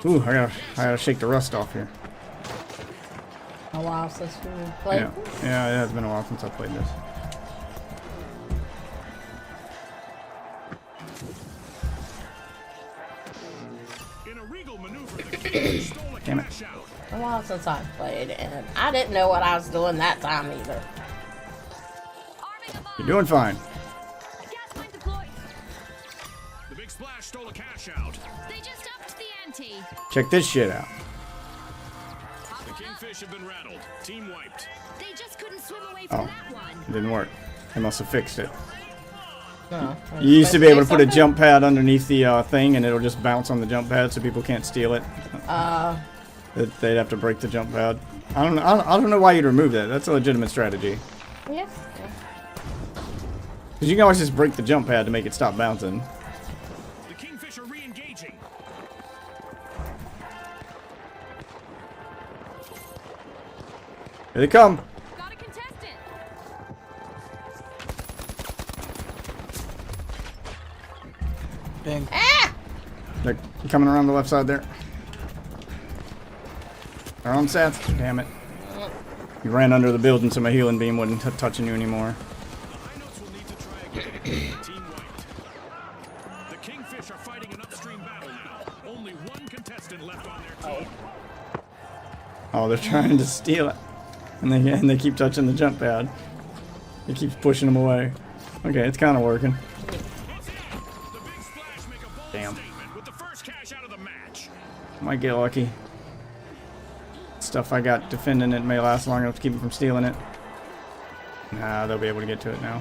Ooh, I gotta shake the rust off here. A while since we played. Yeah, it has been a while since I played this. Damn it. A while since I played, and I didn't know what I was doing that time either. You're doing fine. The big splash stole a cash out. They just upped the ante. Check this shit out. The Kingfish have been rattled. Team wiped. They just couldn't swim away Oh, from that one. it didn't work. They must have fixed it. No, You used to be able to put a jump pad underneath the thing, and it'll just bounce on the jump pad, so people can't steal it. They'd have to break the jump pad. I don't know why you'd remove that. That's a legitimate strategy. Yeah. Because you can always just break the jump pad to make it stop bouncing. The Kingfish are re-engaging. Here they come. Got a contestant. Dang. They're coming around the left side there. They're on Seth. Damn it. You ran under the building so my healing beam wasn't touching you anymore. The high notes will need to try again. Team wiped. The Kingfish are fighting an upstream battle now. Only one contestant left on their team. Oh, they're trying to steal it. And they keep touching the jump pad. It keeps pushing them away. Okay, it's kind of working. The big splash make a bold Damn. statement with the first cash out of the match. Might get lucky. Stuff I got defending it may last long enough to keep them from stealing it. Nah, they'll be able to get to it now.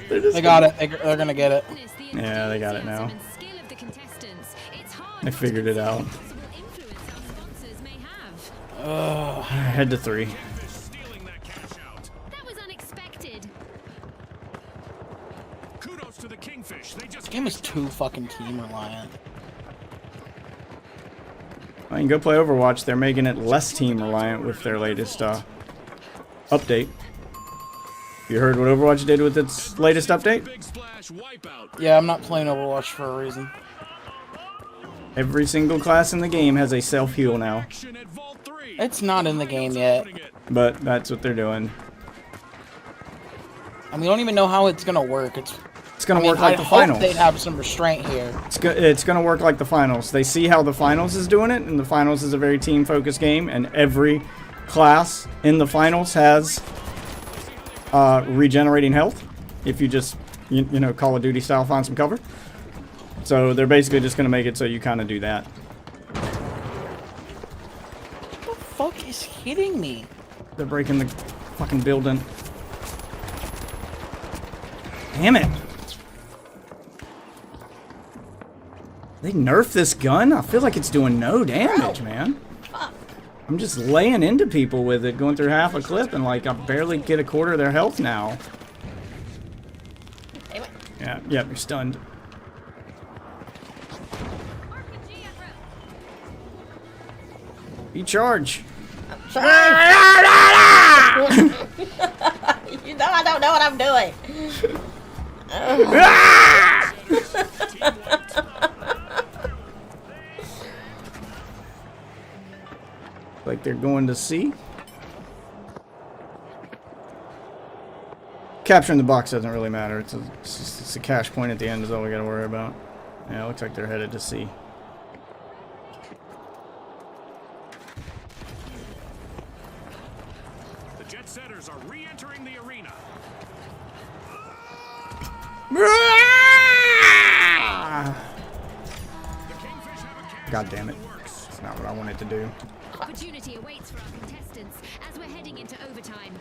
They got it. They're gonna get it. Yeah, they got it now. They figured it out. Head to 3. Stealing that cash out. That was unexpected. Kudos to the Kingfish. They just This game is too fucking team reliant. Well, you can go play Overwatch. They're making it less team reliant with their latest update. You heard what Overwatch did with its latest update? big splash wipeout. Yeah, I'm not playing Overwatch for a reason. Every single class in the game has a self-heal now. Action at Vault 3. It's not in the game yet. But that's what they're doing. And we don't even know how it's gonna work. It's gonna work like the finals. They'd have some restraint here. It's gonna work like the finals. They see how the finals is doing it, and the finals is a very team-focused game, and every class in the finals has regenerating health. If you just, you know, Call of Duty style, find some cover. So they're basically just gonna make it so you kind of do that. He's hitting me. They're breaking the fucking building. Damn it. They nerfed this gun? I feel like it's doing no damage, man. I'm just laying into people with it, going through half a clip, and like I barely get a quarter of their health now. Yeah, yep, you're stunned. You charge. You know I don't know what I'm doing. Like they're going to C. Capturing the box doesn't really matter. It's a cash point at the end is all we gotta worry about. Yeah, it looks like they're headed to C. The Jet Setters are re-entering the arena. The Kingfish have a cash God damn it. in the works. That's not what I wanted to do. Opportunity awaits for our contestants as we're heading into overtime.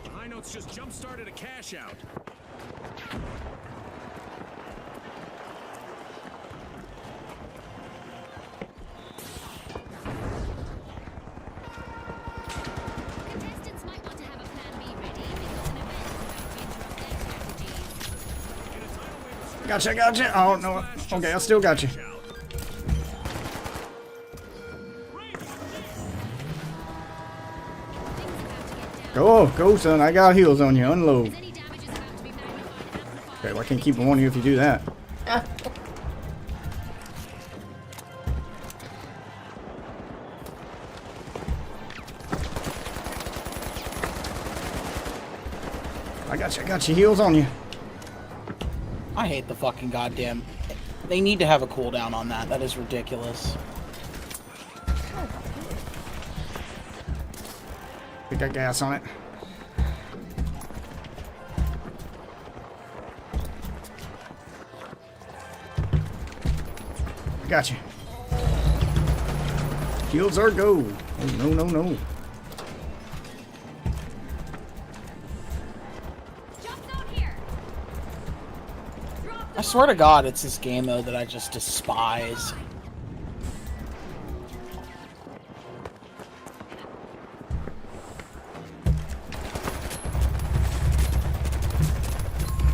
The High Notes just jump-started a cash out. Contestants might want to have a plan B ready because an event is about to interrupt their strategies. Gotcha. Oh, no. Okay, I still got you. Go, son. I got heals on you. Unload. Any damage is about to be magnified and amplified. Okay, well, I can keep them on you if you do that. I got you. Heals on you. I hate the fucking goddamn... They need to have a cooldown on that. That is ridiculous. We got gas on it. Gotcha. Shields are go. Oh, no. I swear to God, it's this game mode that I just despise.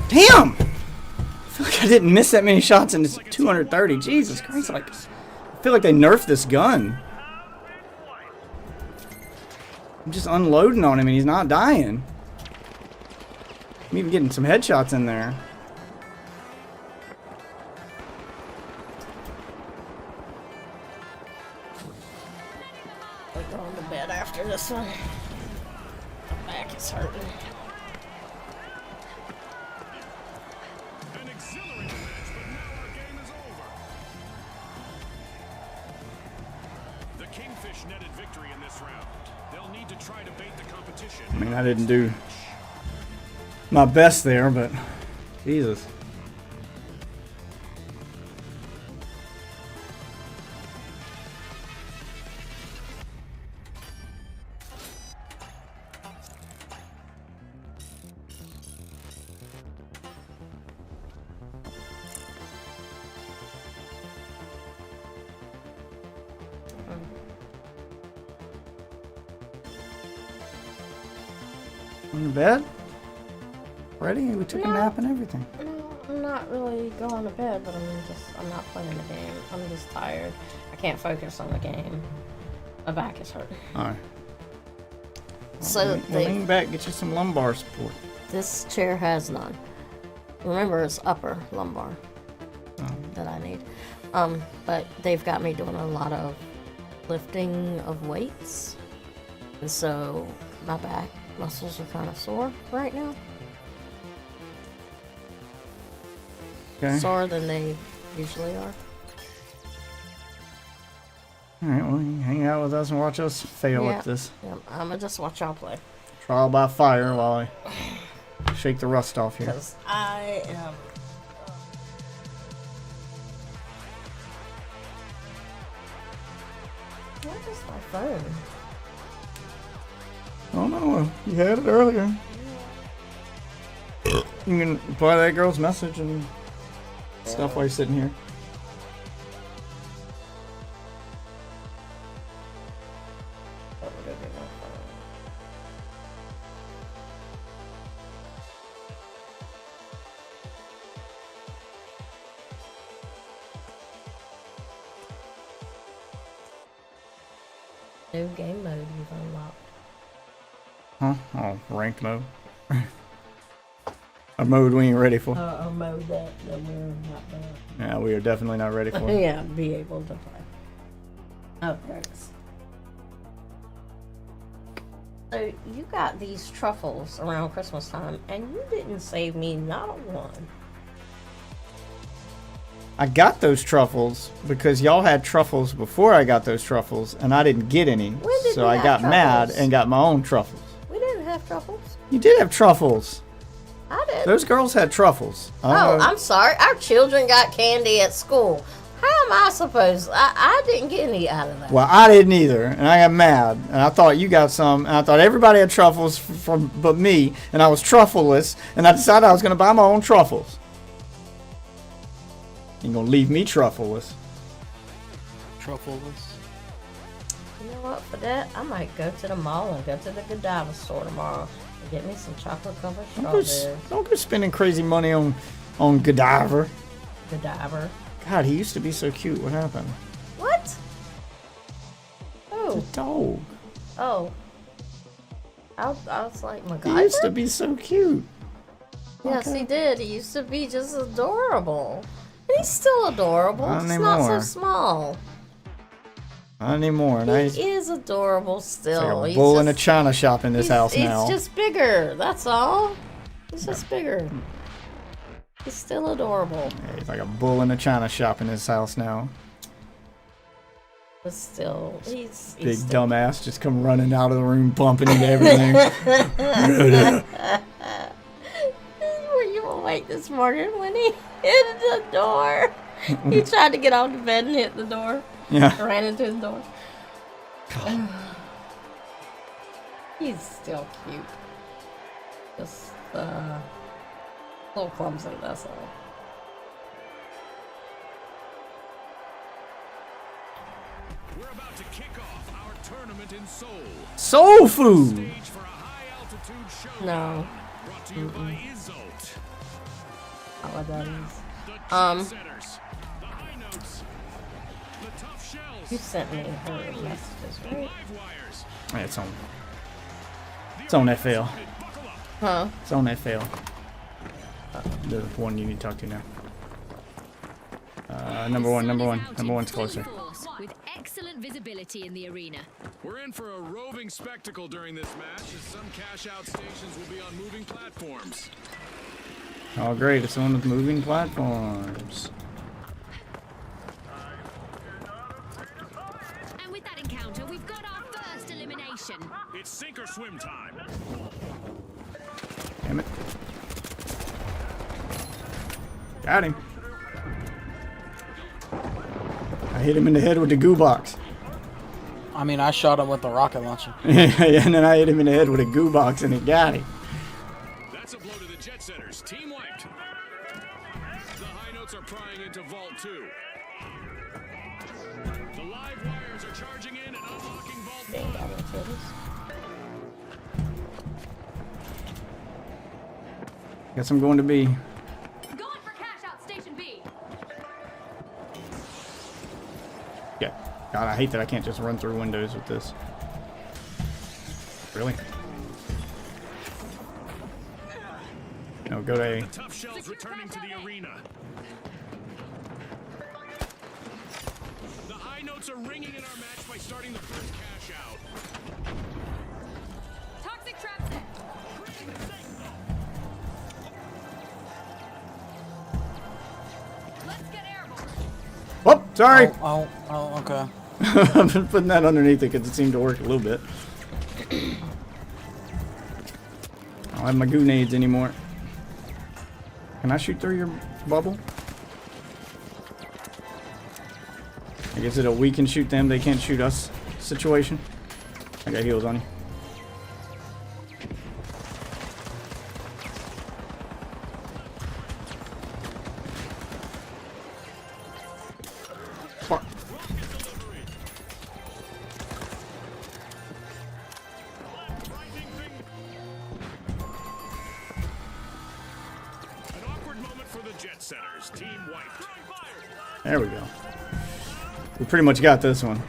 Damn! I feel like I didn't miss that many shots and it's 230. Jesus Christ, like, I feel like they nerfed this gun. I'm just unloading on him and he's not dying. I'm even getting some headshots in there. We're going to bed after this one. My back is hurting. An exhilarating match, but now our game is over. The Kingfish netted victory in this round. They'll need to try to bait the competition. I mean, I didn't do my best there, but Jesus. On the bed? Ready? We took a nap and everything. No, I'm not really going to bed, but I'm not playing the game. I'm just tired. I can't focus on the game. My back is hurting. Alright. So lean back, get you some lumbar support. this chair has none. Remember, it's upper lumbar that I need. But they've got me doing a lot of lifting of weights. And so my back muscles are kind of sore right now. Okay. Sore than they usually are. Alright, well, you can hang out with us and watch us fail at this. Yeah, I'm gonna just watch y'all play. Trial by fire while I shake the rust off here. Because I am... What is my phone? Oh no, you had it earlier. You can reply to that girl's message and stuff while you're sitting here. New game mode you've unlocked. Huh? Oh, ranked mode. A mode we ain't ready for. A mode that we're not gonna. Yeah, we are definitely not ready for. Yeah, be able to play. Oh, there it is. So you got these truffles around Christmas time, and you didn't save me not a one. I got those truffles because y'all had truffles before I got those truffles, and I didn't get any. So I got mad and got my own truffles. We didn't have truffles. You did have truffles. I did. Those girls had truffles. Oh, I'm sorry. Our children got candy at school. How am I supposed? I didn't get any out of that. Well, I didn't either, and I got mad, and I thought you got some, and I thought everybody had truffles but me, and I was truffleless, and I decided I was going to buy my own truffles. You're going to leave me truffleless. Truffleless. You know what? For that, I might go to the mall and go to the Godiva store tomorrow and get me some chocolate covered strawberries. Don't go spending crazy money on Godiva. Godiva. God, he used to be so cute. What happened? What? Oh. The dog. Oh. I was like, MacGyver? He used to be so cute. Yes, he did. He used to be just adorable. And he's still adorable. Not He's anymore. not so small. Not anymore. He is adorable still. It's like a bull in a china shop in this house now. He's just bigger. That's all. He's just bigger. He's still adorable. Yeah, he's like a bull in a china shop in this house now. But still, he's Big still... dumbass just come running out of the room, bumping into everything. Were you awake this morning when he hit the door? He tried to get off the bed and hit the door. Yeah. Ran into the door. He's still cute. Just a little clumsy, that's all. We're about to kick off our tournament in Seoul. Soul food. Stage for a high-altitude show. No. Brought to you by Izzult. I don't know what that is. The trendsetters, the high notes, the tough shells, You sent me her messages, the right? live wires. Yeah, it's on FL. Buckle up. Huh? It's on FL. The one you need to talk to now. Number one's closer. With excellent visibility in the arena. We're in for a roving spectacle during this match, as some cash-out stations will be on moving platforms. Oh, great. It's one with moving platforms. And with that encounter, we've got our first elimination. It's sink or swim time. Damn it. Got him. I hit him in the head with the goo box. I mean, I shot him with the rocket launcher. Yeah, and then I hit him in the head with a goo box and it got him. That's a blow to the jet setters. Team wiped. The high notes are prying into Vault 2. The live wires are charging in and unlocking Vault 1. Guess I'm going to be. Going for cash out station B. Yeah. God, I hate that I can't just run through windows with this. Really? No, go to A. The tough shells returning to the arena. The high notes are ringing in our match by starting the first cash out. Toxic trap set. Let's get airborne. Oh, sorry. Oh, okay. I've been putting that underneath it because it seemed to work a little bit. I don't have my grenades anymore. Can I shoot through your bubble? I guess we can shoot them, they can't shoot us situation. I got heals on you. for the Jet Setters. Team wiped. There we go. We pretty much got this one.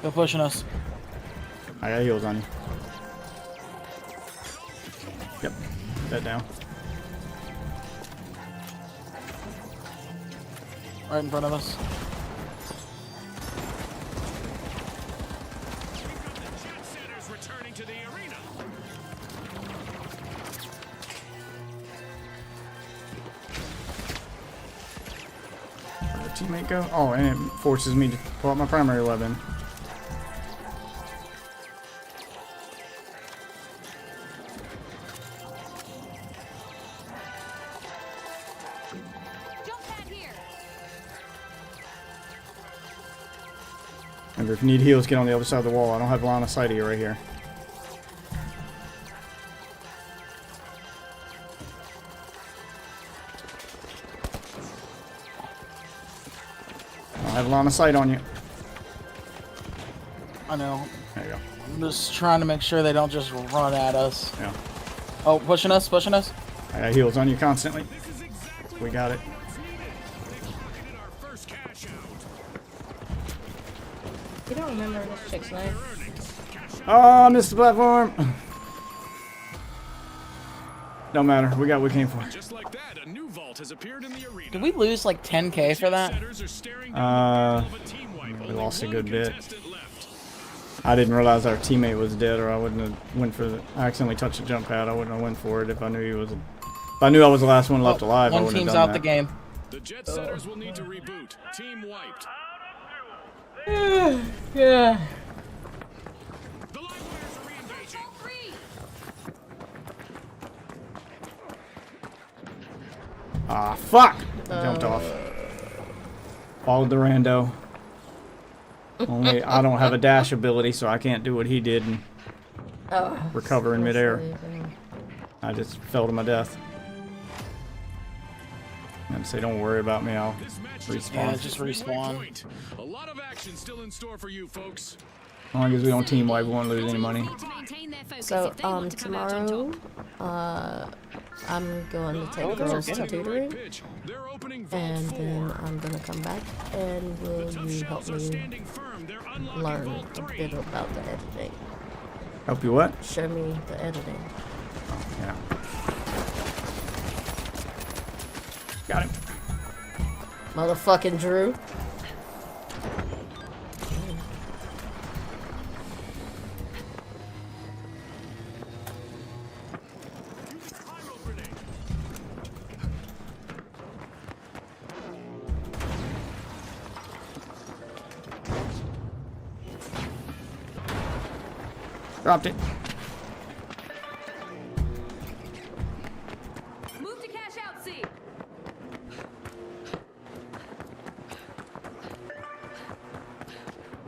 They're pushing us. I got heals on you. Yep. That down. Right in front of us. Jet Setters returning to the arena. Where'd the teammate go? Oh, and it forces me to pull out my primary weapon. Jump pad here. Remember, if you need heals, get on the other side of the wall. I don't have line of sight of you right here. I don't have line of sight on you. I know. There you go. I'm just trying to make sure they don't just run at us. Yeah. Oh, pushing us, pushing us. I got heals on you constantly. We got it. Our first cash out. You don't remember this chick's name? Oh, I missed the platform. Don't matter. We got what we came for. Just like that, a new vault has appeared in the arena. Did we lose like 10K for that? Setters are staring down the barrel of a team wipe. We Only lost a one good bit. contestant left. I didn't realize our teammate was dead, or I wouldn't have went for the. I accidentally touched the jump pad. I wouldn't have went for it if I knew he was. If I knew I was the last one left alive. I One wouldn't team's have done out that. the game. The Jet Setters will need to reboot. Team wiped. Yeah. The live wires are re-engaging. All three. Ah, fuck! I jumped off. Followed the rando. Only I don't have a dash ability, so I can't do what he did and recover in midair. I just fell to my death. And say, don't worry about me, I'll This match respawn. Yeah, As just One respawn. point. A lot of action still in store for you folks. long as we don't team wipe, we won't lose any money. Need to maintain their focus So, if they want to come out on tomorrow, top. I'm going to take Oh, girls those to are good. tutoring, Pitch. They're opening vault and then 4. I'm gonna come back and will Tough you help shells are me standing firm. They're unlocking learn vault a 3. bit about the editing. Help you what? Show me the editing. Yeah. Got him. Motherfucking Drew. Dropped it. Move to cash out C.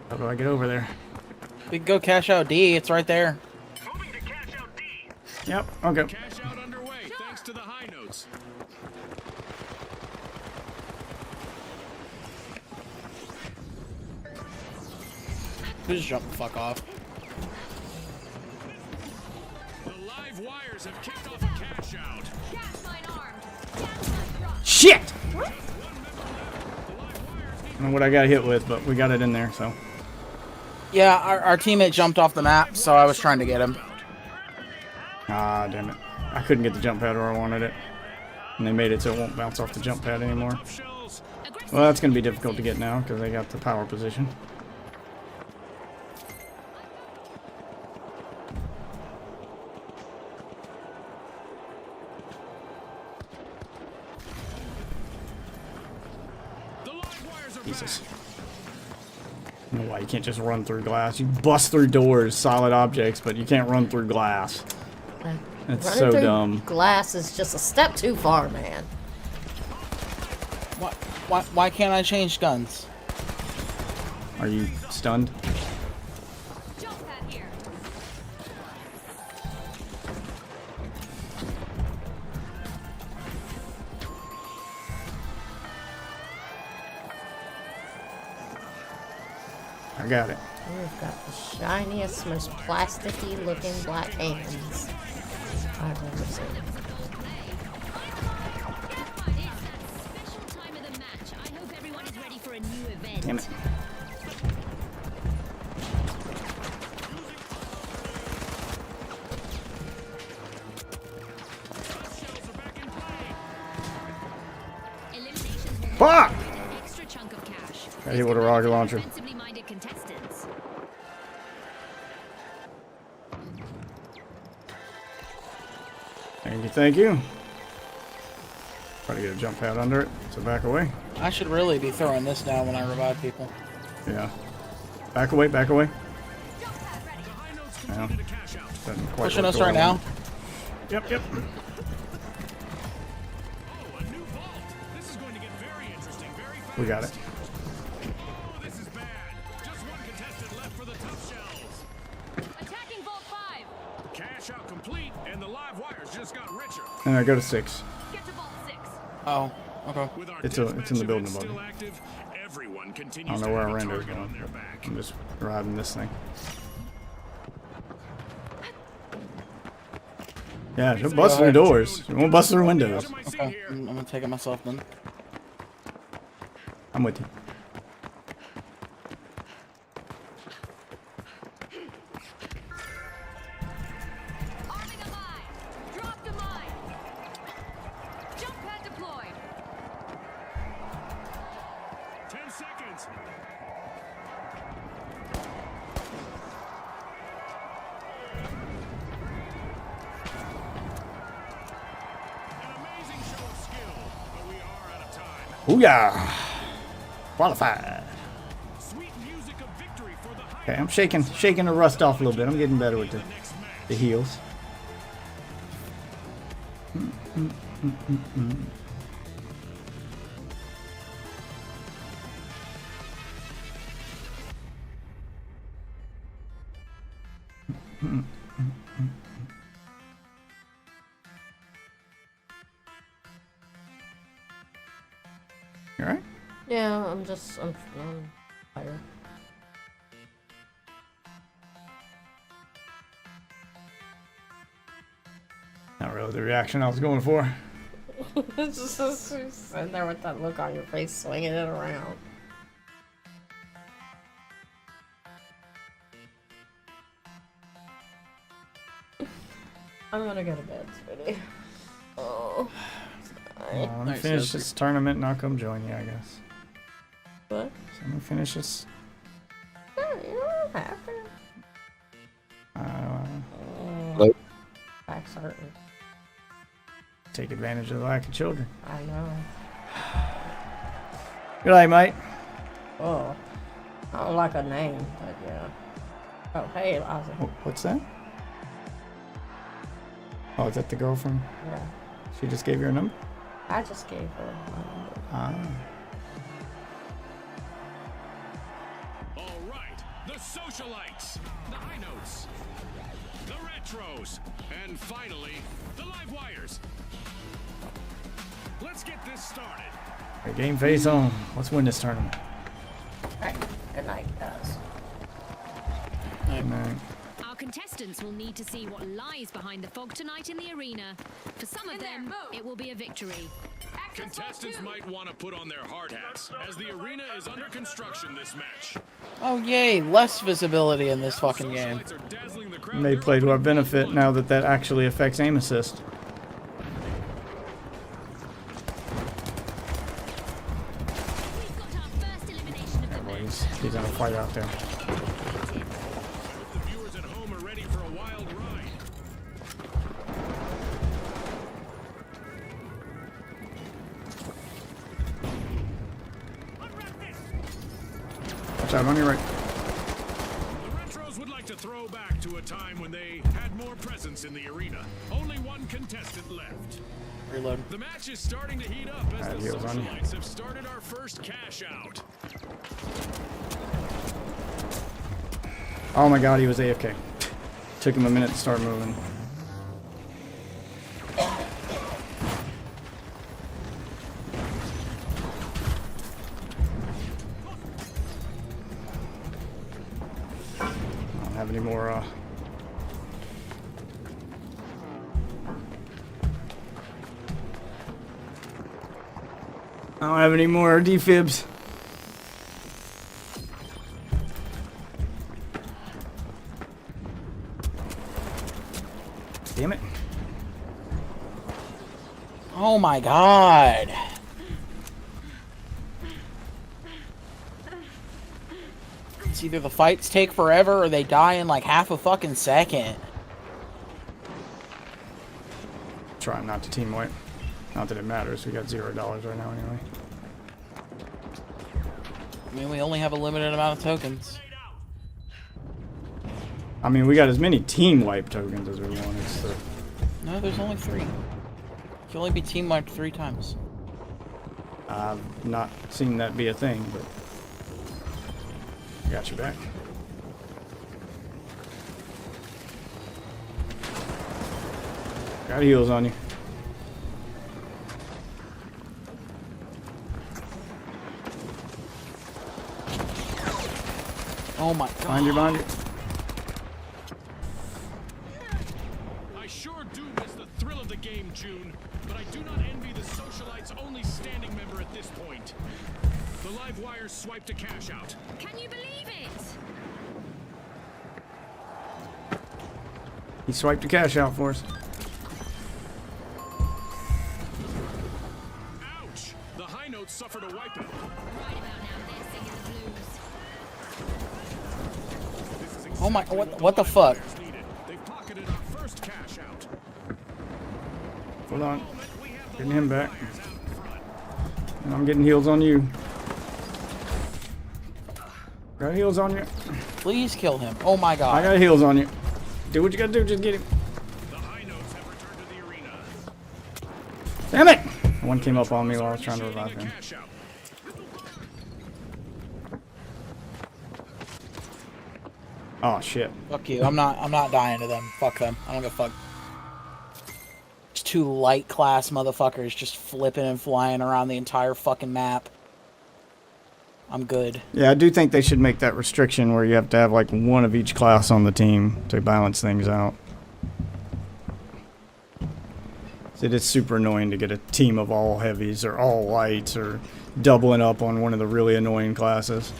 How do I get over there? We can go cash out D. It's right there. Moving to cash out D. Yep, okay. Cash out underway thanks to the high notes. Just jump the fuck off. The live wires have kicked off a cash out. Gas line armed. Gas line dropped. Shit! I don't know what I got hit with, but we got it in there, so. Yeah, our teammate jumped off the map, so I was trying to get him. Ah, damn it. I couldn't get the jump pad where I wanted it. And they made it so it won't bounce off the jump pad anymore. Shells. Aggressive. Well, that's going to be difficult to get now because they got the power position. The live wires are Jesus. back. I don't know why you can't just run through glass. You bust through doors, solid objects, but you can't run through glass. That's Running so through dumb. glass is just a step too far, man. Why can't I change guns? Are you stunned? Jump pad here. I got it. We've got the shiniest, most plasticky looking black hands I've ever seen. Fuck! An extra chunk of cash. Got hit with a rocket launcher. Defensively minded contestants. Thank you, thank you. Try to get a jump pad under it, so back away. I should really be throwing this down when I revive people. Yeah. Back away, back away. Yeah. Pushing us right now. Yep, yep. Oh, a new vault. This is going to get very interesting very fast. We got it. Oh, this is bad. Just one contestant left for the tough shells. Attacking Vault 5. Cash out complete, and the live wires just got richer. And I go to 6. Get to Vault 6. Oh, okay. With our It's in the deathmatch building event above still me. active, everyone I continues don't know to where have our a render is target on going. their back. I'm just riding this thing. Yeah, don't bust through doors. You won't bust through windows. Okay. I'm gonna take it myself then. I'm with you. Arming a mine. Dropped a mine. Jump pad deployed. 10 seconds. An amazing show of skill, but we are out of time. Booyah! Qualified. Sweet music of victory for the high Okay, I'm shaking the rust off a little bit. I'm getting better with next match. the heels. You alright? Yeah, I'm tired. Not really the reaction I was going for. It's just sitting there with that look on your face, swinging it around. I'm gonna go to bed, sweetie. Oh, sorry. Let me Nice, finish Ezra. this tournament and I'll come join you, I guess. What? So let me finish this. You don't have to. Back's hurting. Take advantage of the lack of children. I know. Good night, mate. Oh, I don't like a name, but yeah. Oh, hey, Ozzy. What's that? Oh, is that the girl from? Yeah, She just gave you her number? I just gave her my number. Ah. All right, the socialites, the high notes, the retros, and finally, the live wires. Let's get this started. Okay, game face on. Let's win this tournament. Alright, good night, guys. Good night. Our contestants will need to see what lies behind the fog tonight in the arena. For some of them, it will be a victory. Contestants might want to put on their hard hats, as the arena is under construction this match. Oh yay, less visibility in this fucking game. Socialites are dazzling the crowd. May play to our benefit now that that actually affects aim assist. We've got our first elimination of the Well, match. he's in a fight out there. The viewers at home are ready for a wild ride. Watch out on your right. The retros would like to throw back to a time when they had more presence in the arena. Only one contestant left. Reload. The match is starting to heat up as Alright, the heels on you. socialites have started our first cash out. Oh my god, he was AFK. Took him a minute to start moving. I don't have any more, I don't have any more defibs. Damn it. Oh my god. It's either the fights take forever or they die in like half a fucking second. Trying not to team wipe. Not that it matters. We got $0 right now anyway. I mean, we only have a limited amount of tokens. I mean, we got as many team wipe tokens as we want. It's the... No, there's only 3. You can only be team wiped 3 times. I've not seen that be a thing, but got you back. Got heals on you. Oh my god. Behind you, behind you. I sure do miss the thrill of the game, June, but I do not envy the socialite's only standing member at this point. The live wires swiped a cash out. Can you believe it? He swiped the cash out for us. Ouch! The high notes suffered a wipeout. Right about now, they're singing the blues. This is Oh my, exactly what the fuck? Wires needed. They've pocketed our first cash out. Hold on. We have the Getting him back. wires out in front. And I'm getting heals on you. Got heals on you. Please kill him. Oh my I god. got heals on you. Do what you gotta do. Just get him. The high notes have returned to the arena. Damn it! One came up on me while I was trying to revive Initiating a him. cash out. Oh shit. Fuck you. I'm not dying to them. Fuck them. I don't give a fuck. Just 2 light class motherfuckers just flipping and flying around the entire fucking map. I'm good. Yeah, I do think they should make that restriction where you have to have like one of each class on the team to balance things out. It is super annoying to get a team of all heavies or all lights or doubling up on one of the really annoying classes.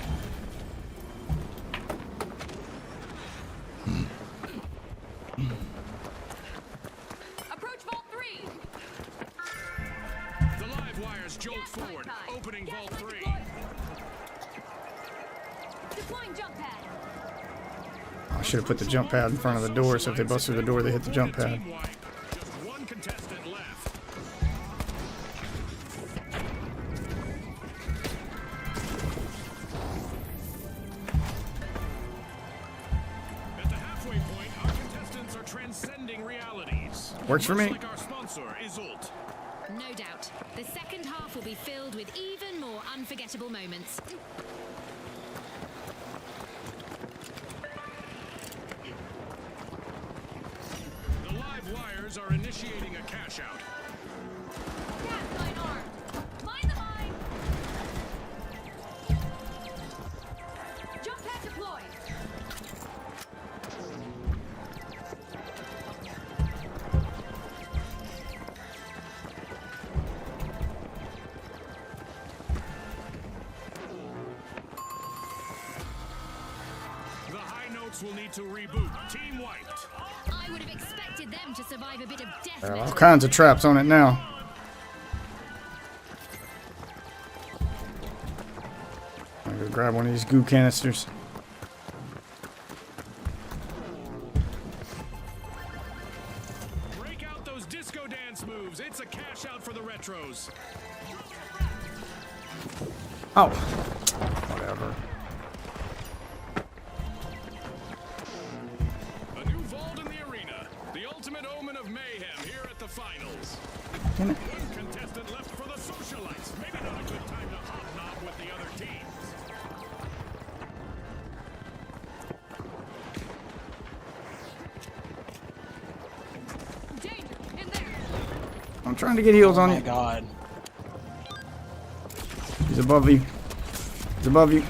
Approach Vault 3. The live wires jolt forward, opening Vault 3. Deploying jump pad. I should have put the jump pad in front of the door so if they bust through the door they hit the jump pad. Team wipe. Just one contestant left. At the halfway point, our contestants are transcending realities. Works for me. Much like our sponsor, Isolt. No doubt. The second half will be filled with even more unforgettable moments. The live wires are initiating a cash out. Gas line armed. Mind the mine. Jump pad deployed. The high notes will need to reboot. Team wiped. I would have expected them to survive a bit of death There are all metal. kinds of traps on it now. I'm gonna go grab one of these goo canisters. Break out those disco dance moves. It's a cash out for the retros. Oh. Whatever. A new vault in the arena. The ultimate omen of mayhem here at the finals. Damn it. One contestant left for the socialites. Maybe not a good time to hobnob with the other teams. Danger in there. I'm trying to get heals Oh on my you. god. He's above you. He's above you.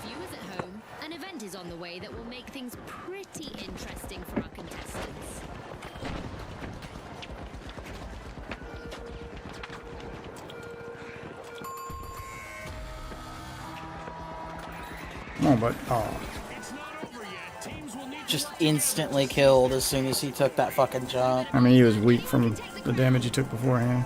Viewers at home, an event is on the way that will make things pretty interesting for our contestants. Come on, bud. Oh. It's not over yet. Teams will need Just instantly killed as soon as he took that fucking jump. I mean, he was weak from the damage he took beforehand.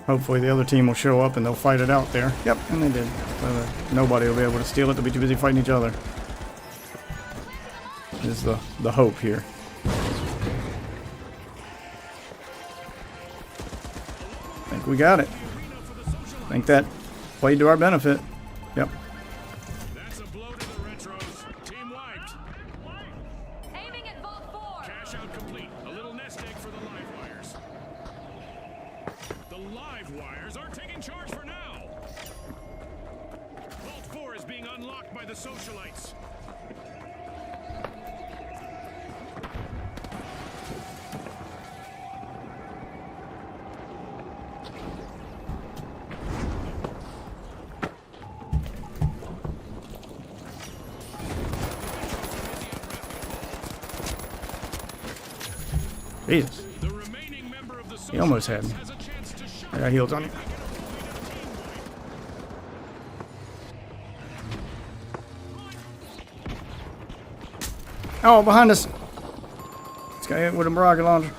Hopefully the other team will show up and they'll fight it out there. Yep, and they did. So nobody will be able to steal it. They'll be too busy fighting each other. Is the hope here. I think we got it. I think that played to our benefit. Yep. That's a blow to the Retros. Team wiped. Aiming at Vault 4. Cash out complete. A little nest egg for the live wires. The live wires are taking charge for now. Vault 4 is being unlocked by the socialites. Jesus. The remaining member of the He almost had me. has a chance to show I got heals on you. Oh, behind us. This guy hit with a rocket launcher.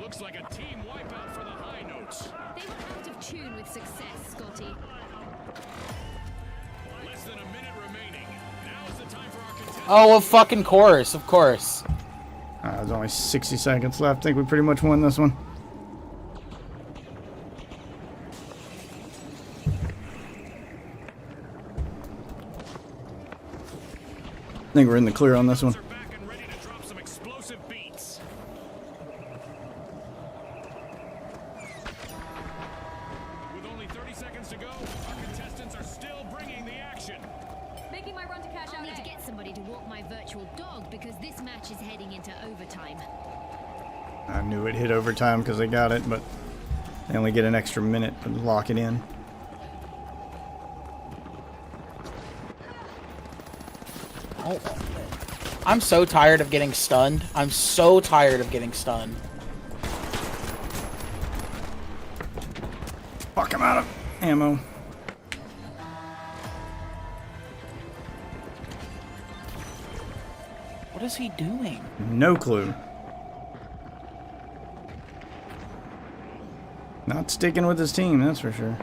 Looks like a team wipeout for the high notes. They were out of tune with success, Scotty. Less than a minute remaining. Now is the time for our contestants. Oh, of fucking course, of course. There's only 60 seconds left. I think we pretty much won this one. I think we're in the clear on this one. Are back and ready to drop some explosive beats. With only 30 seconds to go, our contestants are still bringing the action. Making my run to cash out. I need to get somebody to walk my virtual dog because this match is heading into overtime. I knew it hit overtime because they got it, but they only get an extra minute to lock it in. Oh, I'm so tired of getting stunned. I'm so tired of getting stunned. Fuck, I'm out of ammo. What is he doing? No clue. Not sticking with his team, that's for sure.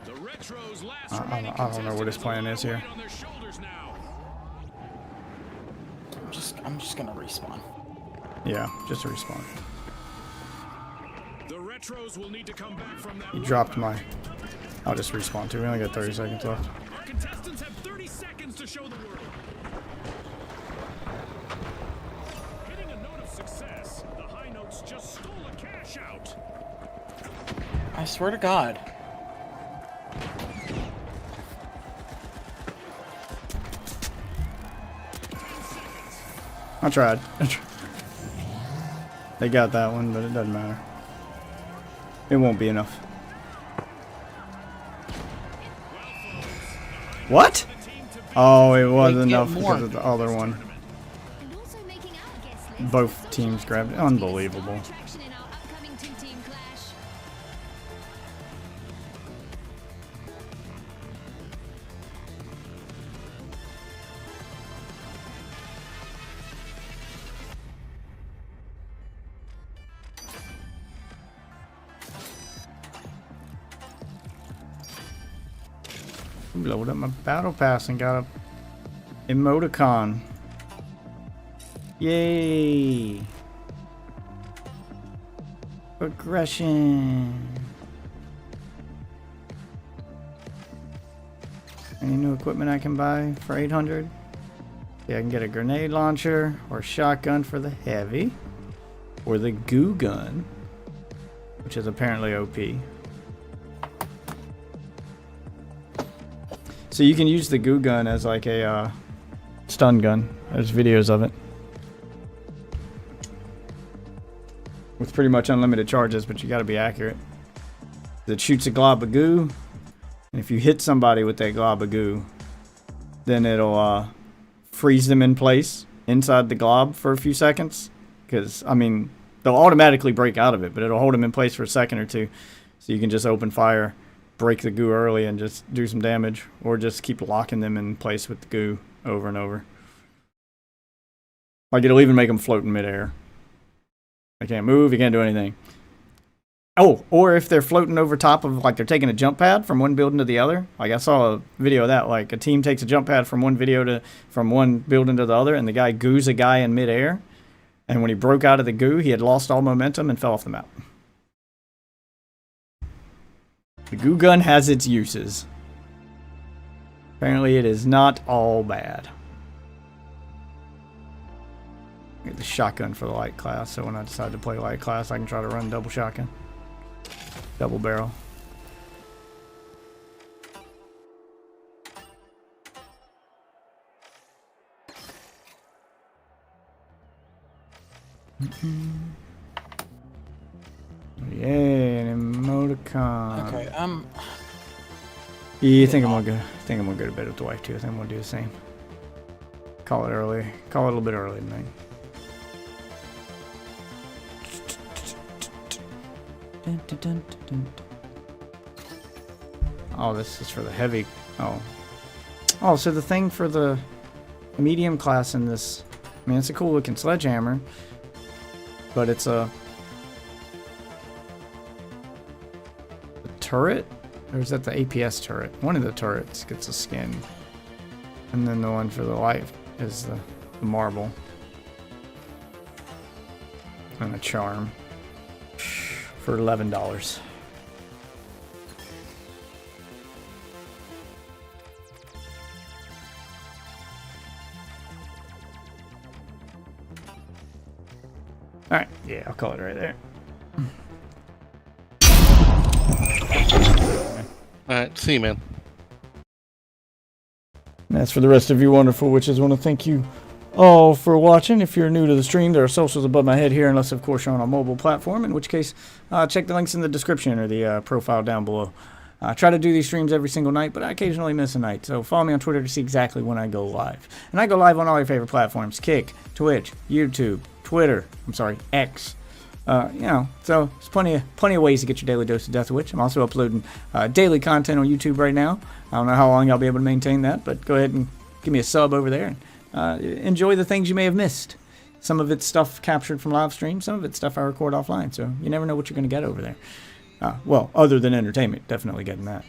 The Retros' last I don't know what his plan is here. on their shoulders now. I'm just gonna respawn. Yeah, just a respawn. The Retros will need to come back from that. He dropped my... I'll just respawn too. We only got 30 seconds left. Our contestants have 30 seconds to show the world. Hitting a note of success, the high notes just stole a cash out. I swear to God. I tried. They got that one, but it doesn't matter. It won't be enough. What? Oh, it was Like, get enough more. because of the other one. And also making our guest list. Both teams grabbed it. Unbelievable. Attraction in our upcoming two-team clash. Loaded up my battle pass and got a emoticon. Yay! Progression. Any new equipment I can buy for 800? Yeah, I can get a grenade launcher or shotgun for the heavy, or the goo gun, which is apparently OP. So you can use the goo gun as like a stun gun. There's videos of it. With pretty much unlimited charges, but you gotta be accurate. It shoots a glob of goo, and if you hit somebody with that glob of goo, then it'll freeze them in place inside the glob for a few seconds. Because, I mean, they'll automatically break out of it, but it'll hold them in place for a second or two. So you can just open fire, break the goo early, and just do some damage, or just keep locking them in place with the goo over and over. Like, it'll even make them float in midair. They can't move, you can't do anything. Oh, or if they're floating over top of, like, they're taking a jump pad from one building to the other. Like, I saw a video of that. Like, a team takes a jump pad from one building to the other, and the guy goos a guy in midair. And when he broke out of the goo, he had lost all momentum and fell off the map. The goo gun has its uses. Apparently, it is not all bad. Get the shotgun for the light class, so when I decide to play light class, I can try to run double shotgun. Double barrel. Yeah, an emoticon. Okay, Yeah, I think I'm gonna go to bed with the wife too. I think I'm gonna do the same. Call it early. Call it a little bit early tonight. Oh, this is for the heavy. Oh, so the thing for the medium class in this. I mean, it's a cool looking sledgehammer, but it's a turret, or is that the APS turret? One of the turrets gets a skin, and then the one for the light is the marble and a charm for $11. All right, yeah, I'll call it right there. Alright, see you, man. And as for the rest of you wonderful witches, I want to thank you all for watching. If you're new to the stream, there are socials above my head here, unless, of course, you're on a mobile platform, in which case, check the links in the description or the profile down below. I try to do these streams every single night, but I occasionally miss a night, so follow me on Twitter to see exactly when I go live. And I go live on all your favorite platforms: Kick, Twitch, YouTube, Twitter, X. So there's plenty of ways to get your daily dose of Death Witch. I'm also uploading daily content on YouTube right now. I don't know how long I'll be able to maintain that, but go ahead and give me a sub over there and enjoy the things you may have missed. Some of it's stuff captured from live stream, some of it's stuff I record offline, so you never know what you're going to get over there. Well, other than entertainment, definitely getting that.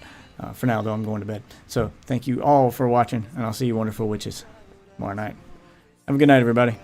For now, though, I'm going to bed. So thank you all for watching, and I'll see you wonderful witches tomorrow night. Have a good night, everybody.